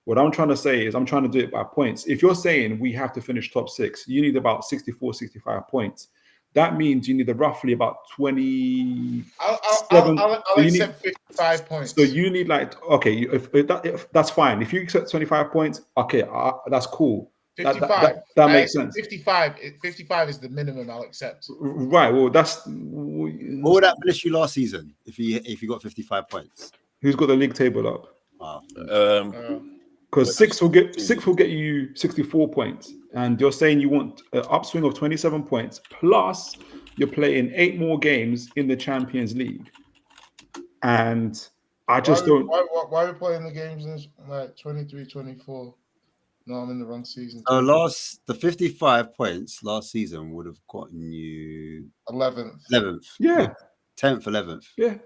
What I'm trying to say is I'm trying to do it by points. If you're saying we have to finish top 6, you need about 64, 65 points. That means you need roughly about 27. I'll accept 55 points. So you need if that's fine. If you accept 25 points, okay, that's cool. 55. That makes sense. 55 is the minimum I'll accept. Right. Well, what would that finish you last season if you got 55 points? Who's got the league table up? Wow. Because 6 will get you 64 points, and you're saying you want an upswing of 27 points, plus you're playing 8 more games in the Champions League. And I just don't. Why are we playing the games in like 23, 24? No, I'm in the wrong season. The 55 points last season would have gotten you 11th. 11th. Yeah. 10th, 11th. Yeah.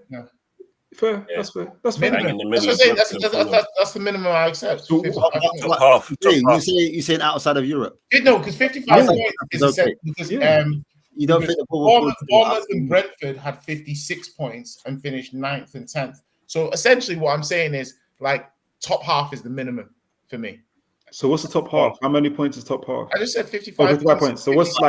Fair. Yeah. That's fair. That's fair. That's the minimum I accept. So, half. You saying outside of Europe? No, because 55 points is okay. Because you don't think the Bournemouth and Brentford had 56 points and finished 9th and 10th. So essentially, what I'm saying is like top half is the minimum for me. So what's the top half? How many points is top half? I just said 55 points. So what's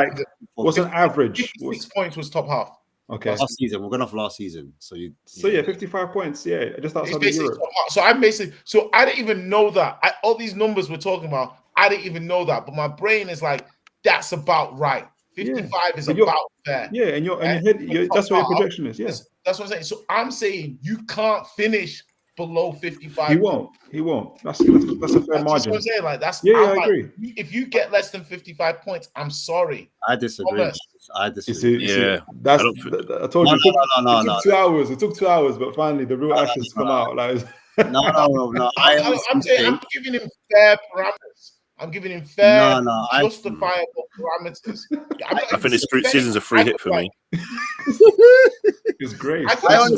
an average? 56 points was top half. Okay. Last season, we're going off last season. So 55 points. Yeah, just outside of Europe. So I didn't even know that. All these numbers we're talking about, I didn't even know that. But my brain is like, that's about right. 55 is about there. Yeah, and your head, that's what your projection is. Yeah, that's what I'm saying. So I'm saying you can't finish below 55. He won't. That's a fair margin. That's what I'm saying. Like that's I agree. If you get less than 55 points, I'm sorry. I disagree. I disagree. I told you. It took 2 hours. It took 2 hours, but finally the real actions come out. Like no. I'm giving him fair parameters. I'm giving him fair, justifiable parameters. I think this season's a free hit for me. It's great. Guys,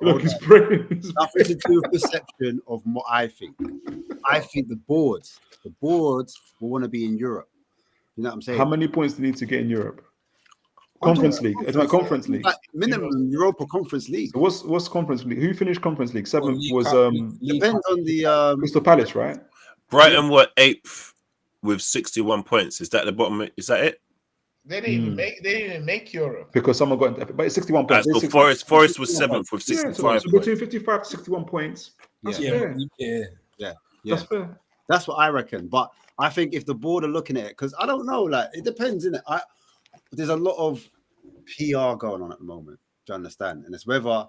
look, his brain. Nothing to do with perception of what I think. I think the boards will want to be in Europe. You know what I'm saying? How many points do you need to get in Europe? Conference League. It's like Conference League. Minimum Europa Conference League. So what's Conference League? Who finished Conference League? 7th was depends on the Crystal Palace, right? Brighton were 8th with 61 points. Is that the bottom? Is that it? They didn't make Europe because someone got, but it's 61 points. So Forest was 7th with 65 so points. between 55 to 61 points. That's fair. That's fair. That's what I reckon. But I think if the board are looking at it, because I don't know, like it depends, innit? There's a lot of PR going on at the moment. Do you understand? And it's whether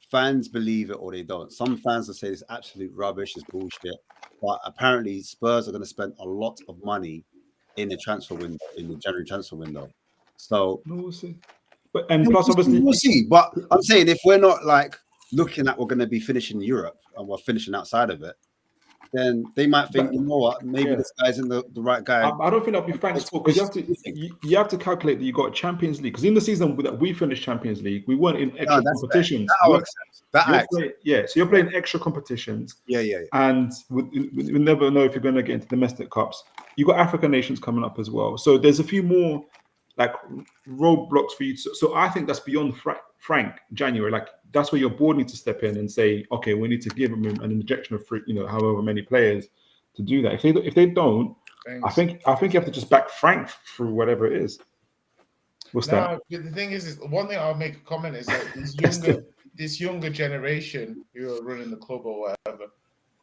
fans believe it or they don't. Some fans will say it's absolute rubbish, it's bullshit. But apparently Spurs are going to spend a lot of money in the transfer window, in the January transfer window. So we'll see. But plus, obviously, we'll see. But I'm saying if we're not like looking at we're going to be finishing Europe and we're finishing outside of it, then they might think, you know what, maybe this guy's in the right guy. I don't think that'll be Frank's fault because you have to calculate that you got Champions League, because in the season that we finished Champions League, we weren't in extra competitions. So you're playing extra competitions. And we never know if you're going to get into domestic cups. You got African nations coming up as well, so there's a few more like roadblocks for you. So I think that's beyond Frank January. Like that's where your board needs to step in and say, okay, we need to give him an injection of however many players to do that. If they don't, I think you have to just back Frank through whatever it is. What's that? The thing is one thing I'll make a comment is that this younger generation who are running the club or whatever,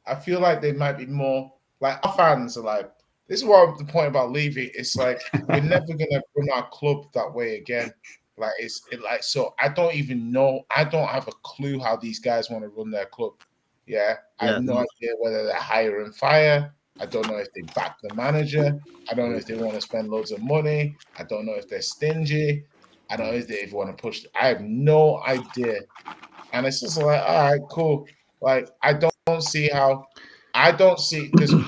I feel like they might be more like our fans are like. This is what the point about leaving. It's like we're never gonna run our club that way again. So I don't even know. I don't have a clue how these guys want to run their club. I have no idea whether they're hire and fire. I don't know if they back the manager. I don't know if they want to spend loads of money. I don't know if they're stingy. I don't know if they want to push. I have no idea. And it's just like, all right, cool. Like I don't see because we're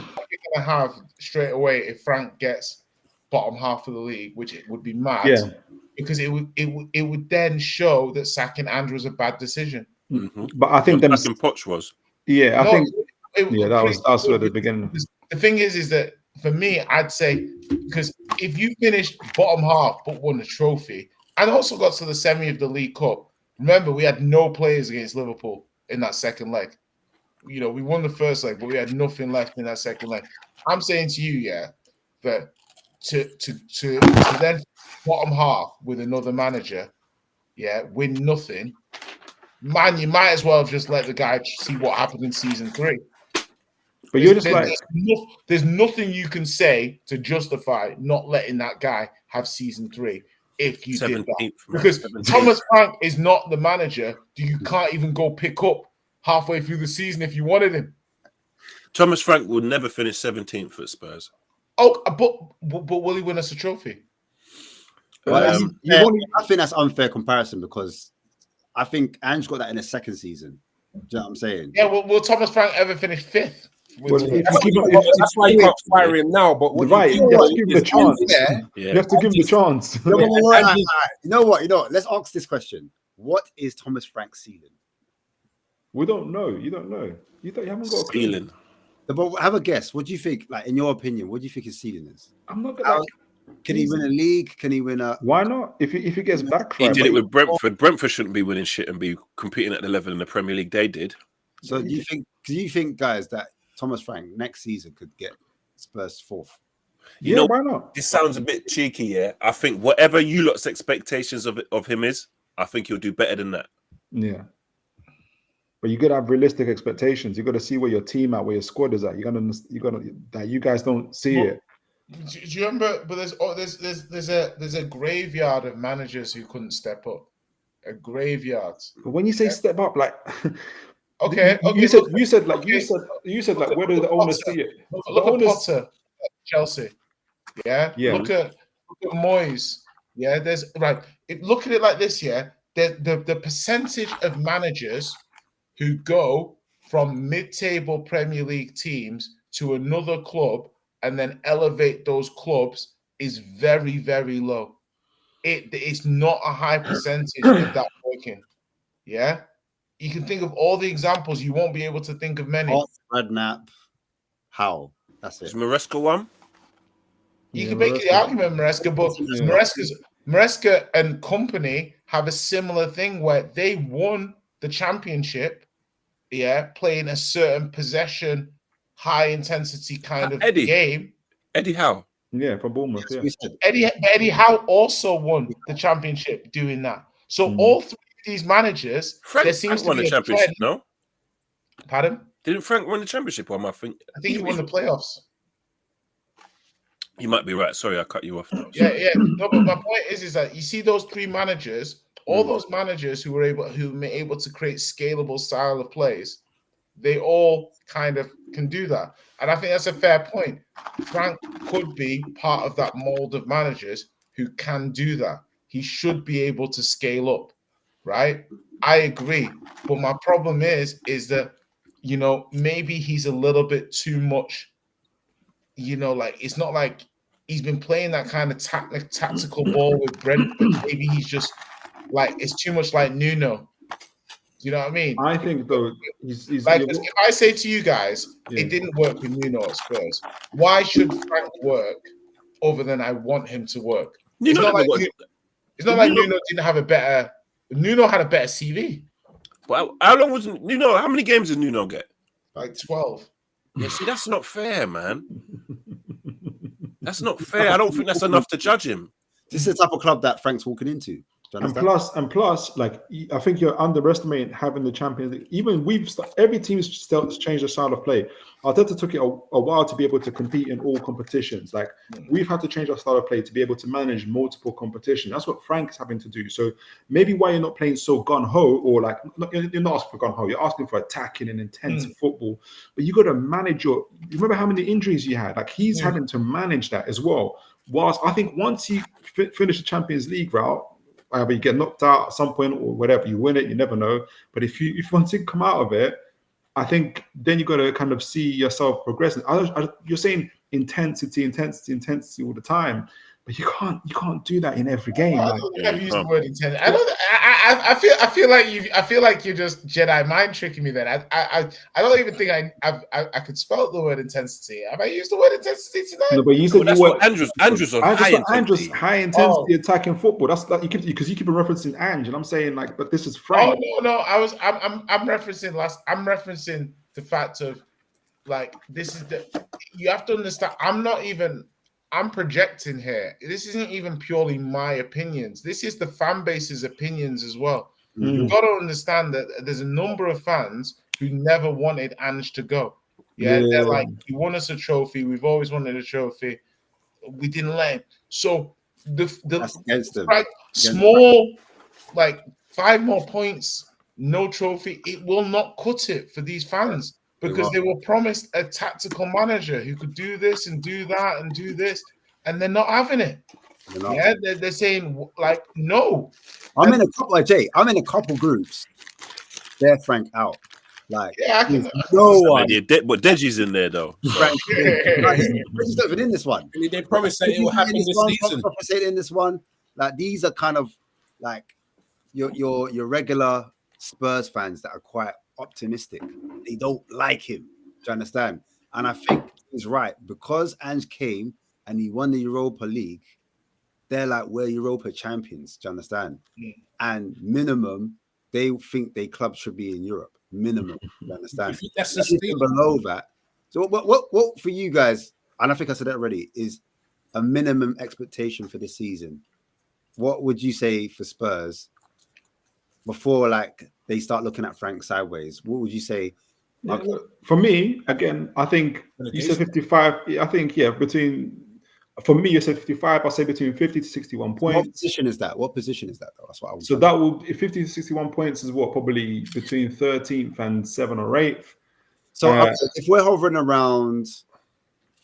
gonna have straight away if Frank gets bottom half of the league, which it would be mad, because it would then show that sacking Andrew was a bad decision. Mm-hmm. But I think sacking Poch was. Yeah, I think that was at the beginning. The thing is that for me, I'd say because if you finished bottom half but won the trophy and also got to the semi of the League Cup, remember we had no players against Liverpool in that second leg. We won the first leg, but we had nothing left in that second leg. I'm saying to you, that to then bottom half with another manager, win nothing, man, you might as well have just let the guy see what happened in season 3. But you're just like, there's nothing you can say to justify not letting that guy have season 3 if you did that. Because Thomas Frank is not the manager. You can't even go pick up halfway through the season if you wanted him. Thomas Frank will never finish 17th at Spurs. Oh, but will he win us a trophy? I think that's unfair comparison because I think Ange got that in his second season. Do you know what I'm saying? Yeah, will Thomas Frank ever finish 5th? That's why you can't fire him now. But you have to give him the chance. You have to give him the chance. You know what? Let's ask this question: what is Thomas Frank's ceiling? We don't know. You don't know. You haven't got a ceiling. But have a guess. What do you think? Like in your opinion, what do you think his ceiling is? I'm not gonna. Can he win a league? Can he win a? Why not? If he gets back, he did it with Brentford. Brentford shouldn't be winning shit and be competing at the level in the Premier League they did. So do you think, guys, that Thomas Frank next season could get Spurs 4th? You know, why not? This sounds a bit cheeky, yeah. I think whatever you lot's expectations of him is, I think he'll do better than that. Yeah. But you got to have realistic expectations. You got to see where your team at, where your squad is at. You got to that you guys don't see it. Do you remember? But there's a graveyard of managers who couldn't step up. A graveyard. But when you say step up, like okay, you said like where do the owners see it? Look at Potter at Chelsea. Yeah. Look at Moyes. Yeah. Look at it like this. Yeah. The percentage of managers who go from mid-table Premier League teams to another club and then elevate those clubs is very, very low. It's not a high percentage of that working. Yeah. You can think of all the examples. You won't be able to think of many. Redknapp, Howe. That's it. Is Maresca one? You can make the argument, Maresca, but Maresca and company have a similar thing where they won the championship, playing a certain possession, high intensity kind of game. Eddie Howe. Yeah, from Bournemouth. Yeah. Eddie Howe also won the championship doing that. So all three of these managers, there seems to won be the a championship. trend. No, Pardon? didn't Frank win the championship? Or I think he won the playoffs. You might be right. Sorry, I cut you off. Though. Yeah. No, but my point is that you see those three managers, all those managers who were able to create scalable style of plays, they all kind of can do that. And I think that's a fair point. Frank could be part of that mold of managers who can do that. He should be able to scale up, right? I agree. But my problem is that, maybe he's a little bit too much, like it's not like he's been playing that kind of tactical ball with Brentford. Maybe he's just like, it's too much like Nuno. Do you know what I mean? I think though, he's like, if I say to you guys, it didn't work with Nuno at Spurs, why should Frank work other than I want him to work? It's not like Nuno didn't have a better. Nuno had a better CV. Well, how long was Nuno? How many games did Nuno get? Like 12. Yeah, see, that's not fair, man. That's not fair. I don't think that's enough to judge him. This is the type of club that Frank's walking into. And plus, like, I think you're underestimating having the Champions League. Even every team's changed the style of play. Arteta took it a while to be able to compete in all competitions. Like, we've had to change our style of play to be able to manage multiple competitions. That's what Frank's having to do. So maybe why you're not playing so gun-ho, or like, you're not asking for gun-ho, you're asking for attacking and intense football. But you got to manage you remember how many injuries you had? Like, he's having to manage that as well. Whilst I think once you finish the Champions League route, either you get knocked out at some point or whatever, you win it, you never know. But if you want to come out of it, I think then you got to kind of see yourself progressing. You're saying intensity all the time, but you can't do that in every game. I don't use the word intensity. I feel like you're just Jedi mind tricking me. Then I don't even think I could spell the word intensity. Have I used the word intensity tonight? No, but you said that's what Andrew's on high intensity attacking football. That's like because you keep referencing Ange, and I'm saying like, but this is Frank. Oh no, I'm referencing I'm referencing the fact of like, this is you have to understand. I'm projecting here. This isn't even purely my opinions. This is the fan base's opinions as well. You've got to understand that there's a number of fans who never wanted Ange to go. Yeah. They're like, he won us a trophy. We've always wanted a trophy. We didn't let him. So that's against them. Like, small, like 5 more points, no trophy. It will not cut it for these fans. Because they were promised a tactical manager who could do this and do that and do this, and they're not having it. Yeah, they're saying like, no. I'm in a couple groups. They're Frank out. Like, yeah, no one. But Deji's in there though. Frank, he's not even in this one. They promised that it will happen this season. In this one, like, these are kind of like your regular Spurs fans that are quite optimistic. They don't like him. Do you understand? And I think he's right, because Ange came and he won the Europa League. They're like, we're Europa champions. Do you understand? And minimum, they think their club should be in Europe. Minimum. Do you understand? That's the thing. Below that. So what for you guys? And I think I said that already. Is a minimum expectation for this season. What would you say for Spurs before like they start looking at Frank sideways? What would you say? Okay. For me, again, I think you said 55. I think, for me, you said 55. I'll say between 50 to 61 points. What position is that? Though? That's what I was. So that will 50 to 61 points is what, probably between 13th and 7th or 8th. So if we're hovering around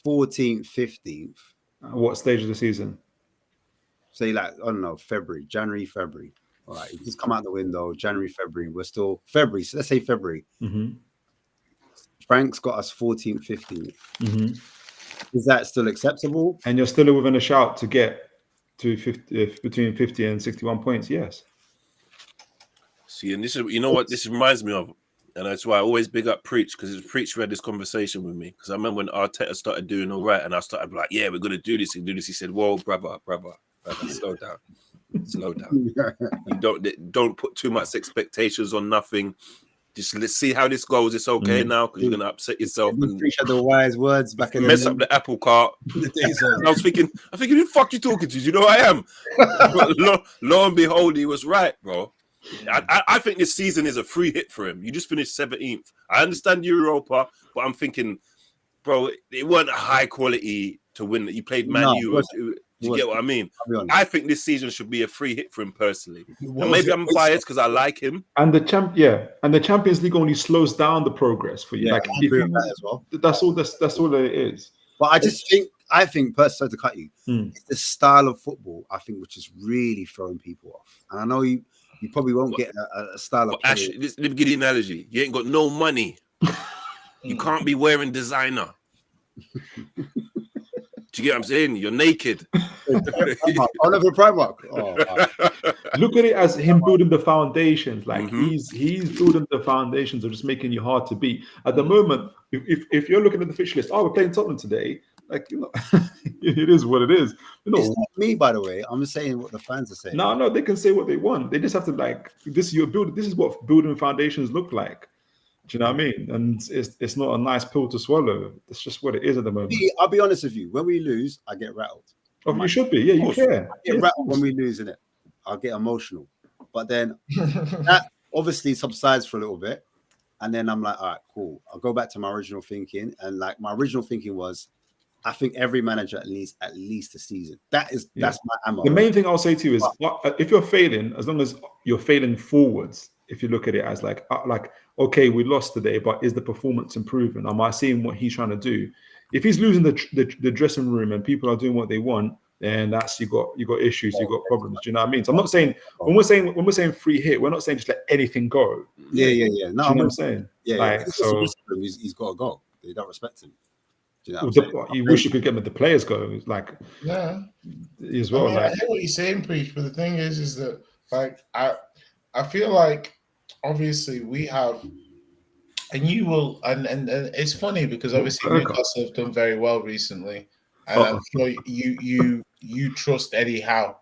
14th, 15th, what stage of the season? Say like, I don't know, January, February. All right, you just come out the window, January, February. We're still February. So let's say February. Frank's got us 14th, 15th. Is that still acceptable? And you're still within a shout to get to 50, between 50 and 61 points? Yes. See, and this is, you know what this reminds me of? And that's why I always big up Preach, because Preach had this conversation with me. Because I remember when Arteta started doing all right, and I started like, yeah, we're going to do this and do this. He said, whoa, brother, slow down. Slow down. You don't put too much expectations on nothing. Just let's see how this goes. It's okay now because you're gonna upset yourself and Preach the wise words back in mess up the apple cart. I was thinking, who the fuck you talking to? Do you know who I am? But lo and behold, he was right, bro. I think this season is a free hit for him. You just finished 17th. I understand Europa, but I'm thinking, bro, it wasn't a high quality to win. You played Man U. Do you get what I mean? I think this season should be a free hit for him personally. And maybe I'm biased because I like him. And the Champions League only slows down the progress for you. Yeah, like I if agree you, with that as well. that's all it is. But I think personally, to cut you, it's the style of football I think which is really throwing people off. And I know you probably won't get a style of play. Ash, let me give you an analogy. You ain't got no money. You can't be wearing designer. Do you get what I'm saying? You're naked. Oliver Primark. Oh, wow. Look at it as him building the foundations. Like he's building the foundations of just making you hard to beat. At the moment, if you're looking at the fixture list, we're playing Tottenham today. Like, you know, it is what it is. You know, it's not me, by the way. I'm saying what the fans are saying. No, they can say what they want. They just have to this is what building foundations look like. Do you know what I mean? And it's not a nice pill to swallow. It's just what it is at the moment. I'll be honest with you. When we lose, I get rattled. Oh, you should be. Yeah, you care. I get rattled when we lose, innit? I'll get emotional. But then that obviously subsides for a little bit. And then I'm like, all right, cool. I'll go back to my original thinking. And like my original thinking was, I think every manager needs at least a season. That's my ammo. The main thing I'll say to you is, if you're failing, as long as you're failing forwards, if you look at it as like, okay, we lost today, but is the performance improving? Am I seeing what he's trying to do? If he's losing the dressing room and people are doing what they want, then that's you got issues, you got problems. Do you know what I mean? So I'm not saying when we're saying free hit, we're not saying just let anything go. Yeah. No, do you know what I'm saying? Yeah. So he's got to go. They don't respect him. Do you know you wish you could get the players go, like as well. I hear what you're saying, Preach, but the thing is that like I feel like obviously we have, and you will, and it's funny because obviously Newcastle have done very well recently, and I'm sure you trust Eddie Howe,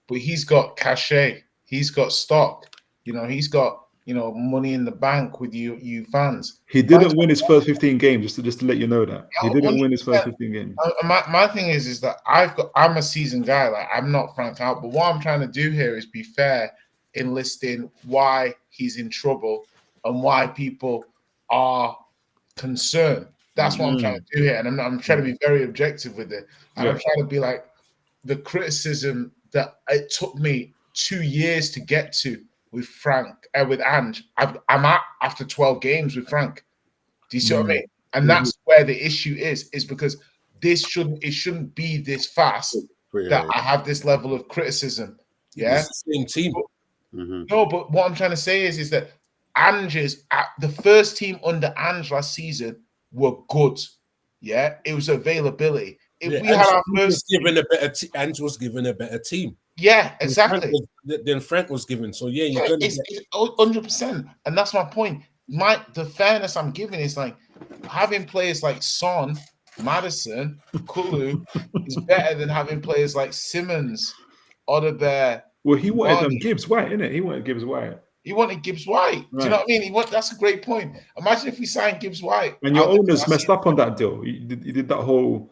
but he's got cachet, he's got stock, he's got money in the bank with you fans. He didn't win his first 15 games, just to let you know that he didn't win his first 15 games. My thing is that I'm a seasoned guy, like I'm not Frank out, but what I'm trying to do here is be fair in listing why he's in trouble and why people are concerned. That's what I'm trying to do here, and I'm trying to be very objective with it. And I'm trying to be like the criticism that it took me 2 years to get to with with Ange. I'm at after 12 games with Frank. Do you see what I mean? And that's where the issue is because it shouldn't be this fast that I have this level of criticism. Yeah, it's the same team. No, but what I'm trying to say is that the first team under Ange last season were good. Yeah, it was availability. If we had our first, Ange was given a better team. Yeah, exactly. Then Frank was given. So it's 100%, and that's my point. The fairness I'm giving is like having players like Son, Maddison, Kulu is better than having players like Simmons, Odebear. Well, he wanted Gibbs White, innit? He wanted Gibbs White. He wanted Gibbs White. Right. Do you know what I mean? That's a great point. Imagine if we signed Gibbs White. And your owners messed up on that deal. He did that whole,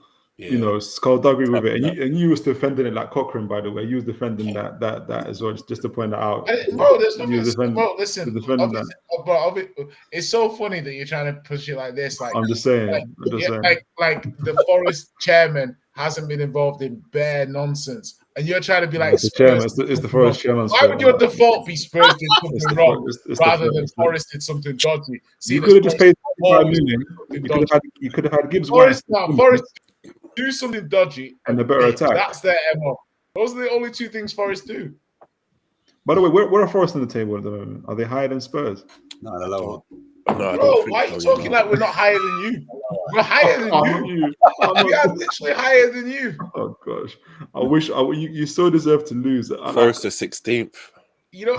skullduggery with it. And you was defending it like Cochrane, by the way. You was defending that as well, just to point that out. Bro, there's nothing. Bro, listen. It's so funny that you're trying to push it like this. Like I'm just saying. Like the Forest chairman hasn't been involved in bare nonsense. And you're trying to be like the chairman. It's the Forest chairman. Why would your default be Spurs did something wrong rather than Forest did something dodgy? You could have just paid 5 million. You could have had Gibbs White. Forest do something dodgy and a better attack. That's their MO. Those are the only two things Forest do. By the way, where are Forest on the table at the moment? Are they higher than Spurs? No, they're lower. No, bro, why are you talking like we're not higher than you? We're higher than you. We are literally higher than you. Oh gosh, I wish you so deserve to lose. Forest are 16th.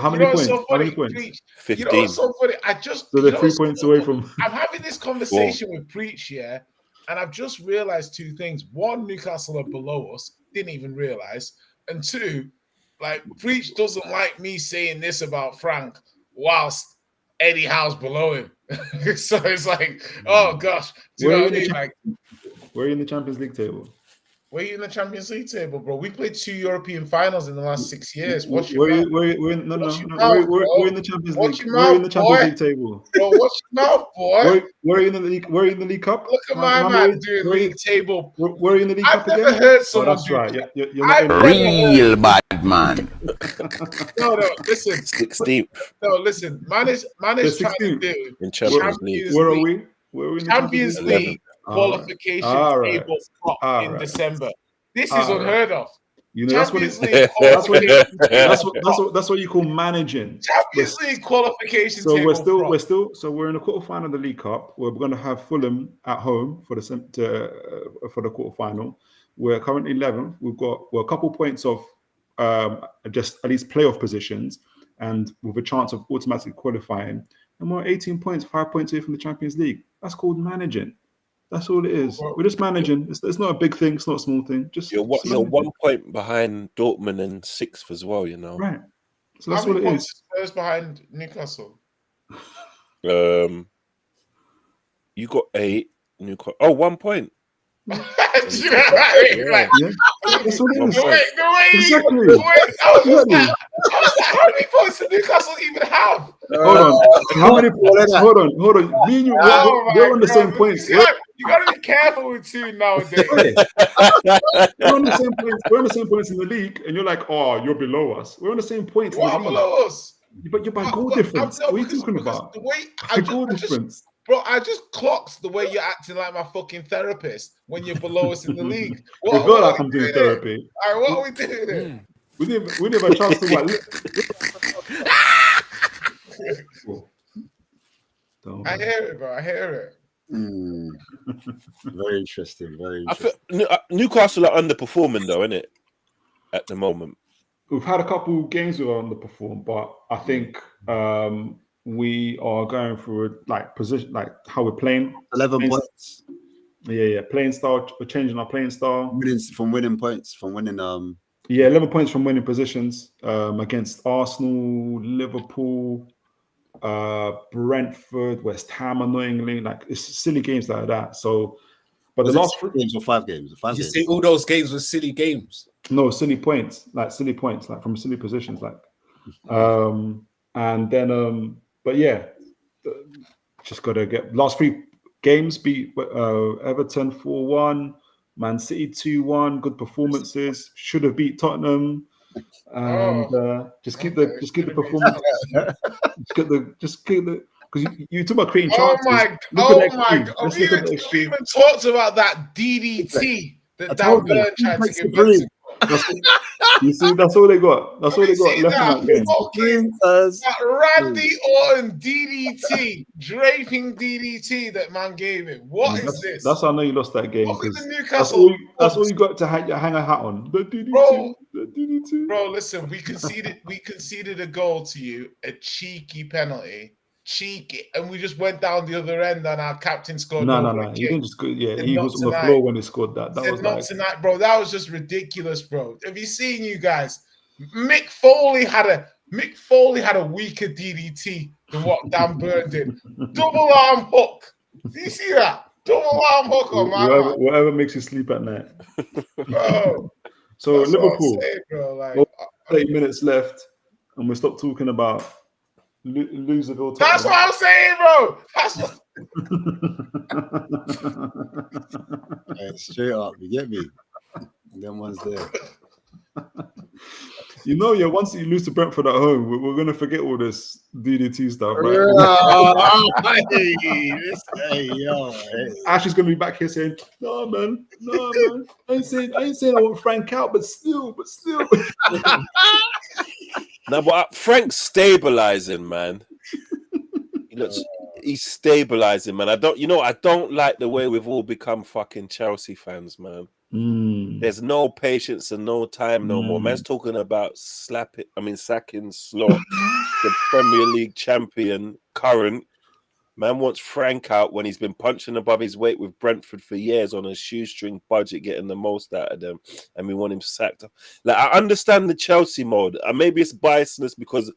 How many points? So funny? 15. You know what's so funny? So they're 3 points away from. I'm having this conversation with Preach, and I've just realized 2 things. One, Newcastle are below us. Didn't even realize. And 2, like Preach doesn't like me saying this about Frank, whilst Eddie Howe's below him. So it's like, oh gosh, do you know what I mean? Like, where are you in the Champions League table? Where are you in the Champions League table, bro? We played 2 European finals in the last 6 years. What's your mouth? We're in the Champions League. We're in the Champions League table. Bro, watch your mouth, boy. We're in the league. We're in the League Cup. Look at my man doing league table. We're in the League Cup again. I've never heard someone that's do right. that. You're not Real bad man. No, listen. 16th. No, listen. Man is trying to do in Champions League. Where are we? Where are we in the Champions League qualification table in December. This is unheard of. You know, that's what you call managing. Champions League qualification so table. We're in the quarterfinal of the League Cup. We're going to have Fulham at home for the quarterfinal. We're currently 11th. We're a couple points off just at least playoff positions, and with a chance of automatically qualifying. And we're 18 points, 5 points away from the Champions League. That's called managing. That's all it is. We're just managing. It's not a big thing. It's not a small thing. You're 1 point behind Dortmund and 6th as well. You know, right? So that's what it is. Spurs behind Newcastle. You got 8. Newcastle. Oh, 1 point. That's what it is. Exactly. How many points did Newcastle even have? Hold on. How many points? Hold on. Me and you, we're on the same points. You gotta be careful with 2 nowadays. We're on the same points. We're on the same points in the league, and you're like, oh, you're below us. We're on the same points in the league. Below us? But you're by goal difference. What are you talking about? The way goal difference. Bro, I just clocked the way you're acting like my fucking therapist when you're below us in the league. I feel like I'm doing therapy. All right, what are we doing there? We didn't have a chance to I hear it, bro. I hear it. Very interesting. Very I interesting. feel Newcastle are underperforming though, isn't it? At the moment, we've had a couple games where we underperformed, but I think we are going through position, like how we're playing. 11 points. Yeah. Playing style. We're changing our playing style. Winning points. 11 points from winning positions against Arsenal, Liverpool, Brentford, West Ham, annoyingly. Like, it's silly games like that. So, but the last 3 games or 5 games? You say all those games were silly games? No, silly points, like from silly positions, like. And then, but yeah, just got to get last 3 games beat Everton 4-1. Man City 2-1, good performances. Should have beat Tottenham, and just keep the performance. just keep the because you talk about creating chances. Oh my God! We even talked about that DDT that Dan Burn tried to give us. You see, that's all they got. That's all they got left in that game. That Randy Orton DDT, draping DDT that man gave him. What is this? That's how I know you lost that game. That's all you got to hang a hat on. The DDT. The DDT. Bro, listen, we conceded a goal to you, a cheeky penalty. Cheeky, and we just went down the other end, and our captain scored. No. He didn't just. Yeah, he was on the floor when he scored that. That was not tonight, bro. That was just ridiculous, bro. Have you seen you guys? Mick Foley had a weaker DDT than what Dan Burn did. Double arm hook. Do you see that? Double arm hook on my whatever makes you sleep at night. Bro. So Liverpool, saying, bro, like, 30 minutes left, and we stop talking about. Loserville. That's what I'm saying, bro. That's straight up, you get me? Them ones there. Once you lose to Brentford at home, we're gonna forget all this DDT stuff, right? Ash is gonna be back here saying, "No, man. I ain't saying I want Frank out, but still." No, but Frank's stabilizing, man. He's stabilizing, man. I don't like the way we've all become fucking Chelsea fans, man. There's no patience and no time no more. Man's talking about sacking Slot, the Premier League champion, current. Man wants Frank out when he's been punching above his weight with Brentford for years on a shoestring budget, getting the most out of them, and we want him sacked. Like, I understand the Chelsea mode. Maybe it's biasness because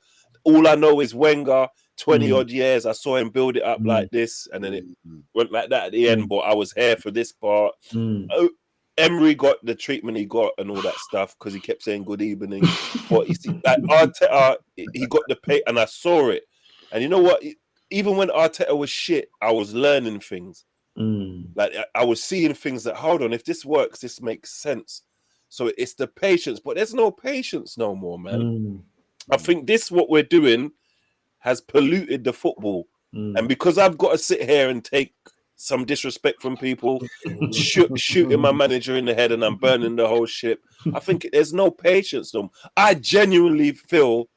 all I know is Wenger, 20 odd years. I saw him build it up like this, and then it went like that at the end. But I was here for this part. Oh, Emery got the treatment he got and all that stuff because he kept saying good evening. But you see, like Arteta, he got the pay, and I saw it. And you know what? Even when Arteta was shit, I was learning things. Like I was seeing things that, hold on, if this works, this makes sense. So it's the patience, but there's no patience no more, man. I think what we're doing has polluted the football. And because I've got to sit here and take some disrespect from people, shooting my manager in the head, and I'm burning the whole ship, I think there's no patience no more. I genuinely feel,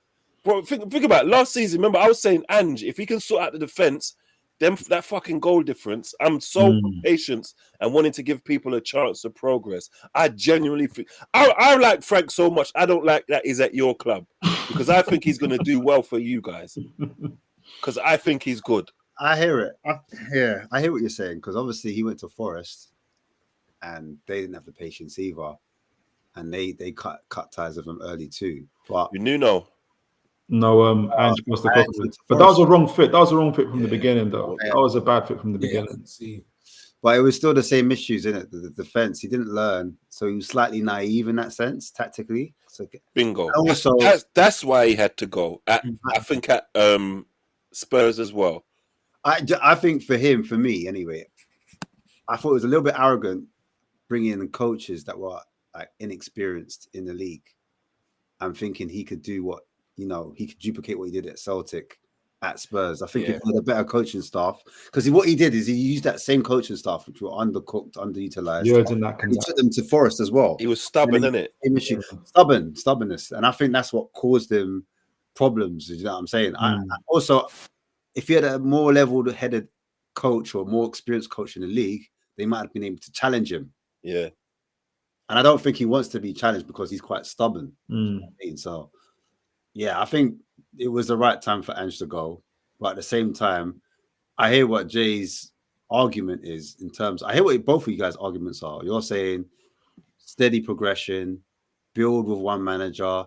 bro, think about it. Last season, remember I was saying, Ange, if he can sort out the defense, that fucking goal difference, I'm so patient and wanting to give people a chance to progress. I genuinely feel I like Frank so much. I don't like that he's at your club, because I think he's going to do well for you guys, because I think he's good. I hear it. I hear what you're saying, because obviously he went to Forest and they didn't have the patience either, and they cut ties with him early too. But Nuno. No, Ange was the problem. But that was a wrong fit. That was a wrong fit from the beginning, though. That was a bad fit from the beginning. But it was still the same issues, innit? The defense, he didn't learn, so he was slightly naive in that sense, tactically. So bingo. Also, that's why he had to go. I think at Spurs as well. I think for me anyway, I thought it was a little bit arrogant bringing in coaches that were like inexperienced in the league and thinking he could do what, he could duplicate what he did at Celtic at Spurs. I think he had a better coaching staff, because what he did is he used that same coaching staff, which were undercooked, underutilized. And he took them to Forest as well. He was stubborn, innit? Stubbornness. And I think that's what caused him problems. You know what I'm saying? I also, if you had a more level-headed coach or more experienced coach in the league, they might have been able to challenge him. Yeah. And I don't think he wants to be challenged because he's quite stubborn. So, yeah, I think it was the right time for Ange to go. But at the same time, I hear what Jay's argument is in terms. I hear what both of you guys' arguments are. You're saying steady progression, build with one manager,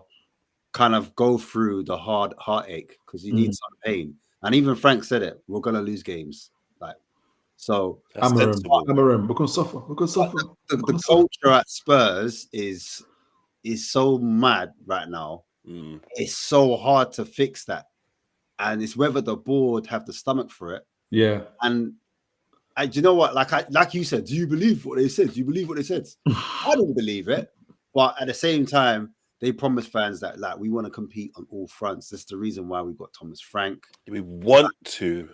kind of go through the heartache, because you need some pain. And even Frank said it, we're going to lose games. So Hammer him. We're going to suffer. The culture at Spurs is so mad right now. It's so hard to fix that, and it's whether the board have the stomach for it. Yeah. And do you know what? Like you said, do you believe what they said? Do you believe what they said? I don't believe it, but at the same time, they promise fans that we want to compete on all fronts. That's the reason why we got Thomas Frank. We want to.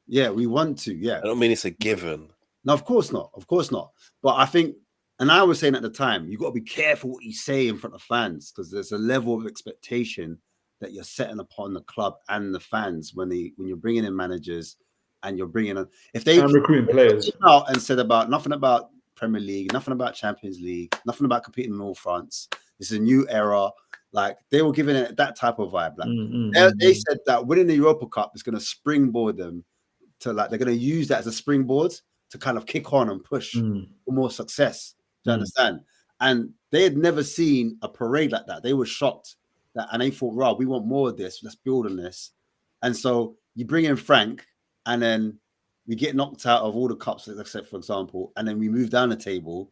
Yeah, we want to. Yeah. I don't mean it's a given. No, of course not. Of course not. But I think, and I was saying at the time, you got to be careful what you say in front of fans, because there's a level of expectation that you're setting upon the club and the fans when you're bringing in managers and you're bringing in, if they recruiting players out and said nothing about Premier League, nothing about Champions League, nothing about competing on all fronts. This is a new era. Like, they were giving it that type of vibe. Like they said that winning the Europa Cup is going to springboard them to, they're going to use that as a springboard to kind of kick on and push for more success. Do you understand? And they had never seen a parade like that. They were shocked and they thought, we want more of this. Let's build on this. And so you bring in Frank, and then we get knocked out of all the cups, except for example, and then we move down the table.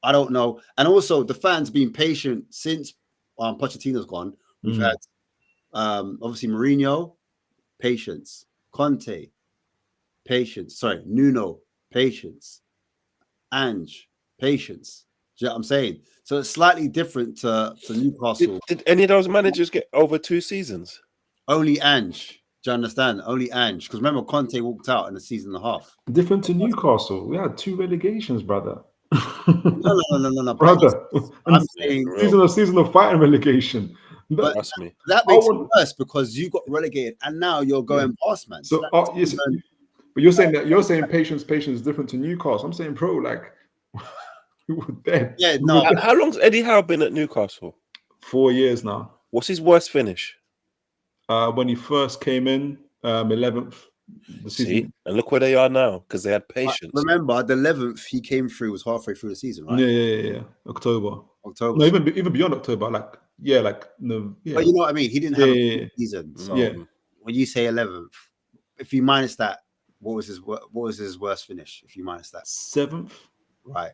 I don't know. And also the fans being patient since Pochettino's gone. We've had obviously Mourinho, patience. Conte, patience. Sorry, Nuno, patience. Ange, patience. Do you know what I'm saying? So it's slightly different to Newcastle. Did any of those managers get over 2 seasons? Only Ange. Do you understand? Only Ange. Because remember, Conte walked out in a season and a half. Different to Newcastle. We had 2 relegations, brother. No, brother. I'm saying season of fighting relegation. But that makes it worse, because you got relegated and now you're going past, man. So, but you're saying patience is different to Newcastle. I'm saying, bro, we were dead. Yeah, no. How long's Eddie Howe been at Newcastle? 4 years now. What's his worst finish? When he first came in, 11th. The season. See? And look where they are now, because they had patience. Remember, the 11th he came through was halfway through the season, right? Yeah. October. No, even beyond October, no. Yeah. But you know what I mean? He didn't have a season. So. Yeah. when you say 11th, if you minus that, what was his worst finish? If you minus that, 7th, right?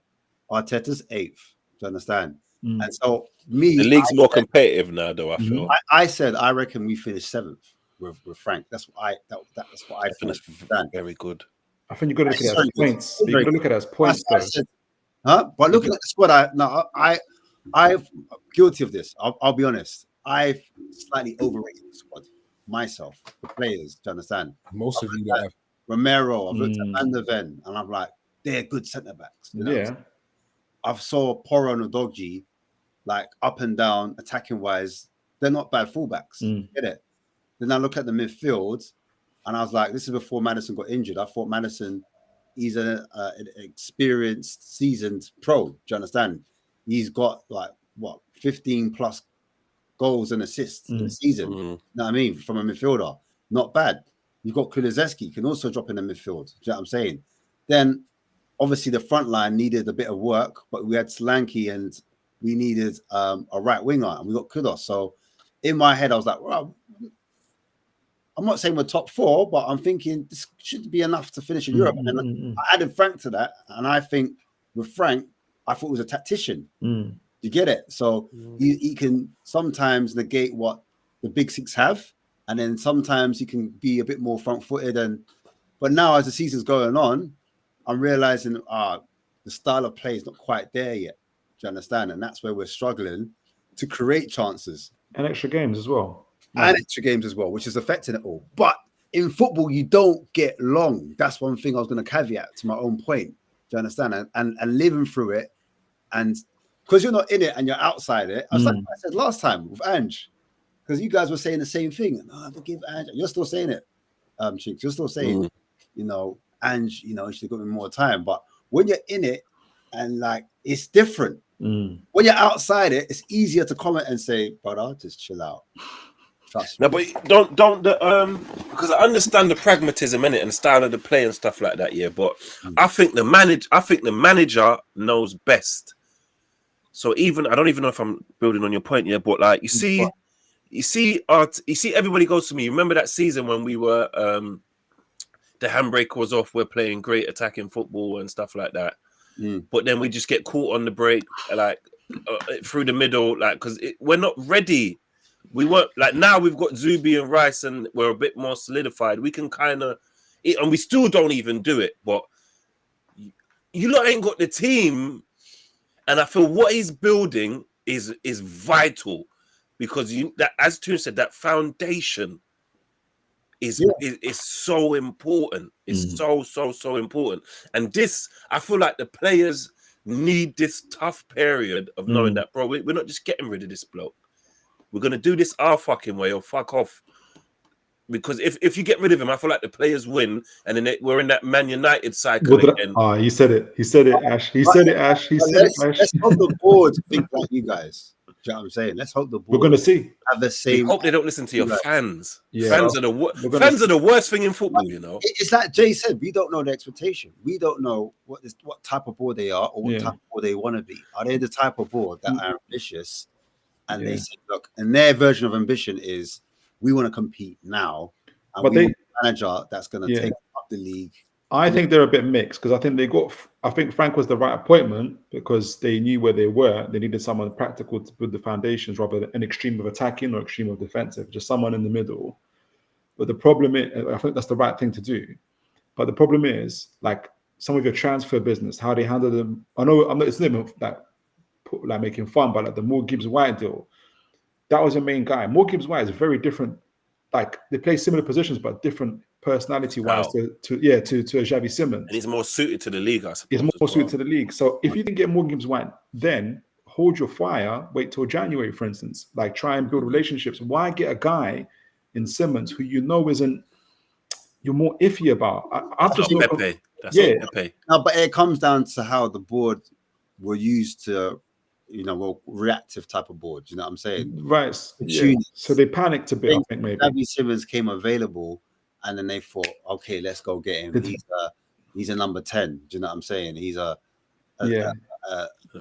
Arteta's 8th. Do you understand? Mm. And so me, The league's more competitive now, though. I feel. I said I reckon we finished 7th with Frank. That's what that's what I finished very good. I think you've got to look at it as points. You've got to look at it as points, though. But looking at the squad, I'm guilty of this. I'll be honest. I've slightly overrated the squad myself, the players. Do you understand? Most of you have. Romero, I've looked at Van der Ven, and I'm like, they're good centre backs. You know? Yeah. I've saw Porro and Odogji, like up and down, attacking wise, they're not bad fullbacks. Get it? Then I look at the midfield, and I was like, this is before Maddison got injured. I thought Maddison, he's an experienced, seasoned pro. Do you understand? He's got like 15 plus goals and assists in the season. You know what I mean? From a midfielder, not bad. You've got Kulusevski, can also drop in the midfield. Do you know what I'm saying? Then, obviously, the front line needed a bit of work, but we had Solanke and we needed a right winger, and we got Kudos. So, in my head, I was like, well, I'm not saying we're top 4, but I'm thinking this should be enough to finish in Europe. And I added Frank to that, and I think with Frank, I thought he was a tactician. You get it? So he can sometimes negate what the big six have, and then sometimes he can be a bit more front-footed. But now, as the season's going on, I'm realizing the style of play is not quite there yet. Do you understand? And that's where we're struggling to create chances and extra games as well. Which is affecting it all. But in football, you don't get long. That's one thing I was going to caveat to my own point. Do you understand? And living through it, and because you're not in it and you're outside it, like I said last time with Ange, because you guys were saying the same thing. Forgive Ange. You're still saying it, Cheeks. You're still saying, Ange, he should have given more time. But when you're in it, and like it's different. When you're outside it, it's easier to comment and say, brother, just chill out. Trust me. No, but don't because I understand the pragmatism in it and the style of the play and stuff like that. Yeah, but I think the manager knows best. So I don't even know if I'm building on your point here, but like you see, everybody goes to me. Remember that season when we were the handbrake was off. We're playing great attacking football and stuff like that. But then we just get caught on the break, like through the middle, like because we're not ready. We weren't like now. We've got Zubi and Rice, and we're a bit more solidified. We can kind of, and we still don't even do it. But you lot ain't got the team, and I feel what he's building is vital because that, as Toon said, that foundation is so important. It's so important. And this, I feel like the players need this tough period of knowing that, bro, we're not just getting rid of this bloke. We're going to do this our fucking way or fuck off. Because if you get rid of him, I feel like the players win, and then we're in that Man United cycle again. He said it. He said it, Ash. He said it, Ash. Let's hope the board think like you guys. Do you know what I'm saying? Let's hope the board. We're going to see. Have the same. We hope they don't listen to your fans. Yeah. Fans are the worst thing in football. You know, it's like Jay said. We don't know the expectation. We don't know what type of board they are or what type of board they want to be. Are they the type of board that are ambitious? And they say, look, and their version of ambition is we want to compete now, and but we want a manager that's going to take up the league. I think they're a bit mixed because I think Frank was the right appointment because they knew where they were. They needed someone practical to build the foundations rather than an extreme of attacking or extreme of defensive, just someone in the middle. But the problem is, I think that's the right thing to do. But the problem is, like some of your transfer business, how they handle them. I know it's not even like making fun, but like the Moore Gibbs White deal, that was your main guy. Moore Gibbs White is very different. Like they play similar positions, but different personality-wise to Xavi Simons. And he's more suited to the league, I suppose. He's more suited to the league. So if you didn't get Moore Gibbs White, then hold your fire, wait till January, for instance. Like try and build relationships. Why get a guy in Simons who you know you're more iffy about? Pepe. Pepe. No, but it comes down to how the board were used to, reactive type of board. You know what I'm saying? Right. Yeah. So they panicked a bit, I think maybe. Xavi Simons came available, and then they thought, okay, let's go get him. He's a number 10. Do you know what I'm saying? He's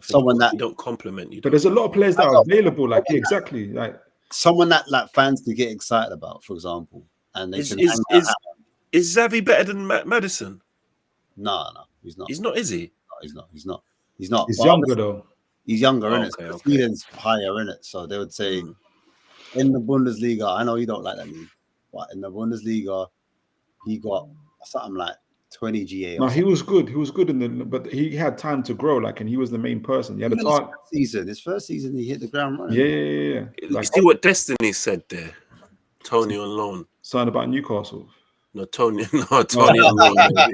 someone that don't compliment you. But there's a lot of players that are available. Like exactly, like someone that like fans could get excited about, for example. and they Is can is hang that is, hat. is Xavi better than Madison? No, he's not. He's not, is he? No, he's not. He's not. He's But younger though. he's younger, Oh, innit? okay, The okay. ceiling's higher, innit? So they would say in the Bundesliga, I know you don't like that league, but in the Bundesliga, he got something like 20 GA. No, he was good. He was good but he had time to grow, like, and he was the main person. He had a target. His first season, he hit the ground running. Yeah. You Like, see what Destiny said there? Tony on loan. something about Newcastle. No, Tony on loan. Maybe.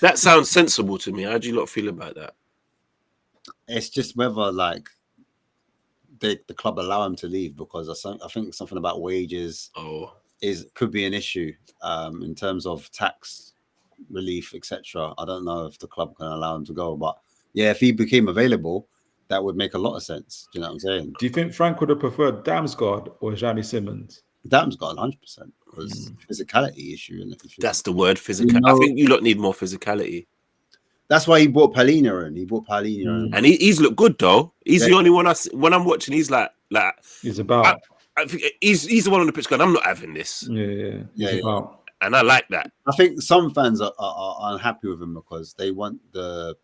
That sounds sensible to me. How do you lot feel about that? It's just whether like the club allow him to leave, because I think something about wages could be an issue in terms of tax relief, etc. I don't know if the club can allow him to go, but yeah, if he became available, that would make a lot of sense. Do you know what I'm saying? Do you think Frank would have preferred Damsgaard or Jamie Simmons? Damsgaard 100% was physicality issue, isn't it? That's the word, physical. I think you lot need more physicality. That's why he brought Palhinha in. And he's looked good though. He's the only one when I'm watching. He's like he's about. I think he's the one on the pitch going, I'm not having this. Yeah. About. And I like that. I think some fans are unhappy with him because they want the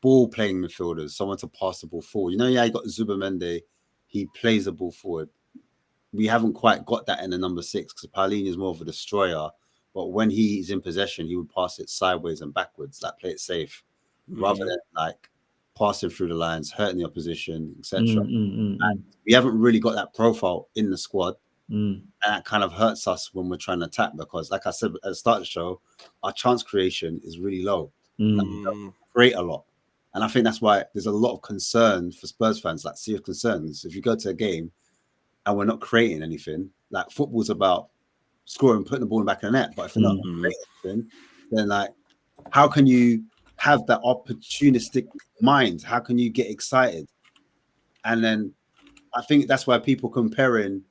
ball playing midfielders, someone to pass the ball forward. You got Zubamende, he plays the ball forward. We haven't quite got that in the number 6 because Palhinha is more of a destroyer. But when he's in possession, he would pass it sideways and backwards, like play it safe, rather than like passing through the lines, hurting the opposition, etc. And we haven't really got that profile in the squad. And that kind of hurts us when we're trying to attack because, like I said at the start of the show, our chance creation is really low. We don't create a lot. And I think that's why there's a lot of concern for Spurs fans, like serious concerns. If you go to a game and we're not creating anything, like football's about scoring, putting the ball back in the net. But if you're not creating anything, then like, how can you have that opportunistic mind? How can you get excited? And then I think that's why people comparing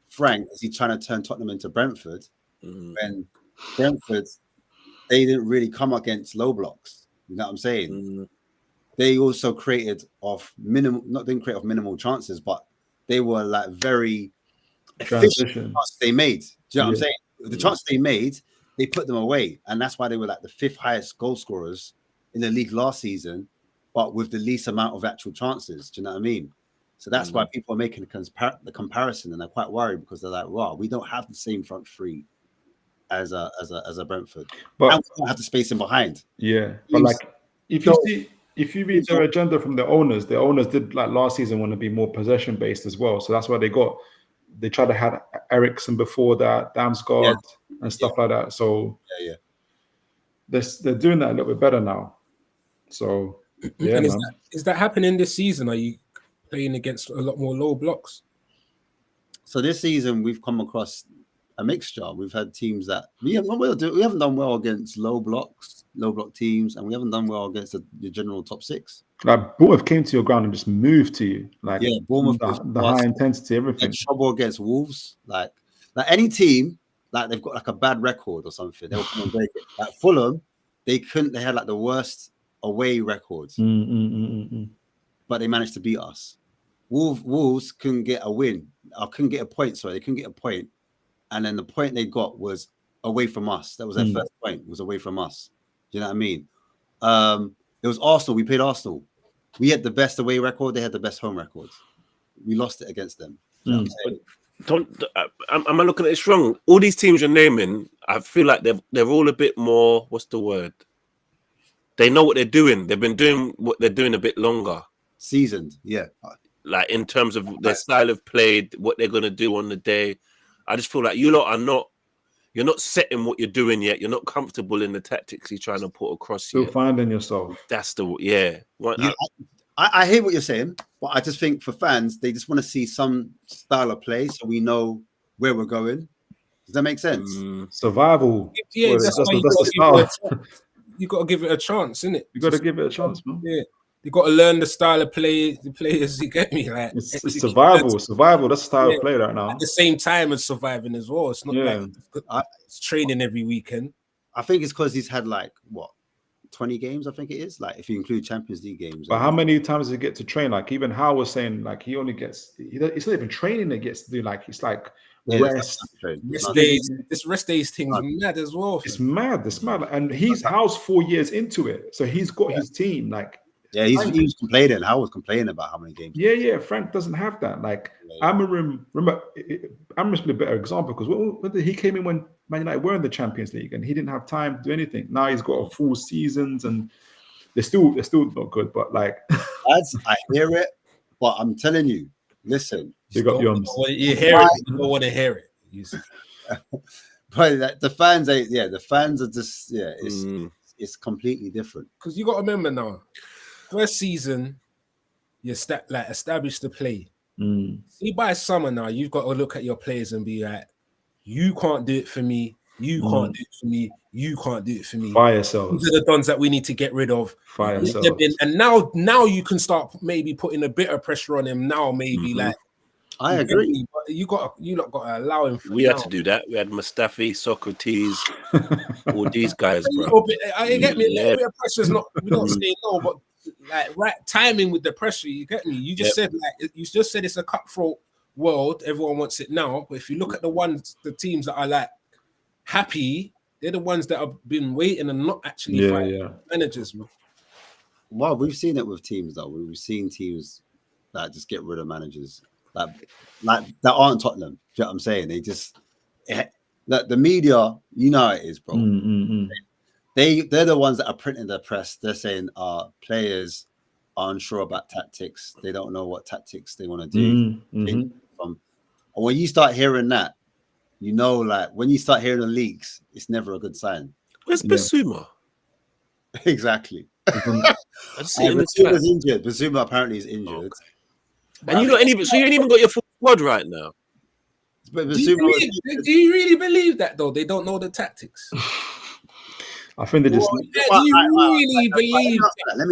Frank, is he trying to turn Tottenham into Brentford? When Brentford, they didn't really come against low blocks. You know what I'm saying? They also created didn't create minimal chances, but they were like very efficient chances they made. Do you know what I'm saying? The chances they made, they put them away. And that's why they were like the 5th highest goal scorers in the league last season, but with the least amount of actual chances. Do you know what I mean? So that's why people are making the comparison, and they're quite worried because they're like, "Wow, we don't have the same front three as a Brentford, but and we don't have the space in behind." Yeah, but like if you read their agenda from the owners did like last season want to be more possession based as well. So that's why they tried to have Eriksen before that, Damsgaard and stuff like that. So they're doing that a little bit better now. So yeah, and is that happening this season? Are you playing against a lot more low blocks? So this season we've come across a mixture. We've had teams that we haven't done well against low block teams, and we haven't done well against the general top 6. Like Bournemouth came to your ground and just moved to you. Like Bournemouth, the high intensity, everything. Trouble against Wolves, like any team, like they've got like a bad record or something. They'll come and break it. Like Fulham, they had like the worst away records, but they managed to beat us. Wolves couldn't get a win. I couldn't get a point. Sorry, they couldn't get a point. And then the point they got was away from us. That was their first point, was away from us. Do you know what I mean? It was Arsenal. We played Arsenal. We had the best away record. They had the best home records. We lost it against them. You know what I'm am I looking at this wrong? All these teams you're naming, I feel like they're all a bit more, what's the word? They know what they're doing. They've been doing what they're doing a bit longer. Seasoned, yeah. Like in terms of their style of play, what they're going to do on the day. I just feel like you lot you're not setting what you're doing yet. You're not comfortable in the tactics you're trying to put across. Still finding yourself. That's I hear what you're saying, but I just think for fans, they just want to see some style of play so we know where we're going. Does that make sense? Survival. Yeah, that's the style. You got to give it a chance, innit? You got to give it a chance, man. Yeah. You got to learn the style of play, the players. You get me, like it's survival. Survival. That's the style of play right now. At the same time as surviving as well. It's not like it's training every weekend. I think it's because he's had like 20 games. I think it is. Like if you include Champions League games. But how many times does he get to train? Like even Hal was saying, like he only gets. It's not even training. That gets to do like it's like rest. This rest days thing's mad as well. It's mad. It's mad. And How's 4 years into it, so he's got his team. Like, he was complaining. Howard was complaining about how many games. Yeah. Frank doesn't have that. Like, Amarim, remember, Amarim's been a better example because he came in when Man United were in the Champions League and he didn't have time to do anything. Now he's got a full seasons and they're still not good. But like, lads, I hear it, but I'm telling you, listen. You got Yoms. You hear it, you don't want to hear it. But like, the fans are just it's completely different. Because you got to remember now, first season, you establish the play. See, by summer now, you've got to look at your players and be like, you can't do it for me. You can't do it for me. You can't do it for me. Fire yourselves. These are the dons that we need to get rid of. Fire yourselves. And now you can start maybe putting a bit of pressure on him. Now maybe like. I agree. But you lot got to allow him. We had to do that. We had Mustafi, Socrates, all these guys, bro. I get me. A bit of pressure's not. We don't say no, but like right timing with the pressure. You get me. You just said it's a cutthroat world. Everyone wants it now. But if you look at the teams that are like happy, they're the ones that have been waiting and not actually fighting managers. Man. Well, we've seen it with teams though. We've seen teams that just get rid of managers. Like that aren't Tottenham. Do you know what I'm saying? They just the media, you know how it is, bro. They're the ones that are printing the press. They're saying players are unsure about tactics. They don't know what tactics they want to do. And when you start hearing that, you know, like when you start hearing the leaks, it's never a good sign. Where's Basuma? Exactly. Basuma's injured. Basuma apparently is injured. Okay. And you ain't even got your full squad right now. But do you really believe that though? They don't know the tactics. I think they just. Do you really believe? Let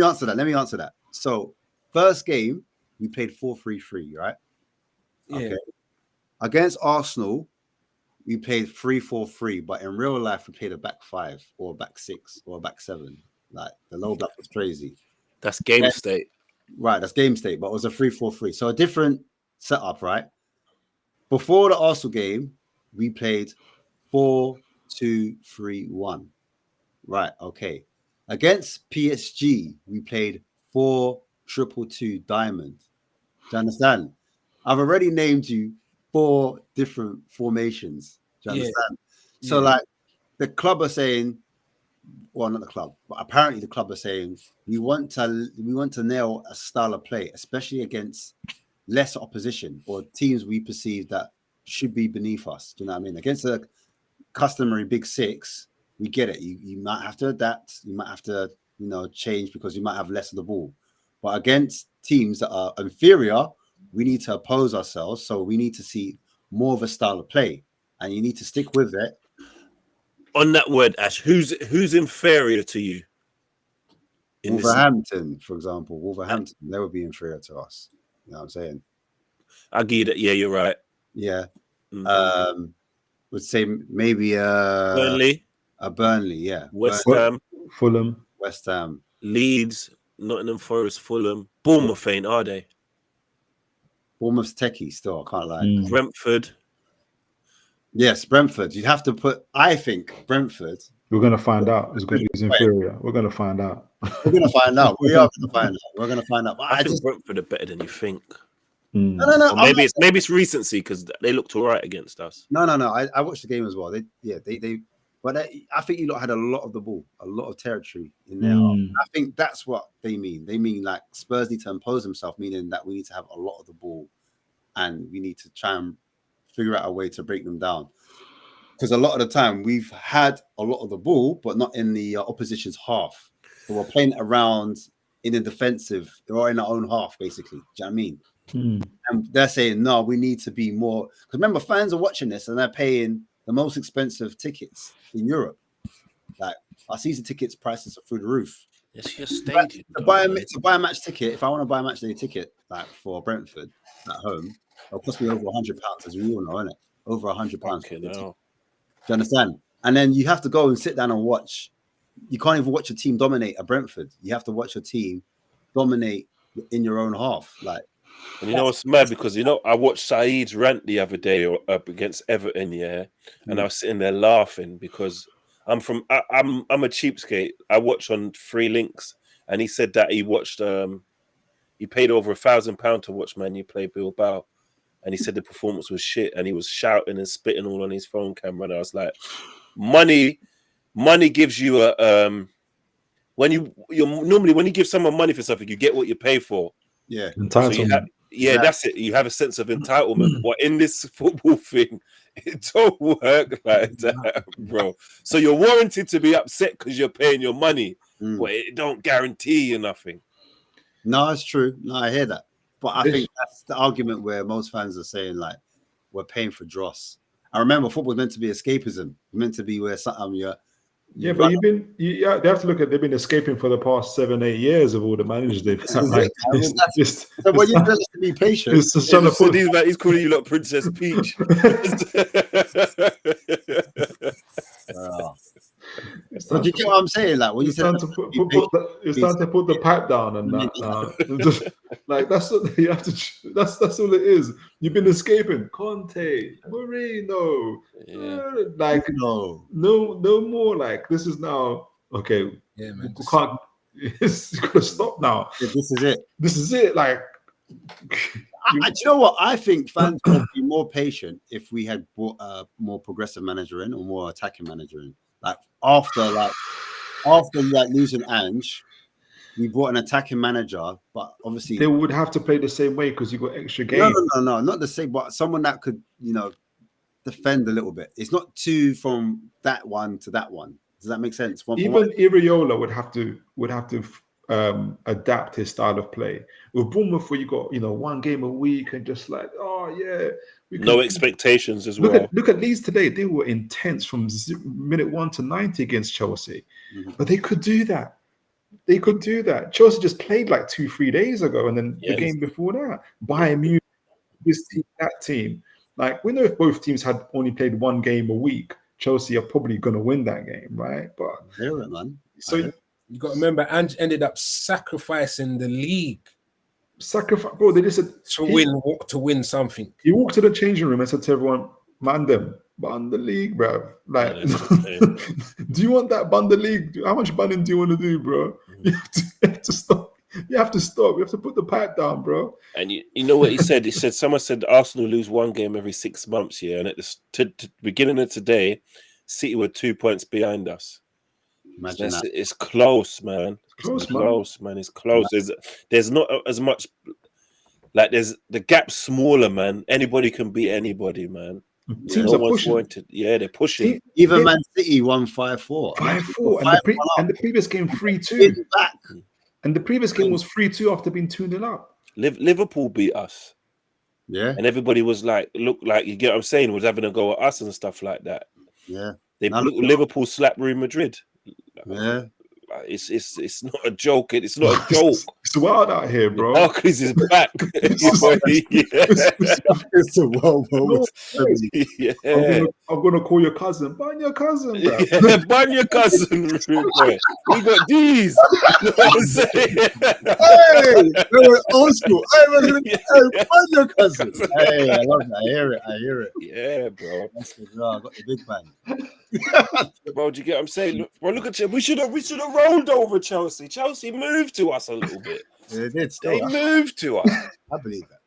me answer that. So, first game we played 4-3-3, right? Yeah. Okay. Against Arsenal, we played 3-4-3, but in real life we played a back 5 or a back 6 or a back 7. Like the low block was crazy. That's game state. Right, that's game state, but it was a 3-4-3. So a different setup, right? Before the Arsenal game, we played 4-2-3-1. Right, okay. Against PSG, we played 4-2-2 diamond. Do you understand? I've already named you 4 different formations. Do you understand? So like the club are saying, well, not the club, but apparently the club are saying we want to nail a style of play, especially against less opposition or teams we perceive that should be beneath us. Do you know what I mean? Against a customary big 6, we get it. You might have to adapt. You might have to, change because you might have less of the ball. But against teams that are inferior, we need to oppose ourselves. So we need to see more of a style of play, and you need to stick with it. On that word, Ash, who's inferior to you? Wolverhampton, for example. Wolverhampton, they would be inferior to us. You know what I'm saying? I get it. Yeah, you're right. Yeah. Would say maybe Burnley. Burnley, yeah. West Ham. Fulham. West Ham. Leeds, Nottingham Forest, Fulham. Bournemouth ain't, are they? Bournemouth's techie still, I can't lie. Brentford. Yes, Brentford. You'd have to put, I think, Brentford. We're going to find out. He's inferior. We're going to find out. We're going to find out. We are going to find out. We're going to find out. But I think Brentford are better than you think. No. Or maybe it's recency because they looked all right against us. No. I watched the game as well. But I think you lot had a lot of the ball, a lot of territory in there. I think that's what they mean. They mean like Spurs need to impose themselves, meaning that we need to have a lot of the ball, and we need to try and figure out a way to break them down. Because a lot of the time we've had a lot of the ball, but not in the opposition's half. So we're playing around in the defensive or in our own half, basically. Do you know what I mean? And they're saying, no, we need to be more. Because remember, fans are watching this and they're paying the most expensive tickets in Europe. Like our season tickets prices are through the roof. It's your stadium. To buy a match ticket, if I want to buy a match day ticket, like for Brentford at home, it'll cost me over £100, as we all know, isn't it? Over £100. Okay, no. Do you understand? And then you have to go and sit down and watch. You can't even watch your team dominate a Brentford. You have to watch your team dominate in your own half. Like And you know what's mad? Because I watched Saeed's rant the other day up against Everton, and I was sitting there laughing because I'm a cheapskate. I watch on Free Links, and he said that he watched he paid over £1,000 to watch Man U play Bilbao, and he said the performance was shit, and he was shouting and spitting all on his phone camera. And I was like, money gives you a when you give someone money for something, you get what you pay for. Yeah, entitlement. That's it. You have a sense of entitlement. But in this football thing, it don't work like that, bro. So you're warranted to be upset because you're paying your money, but it don't guarantee you nothing. No, it's true. No, I hear that. But I think that's the argument where most fans are saying, like, we're paying for dross. I remember football meant to be escapism, meant to be where something Yeah, but they have to look at, they've been escaping for the past 7-8 years of all the managers they've had. Like, so what you tell us to be patient. It's just trying to put, he's calling you like Princess Peach. But you get what I'm saying? Like when you said it's time to put the pipe down and that. Just, like that's what you have to. That's all it is. You've been escaping Conte, Mourinho, like no more. Like this is now okay. Yeah, man. We can't. It's gonna stop now. Yeah, this is it. This is it. Like. Do you know what? I think fans would be more patient if we had brought a more progressive manager in or more attacking manager in. Like after losing Ange, we brought an attacking manager, but obviously they would have to play the same way because you got extra games. No, not the same, but someone that could, defend a little bit. It's not two from that one to that one. Does that make sense? Even Iriola would have to adapt his style of play. With Bournemouth, where you got one game a week and just like no expectations as well. Look at Leeds today. They were intense from minute 1 to 90 against Chelsea, but they could do that. Chelsea just played like 2-3 days ago, and then the game before that, Bayern Munich, this team, that team. Like we know if both teams had only played one game a week, Chelsea are probably going to win that game, right? But hear it, man. So you got to remember, Ange ended up sacrificing the league. Bro, they just said to win something. He walked to the changing room and said to everyone, "Man, them ban the league, bro. Like, do you want that ban the league? How much banning do you want to do, bro? You have to stop. You have to stop. You have to put the pipe down, bro." And you know what he said? He said someone said Arsenal lose one game every 6 months, and at the beginning of today, City were 2 points behind us. Imagine that. It's close, man. It's close, man. It's close. There's not as much. Like there's the gap's smaller, man. Anybody can beat anybody, man. Teams are pushing. They're pushing. Even Man City won 5-4. 5-4, and the previous game 3-2. And the previous game was 3-2 after being 2-0 up. Liverpool beat us. Yeah. And everybody was like, look, like you get what I'm saying, was having a go at us and stuff like that. Yeah. Liverpool slapped Real Madrid. Yeah. It's not a joke. It's not a joke. It's wild out here, bro. Barclays is back. It's a wild world. I'm gonna call your cousin. Ban your cousin, bro. Yeah, ban your cousin. We got these. You know what I'm saying? Hey, we're old school. Hey, ban your cousin. Hey, I love that. I hear it. Yeah, bro. That's the I got the big bang. Bro, do you get what I'm saying? Look at you. We should have rolled over Chelsea. Chelsea moved to us a little bit. They did. They moved to us. I believe that.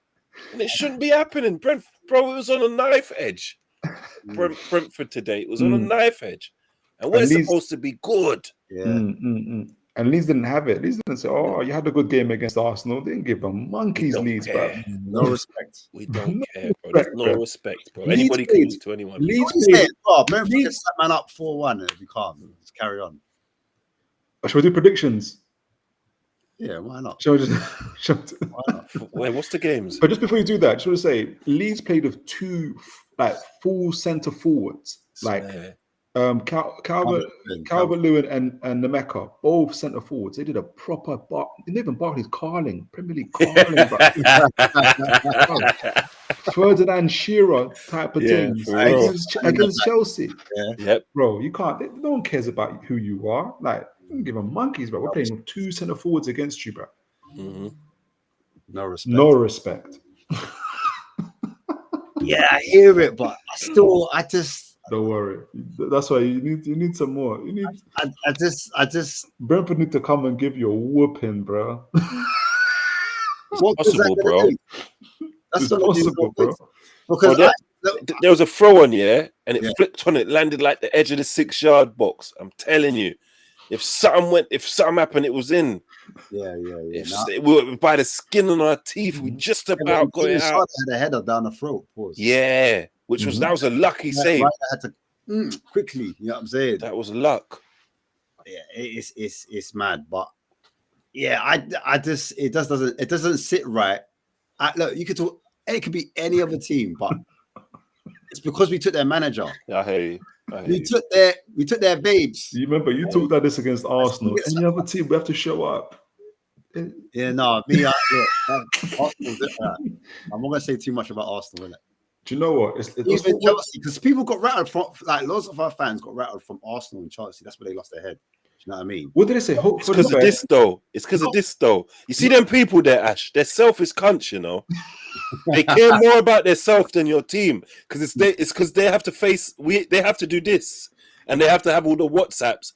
And it shouldn't be happening. Bro, it was on a knife edge. Brentford today, it was on a knife edge. And we're supposed to be good. Yeah. And Leeds didn't have it. Leeds didn't say, "Oh, you had a good game against Arsenal." They didn't give them monkeys Leeds, bro. No respect. We don't care, bro. There's no respect, bro. Anybody can lose to anyone. Leeds Brentford set man up 4-1 and we can't. Just carry on. Shall we do predictions? Yeah, why not? Why not? Wait, what's the games? But just before you do that, just want to say Leeds played with two full centre forwards, Calvert-Lewin and Nemeka, both centre forwards. They did a proper even Barkley's Carling, Premier League Carling, Ferdinand Shearer type of thing against Chelsea. Yep. Bro, you can't. No one cares about who you are. Like, don't give them monkeys, bro. We're playing with two centre forwards against you, bro. Mm-hmm. No respect. No respect. Yeah, I hear it, but I just don't worry. That's why you need some more. You need. I just Brentford need to come and give you a whooping, bro. What possible, bro. That's it's possible, bro. Because there was a throw on, and it flicked on it, landed like the edge of the 6-yard box. I'm telling you, if something happened, it was in. Yeah. We were by the skin on our teeth. We just about got it out. Had a header down the throat. Pause. Yeah, that was a lucky save. Right, I had to quickly. You know what I'm saying? That was luck. Yeah, it's mad, but yeah, I just it doesn't sit right. Look, you could talk. It could be any other team, but it's because we took their manager. I hear you. We took their babes. You remember you talked about this against Arsenal. Any other team, we have to show up. Yeah, no, me. Arsenal, I'm not gonna say too much about Arsenal, innit? Do you know what? Even Chelsea, because people got rattled from, like, lots of our fans got rattled from Arsenal and Chelsea. That's where they lost their head. Do you know what I mean? What did they say? Hope it's because of this, though. It's because of this, though. You see them people there, Ash. They're selfish cunts, you know. They care more about their self than your team, because it's because they have to they have to do this, and they have to have all the WhatsApps.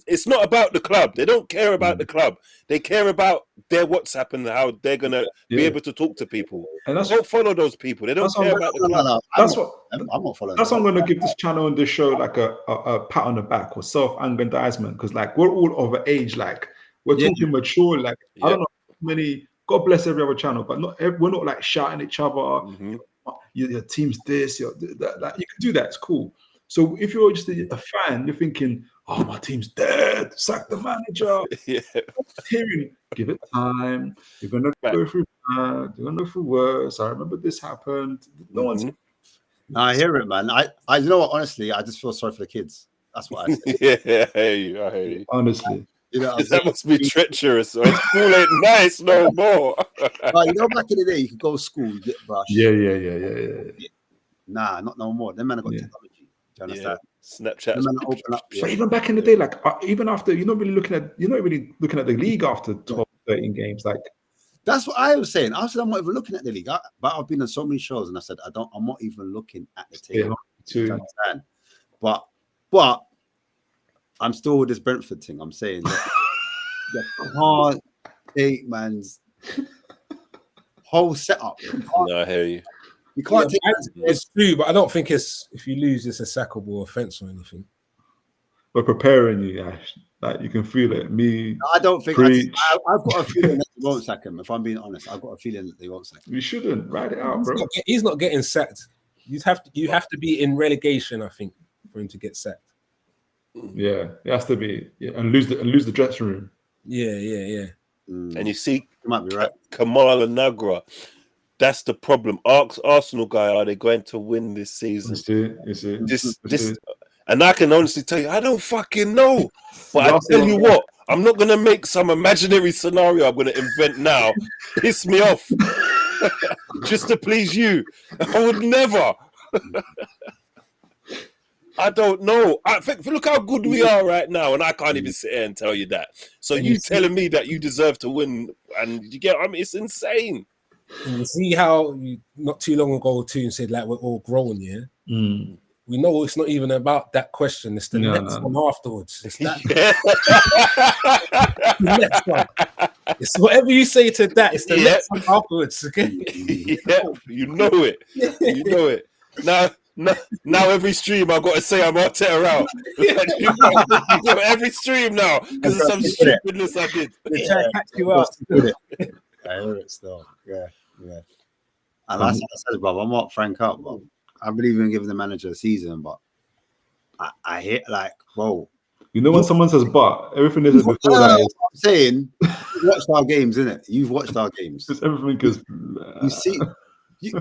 It's not about the club. They don't care about the club. They care about their WhatsApp and how they're gonna be able to talk to people. And don't follow those people. They don't care about the club. I'm not following. That's why I'm going to give this channel and this show like a pat on the back or self-aggrandizement, because like we're all over age. Like we're talking mature. Like I don't know how many. God bless every other channel, but we're not like shouting at each other. Mm-hmm. Your team's this. That. You can do that. It's cool. So if you're just a fan, you're thinking, "Oh, my team's dead. Sack the manager." Hearing, give it time. You're gonna go through bad. You're gonna go through worse. I remember this happened. No one's. No, I hear it, man. I you know what? Honestly, I just feel sorry for the kids. That's what I say. Yeah, I hear you. Honestly. You know, that must be treacherous. So school ain't nice no more. Well, you know, back in the day, you could go to school, you get brushed. Yeah. Nah, not no more. Them man have got technology. Do you understand? Snapchat. Open up. But even back in the day, like even after you're not really looking at the league after 12, 13 games. Like that's what I was saying. I said I'm not even looking at the league. But I've been on so many shows, and I said I'm not even looking at the table. Yeah, to understand. But I'm still with this Brentford thing. I'm saying that you can't take man's whole setup. No, I hear you. You can't take it's true, but I don't think if you lose, it's a sackable offense or anything. We're preparing you, Ash. Like you can feel it. Me, I don't think I've got a feeling that they won't sack him. If I'm being honest, I've got a feeling that they won't sack him. You shouldn't write it out, bro. He's not getting sacked. You have to be in relegation, I think, for him to get sacked. Yeah, it has to be, and lose the dressing room. Yeah. And you see, you might be right. Kamala Nagra. That's the problem. Arsenal guy, are they going to win this season? You see. This, and I can honestly tell you, I don't fucking know. But I tell you what, I'm not gonna make some imaginary scenario I'm gonna invent now. Piss me off, just to please you. I would never. I don't know. I think look how good we are right now, and I can't even sit here and tell you that. So you telling me that you deserve to win, and you get? I mean, it's insane. And you see how you not too long ago too said like we're all grown, yeah. We know it's not even about that question. It's the next one afterwards. It's that. The next one. It's whatever you say to that. It's the next one afterwards. Okay. You know it. You know it. Now every stream I've got to say I'm Arteta out. You got every stream now because of some stupidness I did. They try to catch you out. I hear it still. Yeah. And that's what I said, bro. I'm not frank up, bro. I believe in giving the manager a season, but I hit like, bro. You know when someone says but, everything is before that is. I'm saying, you've watched our games, innit? You've watched our games. Just everything is. You see,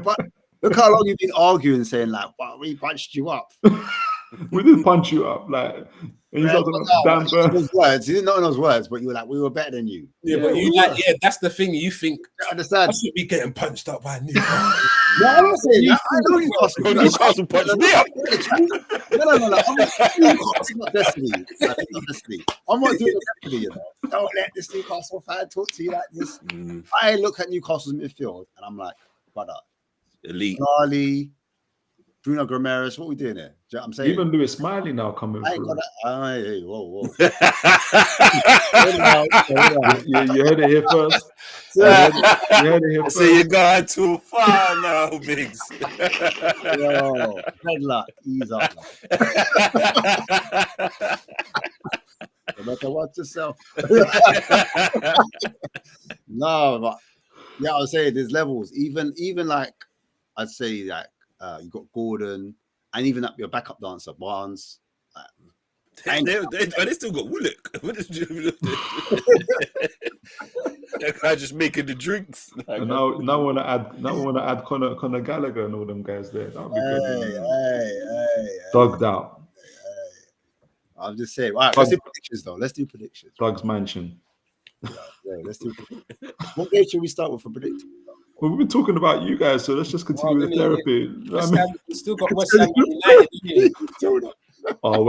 but look how long you've been arguing, saying like, "Well, we punched you up." We didn't punch you up, like. And you those words. You didn't know those words, but you were like, "We were better than you." Yeah, but you like, that's the thing. You think I understand? I should be getting punched up by Newcastle. No, I'm not saying that. I know Newcastle. Newcastle punched me up. No. I'm not Newcastle, not Destiny. Not Destiny. I'm not doing the Destiny, you know. Don't let this Newcastle fan talk to you like this. I look at Newcastle's midfield and I'm like, brother, elite. Charlie, Bruno Gomes, what are we doing here? Do you know what I'm saying? Even Lewis Smiley now coming I ain't through. got that. Hey, whoa. You heard it here first. You heard it here first. So you're going too far now, Biggs. Yo, good luck. Ease up. You better watch yourself. No, but yeah, I was saying there's levels. Even like I'd say like you got Gordon and even up your backup dancer Barnes. They still got Willock. That guy just making the drinks. And now want to add Conor Gallagher and all them guys there. That would be good. Hey. Dogged out. I'm just saying. All right, let's do predictions though. Let's do predictions. Doug's mansion. Yeah, let's do predictions. What game should we start with for predicting? Well, we've been talking about you guys, so let's just continue with the therapy. We still got West Ham United. Oh,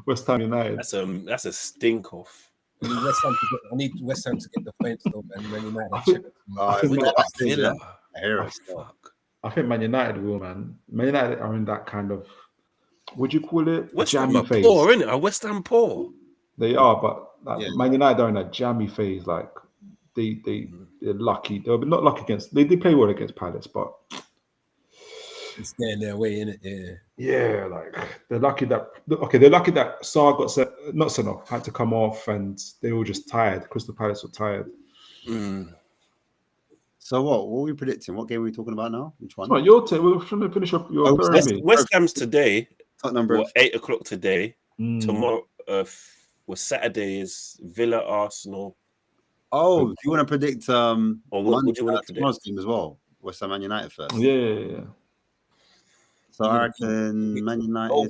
West Ham United. That's a stink off. I need West Ham to get the points though, man. Man United. I think Man United will, man. Man United are in that kind of, would you call it? West Ham jammy are phase. poor, innit? Are West Ham poor? They are, but Man United are in that jammy phase. Like they're lucky. They're not lucky against. They play well against Palace, but it's getting their way in it. Yeah, like they're lucky that Sarr got not sent off, had to come off, and they were just tired. Crystal Palace were tired. So what are we predicting? What game are we talking about now? Which one? Come on, your turn. We're trying to finish up your West Ham's today. Tottenham 8 o'clock today. Tomorrow, Saturday is Villa Arsenal. Oh, do you want to predict or what would you want to predict? Team as well? West Ham Man United first. Yeah. So I reckon Man United.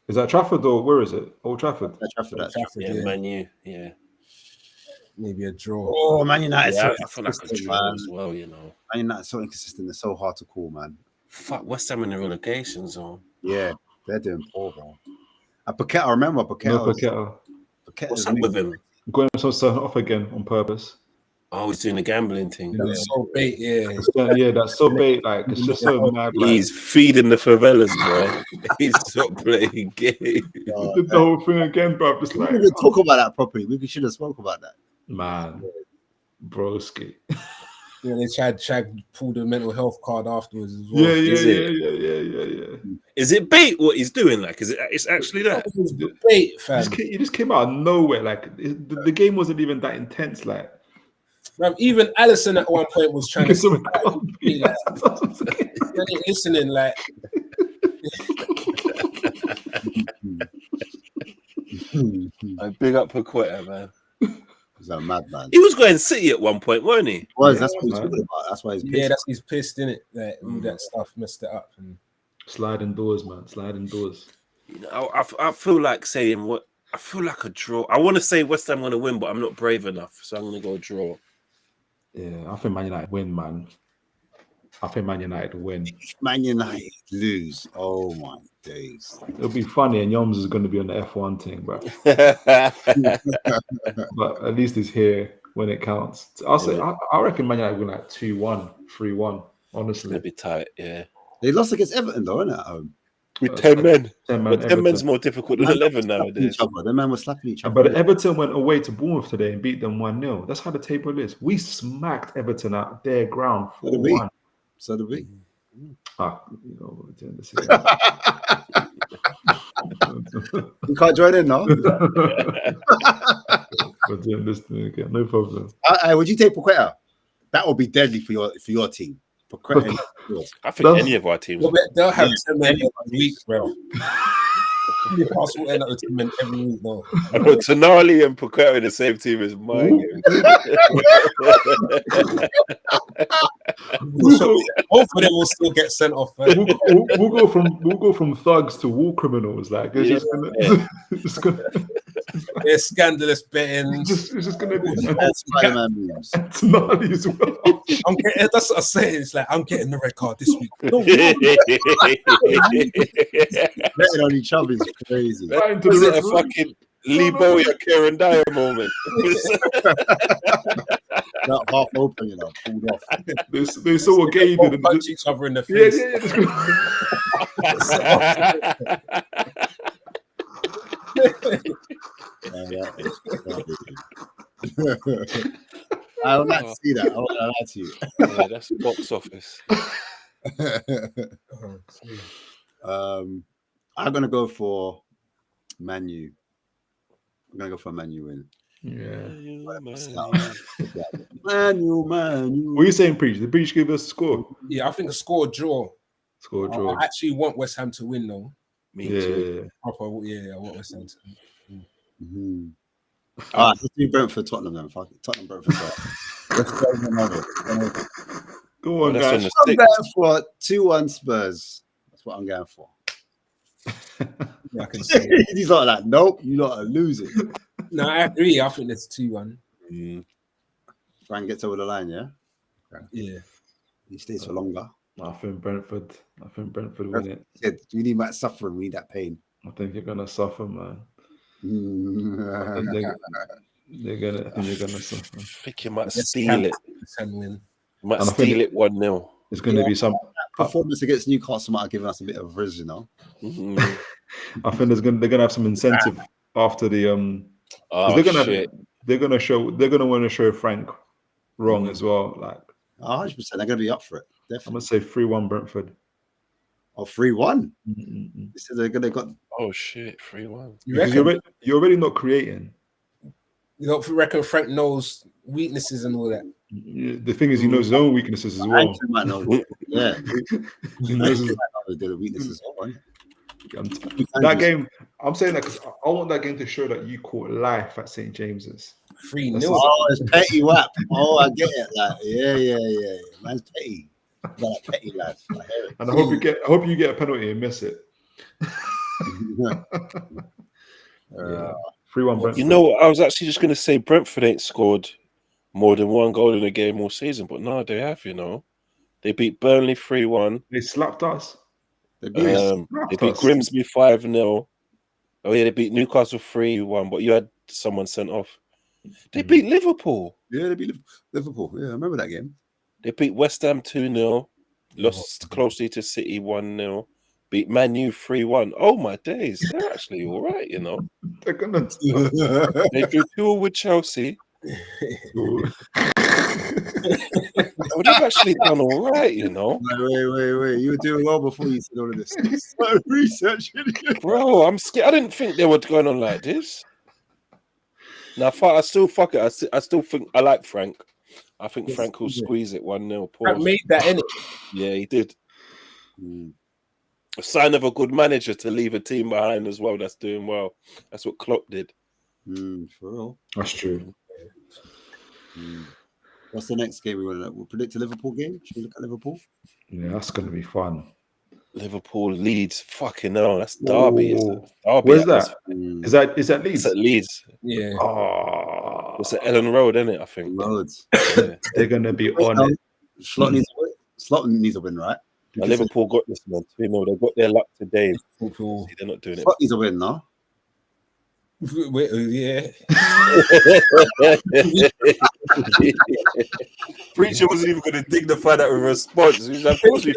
Is that Trafford or where is it? Old Trafford. Trafford. Yeah, Man U. Yeah. Maybe a draw. Oh, Man United. Yeah, I feel like a draw as well, you know. Man United so inconsistent. It's so hard to call, man. Fuck, West Ham in the relegation zone. Yeah, they're doing poor, bro. Paqueta, I remember Paqueta. No, Paqueta. What's up with him? Going himself off again on purpose. Oh, he's doing a gambling thing. That's so bait, that's so bait. Like it's just so mad. Like, he's feeding the favelas, bro. He's not playing games. The whole thing again, bro. Just like we didn't talk about that properly. We should have spoke about that. Man, broski. Yeah, they tried to pull the mental health card afterwards as well. Yeah. Is it bait what he's doing? Like, is it? It's actually that. Bait, fam. He just came out of nowhere. Like the game wasn't even that intense. Like, man, even Allison at one point was trying to be like, listening, like. Big up Paqueta, man. He's a madman. He was going City at one point, weren't he? That's what he's talking about. That's why he's pissed. Yeah, he's pissed, innit? Like, all that stuff messed it up. And sliding doors, man. Sliding doors. You know, I feel like saying what I feel like a draw. I want to say West Ham going to win, but I'm not brave enough, so I'm going to go draw. Yeah, I think Man United win, man. I think Man United win. Man United lose. Oh my days. It'll be funny, and Yoms is going to be on the F1 thing, bro. But at least he's here when it counts. I'll say, I reckon Man United win like 2-1, 3-1. Honestly, it'll be tight. Yeah, they lost against Everton though, innit, at home. With 10 men. 10 but 10 men's more difficult than 11 nowadays. The men were slapping each other. But Everton went away to Bournemouth today and beat them 1-0. That's how the table is. We smacked Everton at their ground 4-1. So did we. You know, we're doing this You can't join in, no? We're doing this thing again. No problem. Would you take Paqueta? That would be deadly for your team. Paqueta. I think any of our teams. Well, they'll have 10 men every week, bro. Newcastle end up with 10 men every week, though. I put Tonali and Paqueta in the same team as mine. Both of them will still get sent off. We'll go from thugs to war criminals. Like it's just gonna. There's scandalous betting. It's just gonna be Spider-Man memes. Tonali as well. That's what I'm saying. It's like I'm getting the red card this week. No, Betting on each other is crazy. Right to Was the it a referee. fucking Lee Bowyer, Kieran Dyer moment? Not half open, you know, pulled off. They saw what Gay did. And punch each other in the yeah, face. I would like to see that. I would like to. Yeah, that's box office. I'm gonna go for Man U. I'm gonna go for Man U win. Yeah. Man U. What are you saying, Preach? Did Preach give us a score? Yeah, I think a score draw. Score draw. I actually want West Ham to win though. Me too. Proper, yeah, I want West Ham to win. Mm-hmm. All right, let's do Brentford Tottenham then. Fuck it. Tottenham Brentford. Let's go another. Go on, That's on guys. the I'm going for 2-1 Spurs. That's what I'm going for. Yeah, I can see it. He's not like, nope, you lot are losing. No, I agree. I think there's 2-1. Frank gets over the line, yeah? Yeah. He stays for longer. I think Brentford win it. Yeah, you need that suffering, we need that pain. I think you're gonna suffer, man. I think they're gonna suffer. I think you might steal it. Win. Might And I steal think- it 1-0. It's gonna be some. Performance against Newcastle might have given us a bit of rizz, you know. I think they're gonna have some incentive after the 'cause they're gonna want to show Frank wrong as well. Like 100%, they're gonna be up for it. I'm Definitely. gonna say 3-1 Brentford. Or 3-1. They said they're gonna got. Oh shit, 3-1. Because you're already not creating. You don't reckon Frank knows weaknesses and all that? The thing is, he knows his own weaknesses as well. Ange might know. Yeah, He knows Ange his- might know the weaknesses as well. that game. I'm saying that because I want that game to show that you caught life at St James's. 3-0. Oh, it's petty whap. Oh, I get it. Like, yeah. Man's petty. Got that petty lad. I hear it. And I hope you get a penalty and miss it. 3-1 Brentford. You know, I was actually just going to say Brentford ain't scored more than one goal in a game all season, but no, they have, you know. They beat Burnley 3-1. They slapped us. They beat Grimsby 5-0. Oh, yeah, they beat Newcastle 3-1, but you had someone sent off. They beat Liverpool. Yeah, they beat Liverpool. Yeah, I remember that game. They beat West Ham 2-0. Lost closely to City 1-0. Beat Man U 3-1. Oh, my days. They're actually all right, you know. They're gonna. They drew 2 with Chelsea. Oh, they've actually done all right, you know. Wait. You were doing well before you said all of this. So researching. Bro, I'm scared. I didn't think they were going on like this. Now, I still fuck it. I still think I like Frank. I think Frank will squeeze it 1-0. Frank made that, innit? Yeah, he did. A sign of a good manager to leave a team behind as well that's doing well. That's what Klopp did. For real. That's true. What's the next game we want to? We'll predict a Liverpool game. Should we look at Liverpool? Yeah, that's gonna be fun. Liverpool Leeds. Fucking hell, that's Derby. Derby. Where's that? Is that Leeds? It's at Leeds. Yeah. Oh, It's at Ellen Road, isn't it? I think. Loads. Yeah. they're gonna be on it. Slot needs a win. Slot needs a win, right? Now, Liverpool got this, man. You know, they got their luck today. See, they're not doing it. Slot needs a win, no? Yeah. Preacher wasn't even going to dignify that with a response. He was like, of course we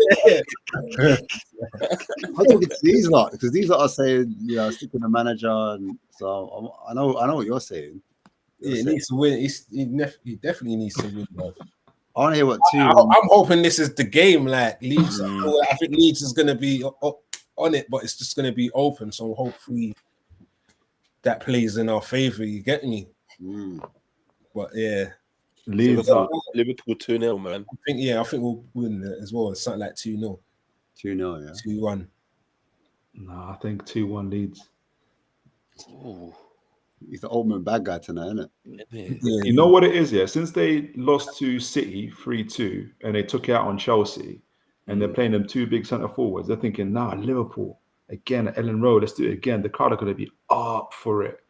I'm talking to these lot because these lot are saying, you know, stick with the manager, and so I know what you're saying. Yeah, he needs to win. He definitely needs to win, bro. I want to hear what two. I'm hoping this is the game. Like Leeds, I think Leeds is going to be on it, but it's just going to be open. So hopefully that plays in our favor. You get me? But yeah, Liverpool 2-0, man. I think we'll win it as well. It's something like 2-0. 2-0, yeah. 2-1. No, I think 2-1 Leeds. Ooh. He's the old man bad guy tonight, isn't it? Yeah. You know what it is, yeah? Since they lost to City 3-2 and they took it out on Chelsea and they're playing them two big centre forwards, they're thinking, nah, Liverpool, again at Ellen Road, let's do it again. The crowd are going to be up for it.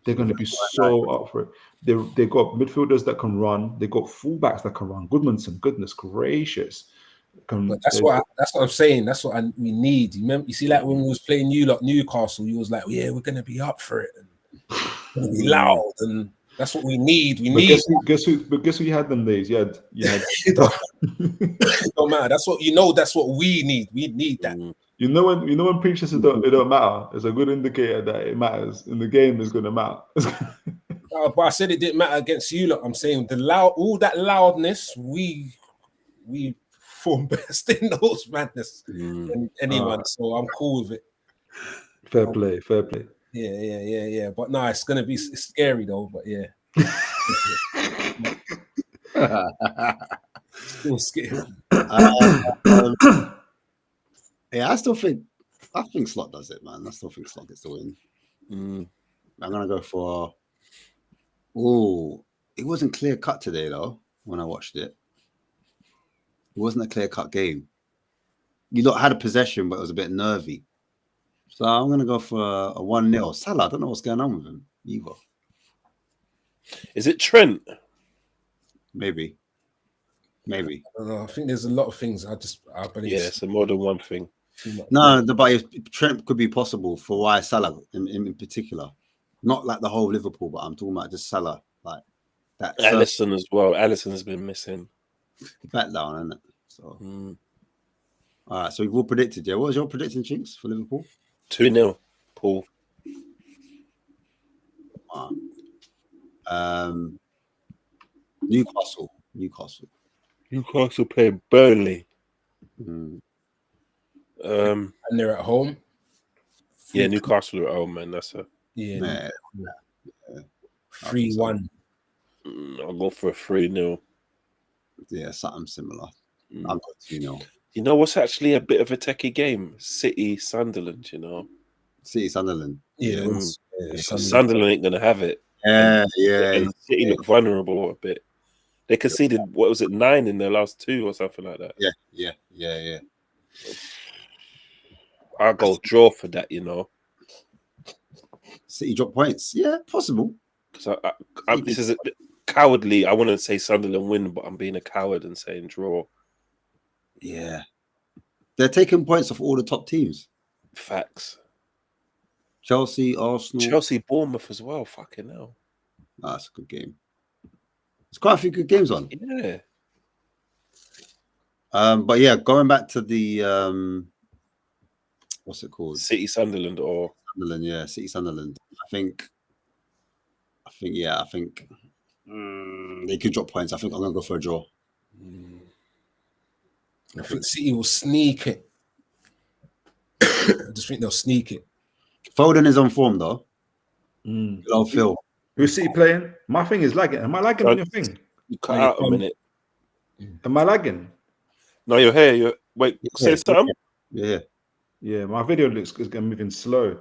They're going to be so up for it. They got midfielders that can run. They got fullbacks that can run. Goodmanson, goodness gracious. But that's what I'm saying. That's what we need. You see, like when we was playing Newcastle, you was like, yeah, we're gonna be up for it. We're gonna be loud, and that's what we need. Guess who you had them days? You had it don't matter. That's what we need. We need that. You know when preachers it don't matter. It's a good indicator that it matters. In the game is gonna matter. But I said it didn't matter against you. Look, I'm saying all that loudness, we form best in those madness than anyone. So I'm cool with it. Fair play. Yeah. But no, it's gonna be scary though. But yeah. Still scary. Yeah, I think Slot does it, man. I still think Slot gets the win. I'm gonna go for. It wasn't clear cut today though. When I watched it, it wasn't a clear cut game. You lot had a possession, but it was a bit nervy. So I'm gonna go for a 1-0. Salah, I don't know what's going on with him either. Is it Trent? Maybe. I don't know. I think there's a lot of things. I believe. Yeah, it's more than one thing. No, but Trent could be possible for why Salah in particular. Not like the whole Liverpool, but I'm talking about just Salah. Like that. Alisson as well. Alisson's been missing. Back down, isn't it? So all right, so we've all predicted, yeah. What was your prediction, Chinks, for Liverpool? 2-0, Paul. Newcastle playing Burnley. And they're at home. Yeah, Newcastle are at home, man. That's 3-1. I'll go for a 3-0. Yeah, something similar. I'll go 2-0. You know what's actually a bit of a techie game? City Sunderland. City Sunderland. Yeah. Sunderland ain't gonna have it. Yeah. And City look vulnerable a bit. They conceded, 9 in their last 2 or something like that. Yeah. I'll go draw for that, City drop points. Yeah, possible. Because this is a bit cowardly. I want to say Sunderland win, but I'm being a coward and saying draw. Yeah. They're taking points off all the top teams. Facts. Chelsea, Arsenal. Chelsea, Bournemouth as well. Fucking hell. That's a good game. There's quite a few good games on. Yeah. But yeah, going back to the what's it called? City Sunderland or Sunderland, yeah, City Sunderland. I think they could drop points. I think I'm gonna go for a draw. I think City will sneak it. I just think they'll sneak it. Foden is on form though. Hello, Phil. Who's City playing? My thing is lagging. Am I lagging on your thing? You cut out a minute. Am I lagging? No, you're here. Wait, say something. Yeah. My video is moving slow.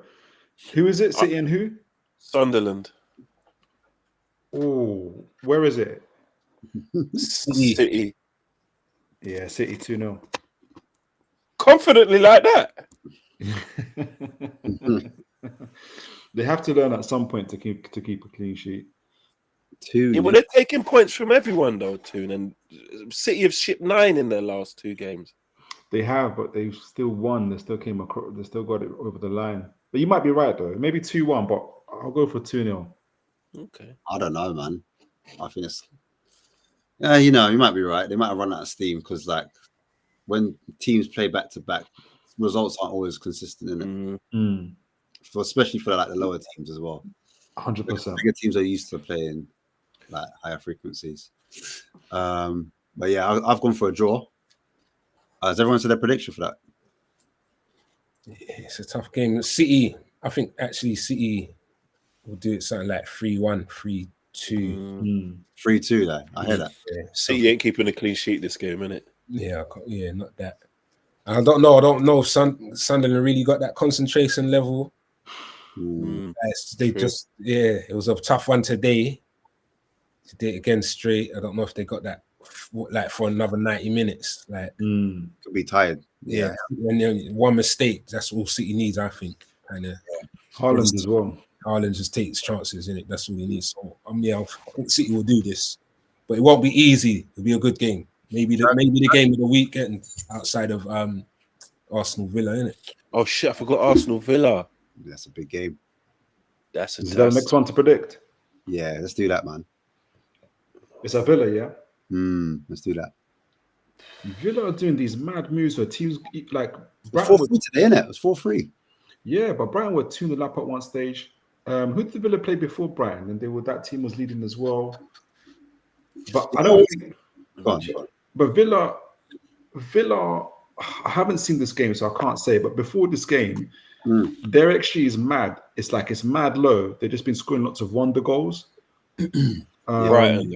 Who is it? City and who? Sunderland. Oh, where is it? City. Yeah, City 2-0. Confidently like that. They have to learn at some point to keep a clean sheet. Yeah, well, they're taking points from everyone though, too. And City have shipped 9 in their last 2 games. They have, but they've still won. They still came across. They still got it over the line. But you might be right though. Maybe 2-1, but I'll go for 2-0. Okay. I don't know, man. I think it's. Yeah, you might be right. They might have run out of steam because, like, when teams play back to back, results aren't always consistent in it. Especially for like the lower teams as well. 100%. Bigger teams are used to playing like higher frequencies. But yeah, I've gone for a draw. Has everyone said their prediction for that? Yeah, it's a tough game. City, I think actually City will do it something like 3-1, 3-2. 3-2 though. I hear that. Yeah. City ain't keeping a clean sheet this game, innit? Yeah, not that. I don't know if Sunderland really got that concentration level. They just, it was a tough one today. To do it again straight. I don't know if they got that like for another 90 minutes. Like could be tired. Yeah. When one mistake, that's all City needs, I think. And Haaland as well. Haaland just takes chances in it. That's all he needs. So yeah, I think City will do this, but it won't be easy. It'll be a good game. Maybe the game of the weekend outside of Arsenal Villa, innit? Oh shit! I forgot Arsenal Villa. That's a big game. Is that the next one to predict? Yeah, let's do that, man. It's a Villa, yeah. Let's do that. Villa are doing these mad moves where teams like Brighton 4-3 today, innit? It was 4-3. Yeah, but Brighton were 2-0 up at one stage. Who did Villa play before Brighton? And that team was leading as well. But I don't think. But Villa, I haven't seen this game, so I can't say. But before this game, their XG is mad. It's mad low. They've just been scoring lots of wonder goals. Brighton.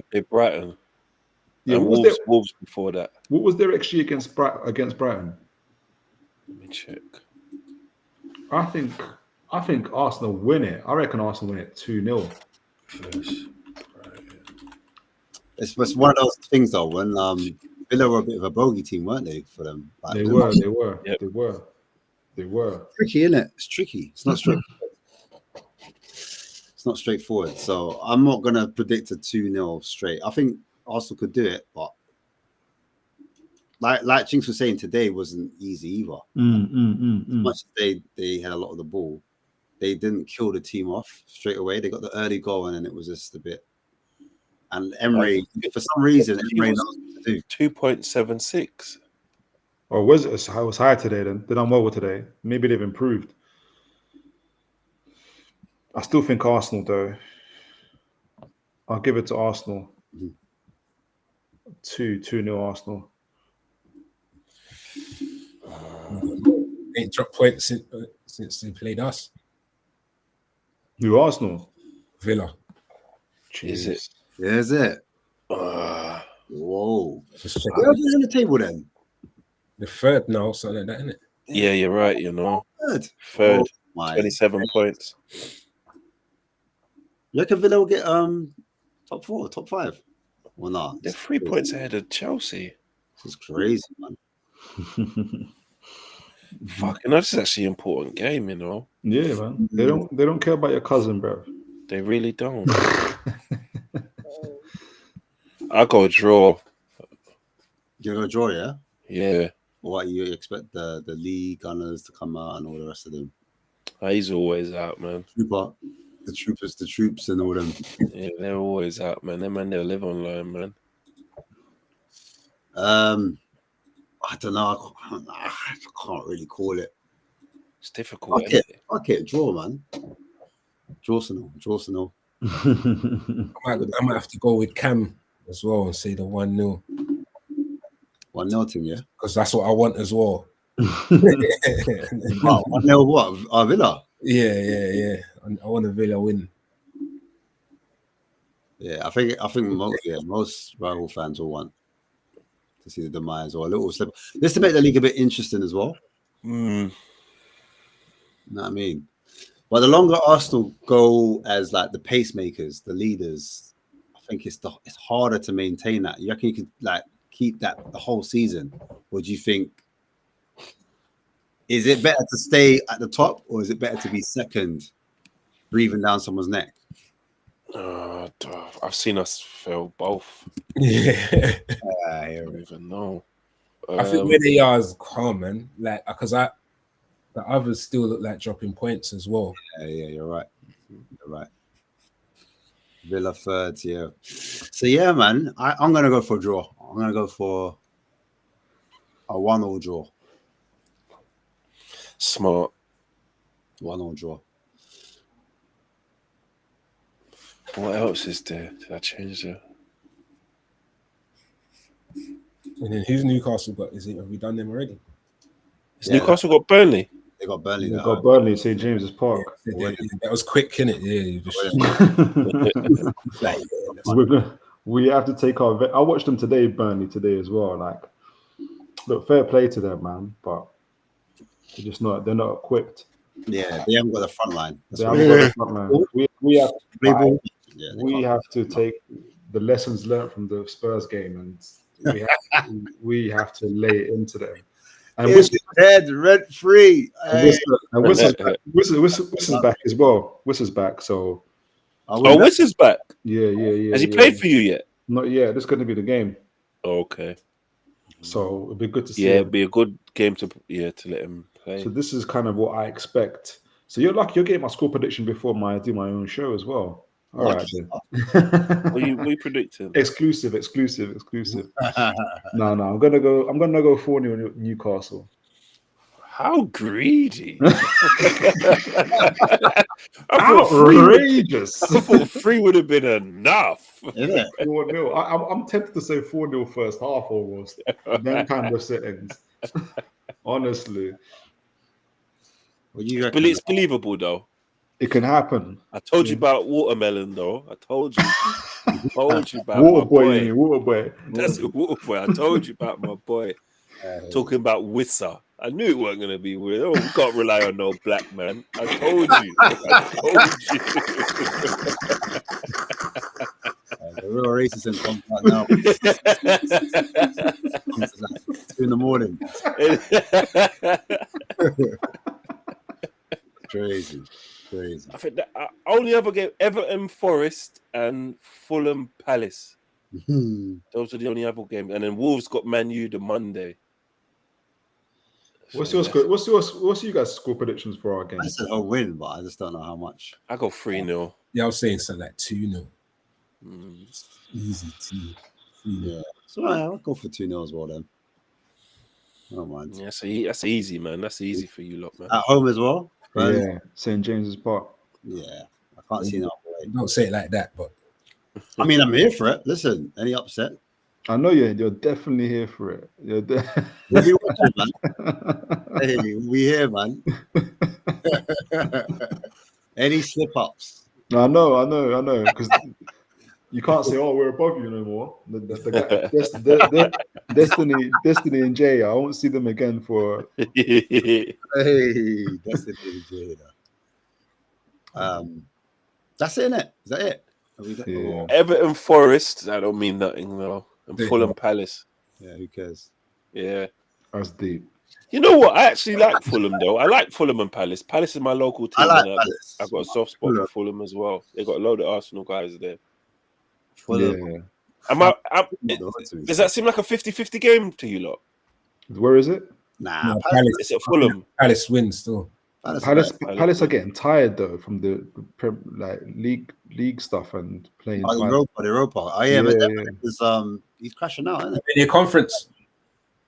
Yeah, and Wolves before that. What was their XG against Brighton? Let me check. I think Arsenal win it. I reckon Arsenal win it 2-0. It's one of those things though. When Villa were a bit of a bogey team, weren't they? For them, like, they were. Yep. They were. Tricky, isn't it? It's tricky. It's not straightforward. It's not straightforward. So I'm not gonna predict a 2-0 straight. I think Arsenal could do it, but like Jinx was saying, today wasn't easy either. As much as they had a lot of the ball, they didn't kill the team off straight away. They got the early goal and then it was just a bit. And Emery, for some reason, Emery knows what to do. 2.76. Or was it? I was high today. Then they done well today. Maybe they've improved. I still think Arsenal though. I'll give it to Arsenal. 2-0 Arsenal. Ain't dropped points since they played us. Who, Arsenal? Villa. Is it? Yeah, is it? Whoa. Where are they on the table then? The third now, something like that, isn't it? Yeah, you're right. You know, Third. Oh, 27 points. You reckon Villa will get top 4, top 5? Or not? They're 3 points ahead of Chelsea. This is crazy, man. Fucking, this is actually an important game, you know. Yeah, man. They don't care about your cousin, bro. They really don't. I got a draw. You're gonna draw, yeah? Yeah. What you expect the league gunners to come out and all the rest of them? He's always out, man. The troops and all them. Yeah, they're always out, man. Them man, they'll live online, man. I don't know. I can't really call it. It's difficult. Okay, draw, man. Draw. I might have to go with Cam as well and say the 1-0. 1-0 team, yeah? Because that's what I want as well. 1-0 what? Villa? Yeah. I want a Villa win. Yeah, I think most rival fans will want to see the demise or a little slip. Just to make the league a bit interesting as well. You know what I mean? But the longer Arsenal go as like the pacemakers, the leaders, I think it's harder to maintain that. You reckon you could like keep that the whole season? Or do you think is it better to stay at the top or is it better to be second, breathing down someone's neck? I've seen us fail both. Yeah. I don't even know. I think where they are is calm, man. Like, because the others still look like dropping points as well. Yeah, you're right. Villa third, yeah. So yeah, man, I'm gonna go for a draw. I'm gonna go for a 1-1 draw. Smart. 1-1 draw. What else is there? Did I change it? And then who's Newcastle got? Have we done them already? Newcastle got Burnley? They got Burnley. They got Burnley, St. James's Park. That was quick, innit? Yeah. We have to take our. I watched them today, Burnley today as well. Like, look, fair play to them, man. But they're not equipped. Yeah, they haven't got the front line. We have to take the lessons learned from the Spurs game, and we have to lay it into them. And It's dead rent free. Hey. Whistle's back as well. Whistle's back. So. Oh, Whistle's back. Yeah. Has he played for you yet? Not yet. This is going to be the game. Okay. So it'd be good to see. Yeah, it'd be a good game to let him play. So this is kind of what I expect. So you're lucky you're getting my score prediction before I do my own show as well. All right then. What are you predicting? Exclusive. No, I'm gonna go 4-0 Newcastle. How greedy! Outrageous! I thought 3 would have been enough. Isn't it? 4-0. I'm tempted to say 4-0 first half almost. Then kind of settings. Honestly. Well, you but it's believable though. It can happen. I told you about watermelon though. I told you. About Water my boy. Water boy. That's a water boy. I told you about my boy. Talking about Wissa. I knew it wasn't going to be weird. Oh, we can't rely on no black man. I told you. The real racism comes out now. Comes to like 2 in the morning. Crazy. I think that only other game, Everton Forest and Fulham Palace. Those are the only other games. And then Wolves got Man U the Monday. What's your score? What's you guys' score predictions for our game? I said I'll win, but I just don't know how much. I go 3-0. Yeah, I was saying something like 2-0. Easy 2. Yeah. So I'll go for 2-0 as well then. I don't mind. Yeah, so that's easy, man. That's easy for you lot, man. At home as well? Right? Yeah, St. James's Park. Yeah. I can't see no way. Don't say it like that, but I mean, I'm here for it. Listen, any upset? I know you're definitely here for it. We'll be watching, man. Hey, we here, man. Any slip-ups? I know. Because you can't say, "Oh, we're above you no more." Destiny and Jay, I won't see them again for. Hey, Destiny and Jay. That's it, innit? Is that it? Yeah. Everton Forest. I don't mean nothing though. And Fulham Palace. Yeah, who cares? Yeah, that's deep. You know what? I actually like Fulham though. I like Fulham and Palace. Palace is my local team. I like Palace. I've got a soft spot for Fulham as well. They got a load of Arsenal guys there. Fulham. Yeah. Does that seem like a 50-50 game to you lot? Where is it? Nah, Palace. It's at Fulham. Palace wins still. Palace are getting tired though from the league stuff and playing. The Europa. Oh yeah, but he's crashing out, isn't it? In the conference.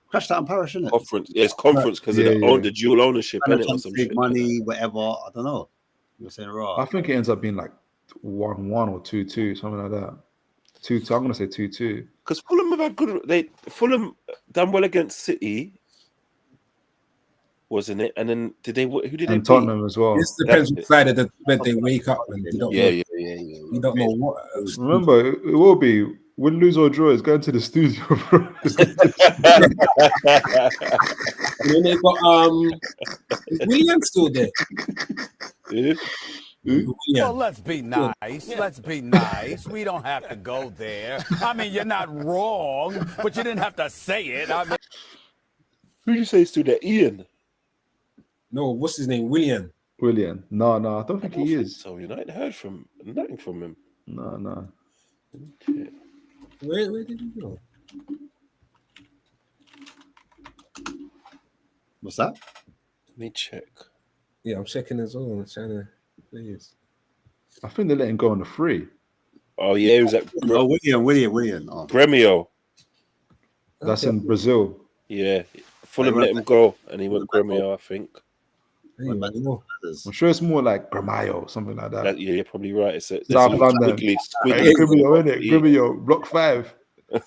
Crashed out in Paris, isn't it? Conference. Yeah, it's conference because of the dual ownership, innit? Or some shit. Money, whatever. I don't know. You're saying right. I think it ends up being like 1-1 or 2-2, something like that. 2-2. I'm gonna say 2-2. Because Fulham have had good. Fulham done well against City, wasn't it? And then who did they? And Tottenham beat? As well. This depends what side of the bed they wake up and you don't know. You don't know what. Remember, it will be win, lose or draw. It's going to the studio, bro. And then they got William still there. Yeah. Well, let's be nice. Let's be nice. We don't have to go there. I mean, you're not wrong, but you didn't have to say it. I mean, who did you say is still there? Ian. No, what's his name? William. No, I don't think he is. So I ain't heard nothing from him. No. Okay. Where did he go? What's that? Let me check. Yeah, I'm checking as well. I'm trying to please. I think they let him go on the free. Oh yeah, he was at William. Oh. Gremio. That's in Brazil. Yeah. Fulham let him go and he went Gremio, I think. I'm sure it's more like Gramayo, something like that. Yeah, you're probably right. It's South London. Squiggly. Gremio, isn't it? Gremio, Block 5. Yeah,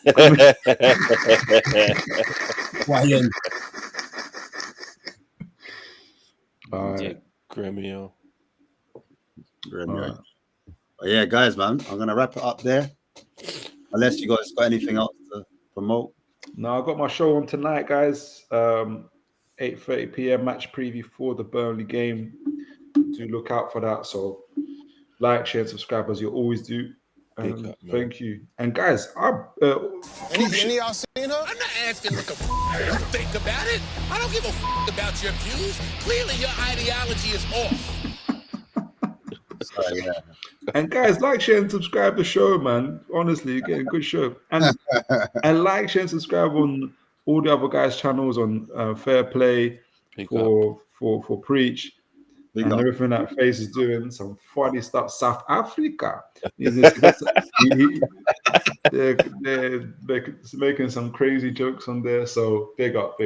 Gremio. Yeah, guys, man, I'm gonna wrap it up there. Unless you guys got anything else to promote. No, I got my show on tonight, guys. 8:30 p.m. match preview for the Burnley game. Do look out for that. So like, share, and subscribe as you always do. Big up, man. Thank you. And guys, Any of y'all seen her? I'm not asking what you think about it. I don't give a about your views. Clearly, your ideology is off. Sorry, yeah. and guys, like, share, and subscribe to the show, man. Honestly, you're getting a good show. And like, share, and subscribe on all the other guys' channels on Fair Play for Preach. And everything that Face is doing, some funny stuff. South Africa, they're making some crazy jokes on there. So big up,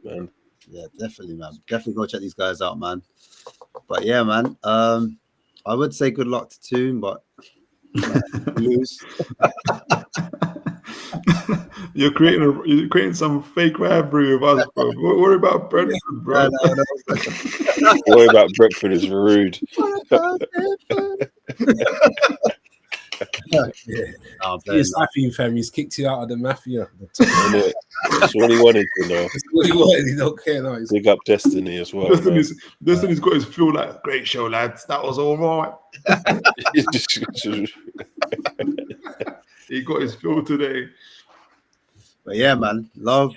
man. Yeah, definitely, man. Definitely go check these guys out, man. But yeah, man. I would say good luck to Toon, but lose. You're creating some fake rivalry with us, bro. Worry about Brentford, bro. Worry about Brentford is rude. He's happy, fam. He's kicked you out of the mafia. That's what he wanted to know. That's what he wanted. He don't care now. Big up Destiny as well. Destiny's got his feel like great show, lads. That was all right. He got his feel today. But yeah, man. Love.